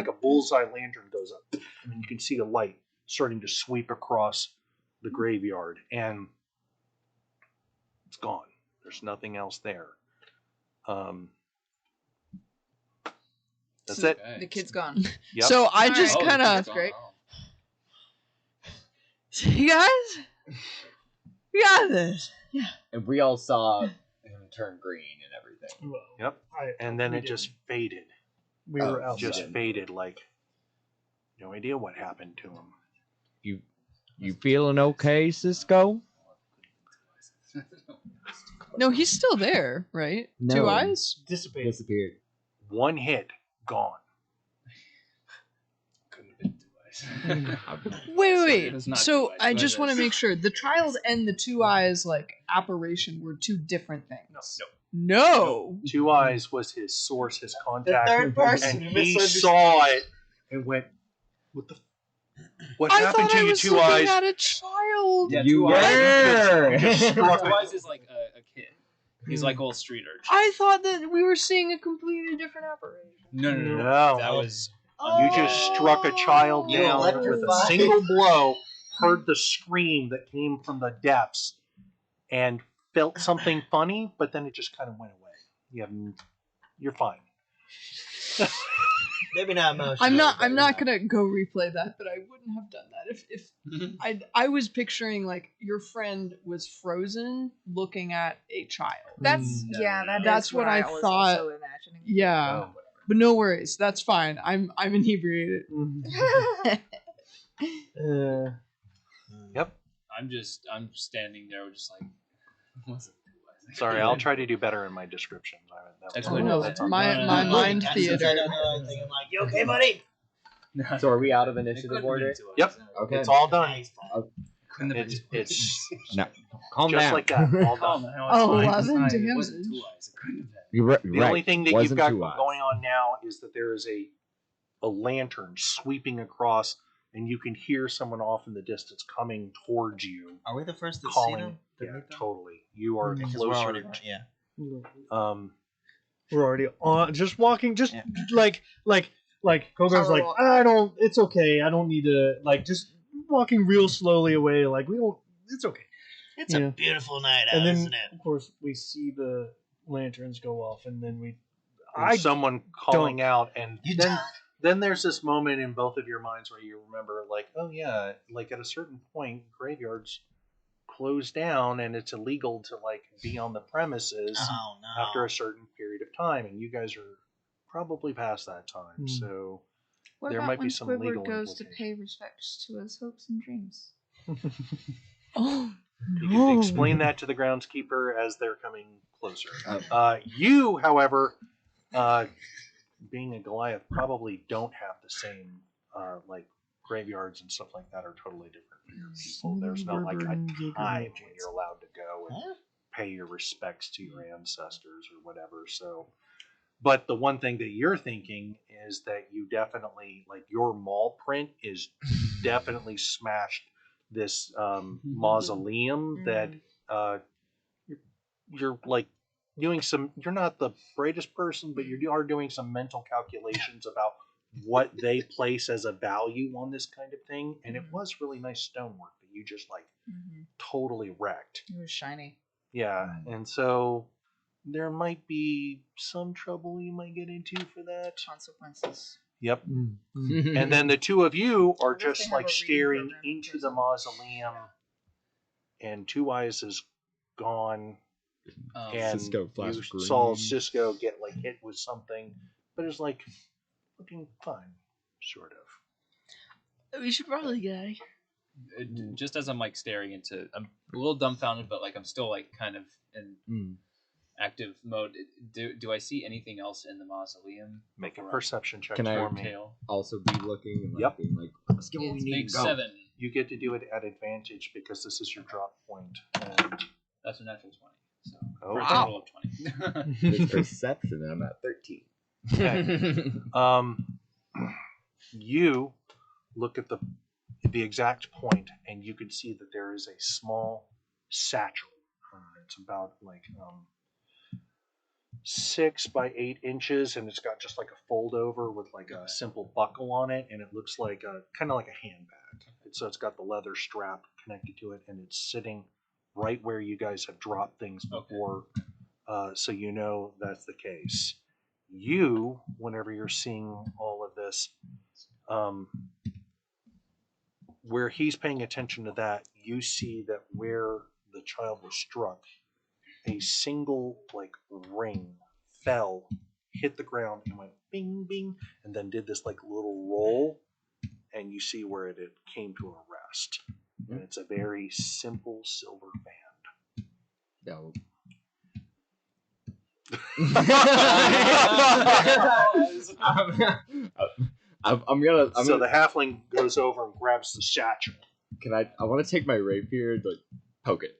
a bullseye lantern goes up, and you can see a light starting to sweep across the graveyard, and it's gone. There's nothing else there. That's it. The kid's gone. Yep. So I All just right. kind of. great. You guys, we got this. And we all saw him turn green and everything. Well, Yep. And then we it just faded. We were outside. Just faded. Like no idea what happened to him. You feeling okay, Cisco? No, he's still there, right? No. 2 eyes. Disappeared. One hit, gone. Couldn't have been 2 eyes. Wait. It was not So 2 eyes, I but just it want to is. make sure the child and the 2 eyes like apparition were 2 different things. No. No. 2 Eyes was his source, his contact, third person and who he misunderstood. saw it and went, "What the? What I happened thought to I you, was 2 looking Eyes?" at a child. Yeah, You 2 eyes. were. Struck 2 it. eyes is like a kid. He's like old street urchin. I thought that we were seeing a completely different apparition. No. No. That was. You just struck a child You're down with a electrified. single blow, heard the scream that came from the depths, and felt something funny, but then it just kind of went away. You're fine. Maybe not emotional. I'm not gonna go replay that, but I wouldn't have done that if I was picturing like your friend was frozen looking at a child. That's That's is what I was thought. Also imagining. Yeah, but no worries, that's fine. I'm inebriated. Yep. I'm standing there just like. What's it? Sorry, I'll try to do better in my descriptions. That's Oh what no, that's my on. my mind Since theater. I don't know anything, I'm like, you okay, buddy? So are we out of It initiative couldn't order? have been 2 eyes. Yep. Okay. It's all done. Couldn't have been 2 eyes. It's No, calm just down. like that. All Oh, done. no, Oh, it's 11 fine. It damage. wasn't 2 eyes. It couldn't have been. You're right. The only thing that you've Wasn't got 2 eyes. going on now is that there is a lantern sweeping across, and you can hear someone off in the distance coming towards you, Are we the first to see calling. them? Yeah, totally. You are Because we're closer. already, yeah. We're already on, just walking, just Yeah. like Kogar's Power like, walk. it's okay. I don't need to, like, just walking real slowly away. Like, it's okay. It's Yeah. a beautiful night out, And then, isn't it? of course, we see the lanterns go off, and then and someone calling don't. out, and You then there's this moment in both of your minds where you remember, like, oh yeah, like at a certain point, graveyards close down, and it's illegal to like be on the premises Oh no. after a certain period of time, and you guys are probably past that time. Hmm. So What there about might be when some Squidward legal goes to implications. pay respects to his hopes and dreams? Oh, You can explain that to the groundskeeper as they're coming closer. You, however, being a Goliath, probably don't have the same like graveyards and stuff like that are totally different for your people. There's not like a time when you're allowed to go and pay your respects to your ancestors or whatever. So, but the one thing that you're thinking is that you definitely, like, your mall print is definitely smashed this mausoleum that you're like doing some, you're not the brightest person, but you are doing some mental calculations about what they place as a value on this kind of thing. And it was really nice stonework that you just like totally wrecked. It was shiny. Yeah. And so there might be some trouble you might get into for that. Consequences. Yep. And then the two of you are What if just they have like a reading staring program in into the prison? mausoleum, and Two Eyes is gone. And Cisco flash you green. saw Cisco get like hit with something, but it's like looking fine, sort of. We should probably get out of here. Just as I'm like staring into, I'm a little dumbfounded, but like I'm still like kind of in active mode. Do I see anything else in the mausoleum? Make a before perception check Can I- for me. Tail? Also be looking and like, Yep. being like, let's get what we It's need big to go. 7. You get to do it at advantage because this is your drop point. And That's a natural 20. So Oh, for a wow. total of 20. It's perception, and I'm at 13. Okay. You look at the exact point, and you can see that there is a small satchel. It's about like 6 by 8 inches, and it's got just like a fold over with like a simple buckle on it, and it looks like a kind of like a handbag. So it's got the leather strap connected to it, and it's sitting right where you guys have dropped things before, so you know that's the case. You, whenever you're seeing all of this, where he's paying attention to that, you see that where the child was struck, a single like ring fell, hit the ground, and went bing bing, and then did this like little roll, and you see where it came to a rest. And it's a very simple silver band. No. I'm gonna. So the halfling goes over and grabs the satchel. Can I? I want to take my rapier and like poke it.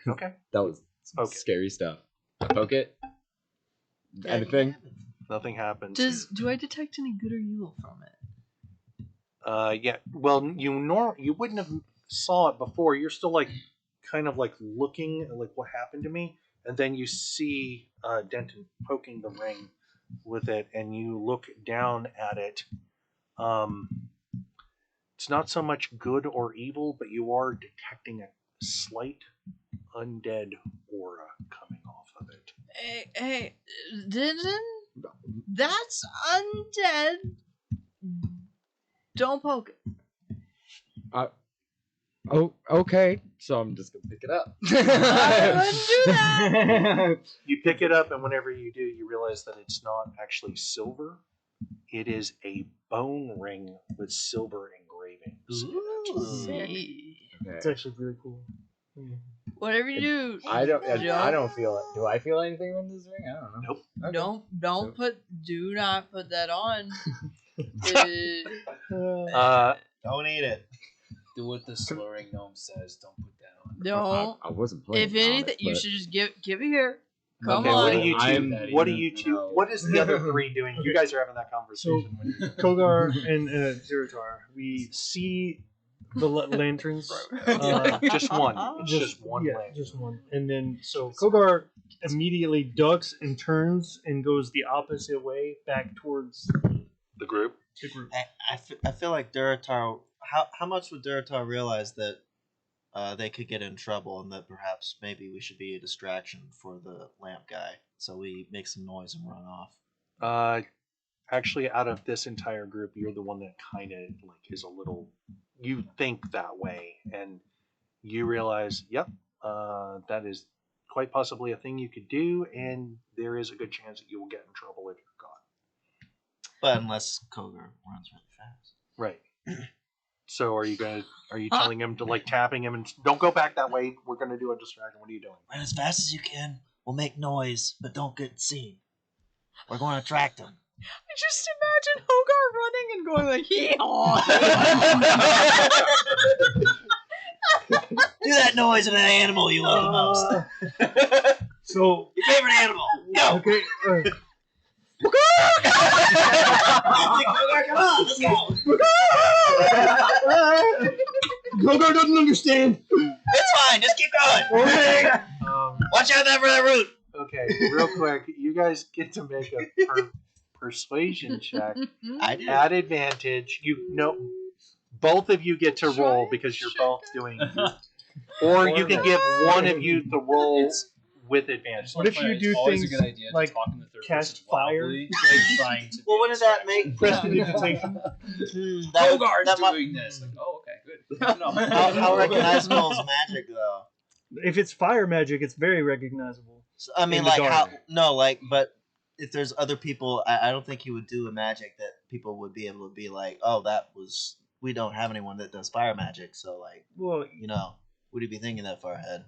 Okay. That was some Okay. scary stuff. I poke it. Anything? Nothing happens. Do I detect any good or evil from it? Yeah. Well, you wouldn't have saw it before. You're still like kind of like looking at like what happened to me, and then you see Denton poking the ring with it, and you look down at it. It's not so much good or evil, but you are detecting a slight undead aura coming off of it. Hey, Ridden? That's undead. Don't poke it. Oh, okay. So I'm just gonna pick it up. I wouldn't do that. You pick it up, and whenever you do, you realize that it's not actually silver. It is a bone ring with silver engravings. It's actually really cool. Whatever you do, I don't feel it. Do I feel anything on this ring? I don't know. Nope. Okay. do not put that on. Don't eat it. Do what the slurring gnome says. Don't put that on. Don't. I wasn't playing. If anything, you should just give it here. Come Okay, on. what do you I'm- two? What do you two? no. What is the other three doing? You guys are having that conversation. Kogar and Zeratar, we see the lanterns. Just one. It's just one Yeah, lantern. just one. And then so Kogar immediately ducks and turns and goes the opposite way back towards The group. the group. I feel like Duratar. How much would Duratar realize that they could get in trouble, and that perhaps maybe we should be a distraction for the lamp guy, so we make some noise and run off? Actually, out of this entire group, you're the one that kind of like is a little. You think that way, and you realize, yep, that is quite possibly a thing you could do, and there is a good chance that you will get in trouble if you're caught. But unless Kogar runs really fast. Right. So are you telling him to like tapping him and don't go back that way? We're gonna do a distraction. What are you doing? Run as fast as you can. We'll make noise, but don't get seen. We're going to attract them. I just imagine Hogar running and going like, hee-haw. Do that noise of an animal you love the most. So Your favorite animal. Go. okay. Come on, let's go. Kogar doesn't understand. It's fine. Just keep going. Okay. Watch out for that root. Okay, real quick, you guys get to make a persuasion check I did. at advantage. Both of you get to roll because you're both doing. Or you can give one of you the roll with advantage. What if you do always things a good idea like to talk in the third cast person fire? wildly, like trying to Well, be what does that distracting. make? Prestidigitation. Hogar's might- doing this. Like, oh, okay, good. No. How recognizable is magic, though? If it's fire magic, it's very recognizable. So, I mean, In the like dark. how? No, like, but if there's other people, I don't think he would do a magic that people would be able to be like, oh, that was. We don't have anyone that does fire magic, so like, Well, would he be thinking that far ahead?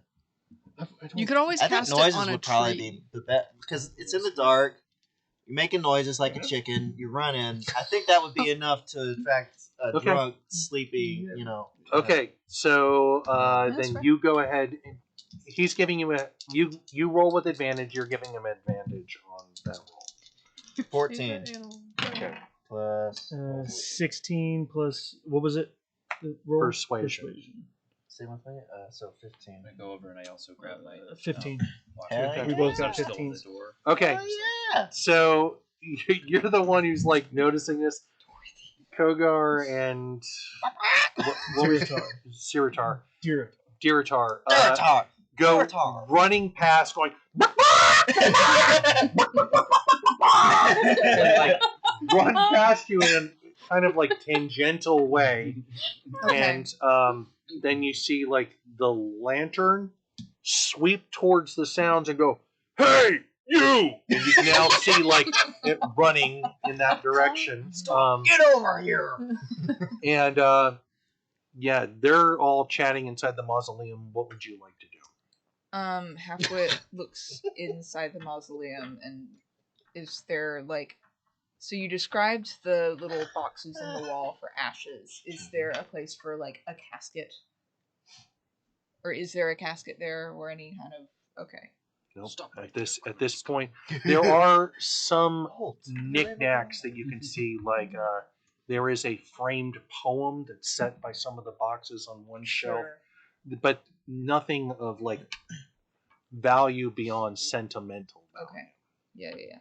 You could always I think cast it noises on a would probably tree. be the best because it's in the dark. You're making noises like a chicken. You're running. I think that would be enough to attract a Okay. drunk, sleepy. Okay, so That's then fair. you go ahead. He's giving you you roll with advantage. You're giving him advantage on that roll. 14 Okay. plus 16 plus what was it? The roll? Persuasion. same with me. So 15. I go over and I also grab my 15. watch. Hell We both got Still at 15s. the door. Okay, Oh, yeah. so you're the one who's like noticing this. Kogar and what was Siritar. Diritar. Diritar. Go Diritar. running past, going and like run past you in a kind of like tangential way, Okay. and then you see like the lantern sweep towards the sounds and go, "Hey, you!" And you can now see like it running in that direction. Get over here. And yeah, they're all chatting inside the mausoleum. What would you like to do? Halfwit looks inside the mausoleum, and is there like, so you described the little boxes in the wall for ashes. Is there a place for like a casket, or is there a casket there, or any kind of okay? Nope. At this point, there are some knickknacks that you can see. Like there is a framed poem that's set by some of the boxes on one shelf, but nothing of like value beyond sentimental value. Okay. Yeah.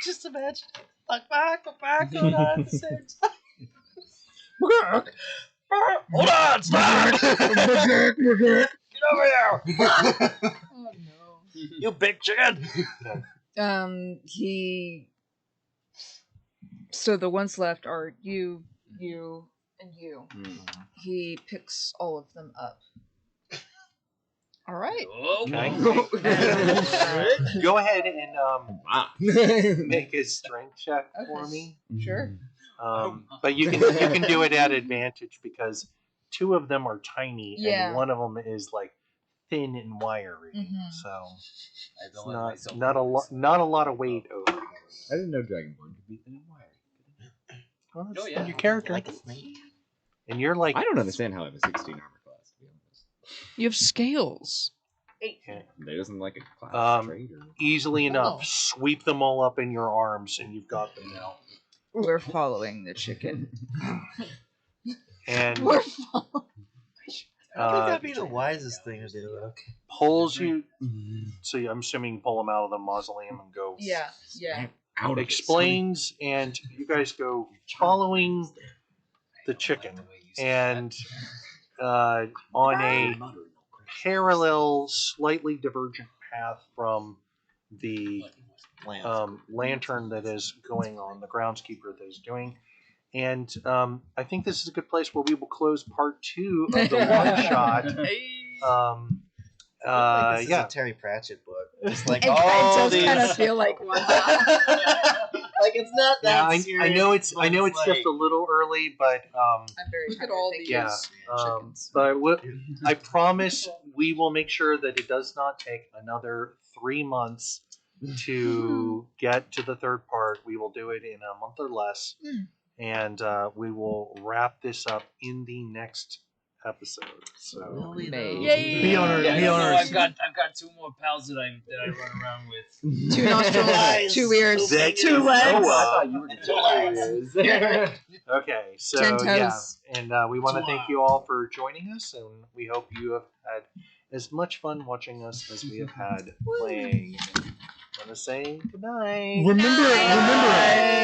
Just imagine. Look back, going on at the same time. Hold on, Stark! Get over here! Oh no. You big chicken! So the ones left are you, and you. He picks all of them up. All right. Okay. Go ahead and make a strength check for me. Sure. But you can do it at advantage because two of them are tiny Yeah. and one of them is like thin and wiry. Mhm. So I it's not a lot of weight over here. I didn't know Dragonborn could be thin and wiry. Well, that's Oh, yeah. your character. Like a snake. And you're like I don't understand how I have a 16 armor class, to be honest. You have scales. That isn't like a class trait or... easily enough. Oh. Sweep them all up in your arms and you've got them now. We're following the chicken. And We're following. I think that'd be the wisest thing to do. Okay. pulls you. So I'm assuming you pull them out of the mausoleum and go. Yeah. Out of it, Explains, and you guys go following the chicken, and on a parallel, slightly divergent path from the lantern that is going on, the groundskeeper that is doing. And I think this is a good place where we will close part 2 of the one shot. This is a Terry Pratchett book. It's like It all does these. kind of feel like one. Like it's not Yeah, that serious. I know it's but it's just like- a little early, but I'm very Look at tired. all Thank these you. yeah. chickens. But I promise we will make sure that it does not take another 3 months to get to the third part. We will do it in a month or less, and we will wrap this up in the next episode. So Maybe. Be on our, Yeah, be on our. I've got 2 more pals that I run around with. 2 nostrils, 2 ears, That 2 is legs. Noah. I thought you were gonna Okay, so 10 toes. yeah, and we want to thank you all for joining us, and we hope you have had as much fun watching us as we have had playing. Want to say goodnight. Remember.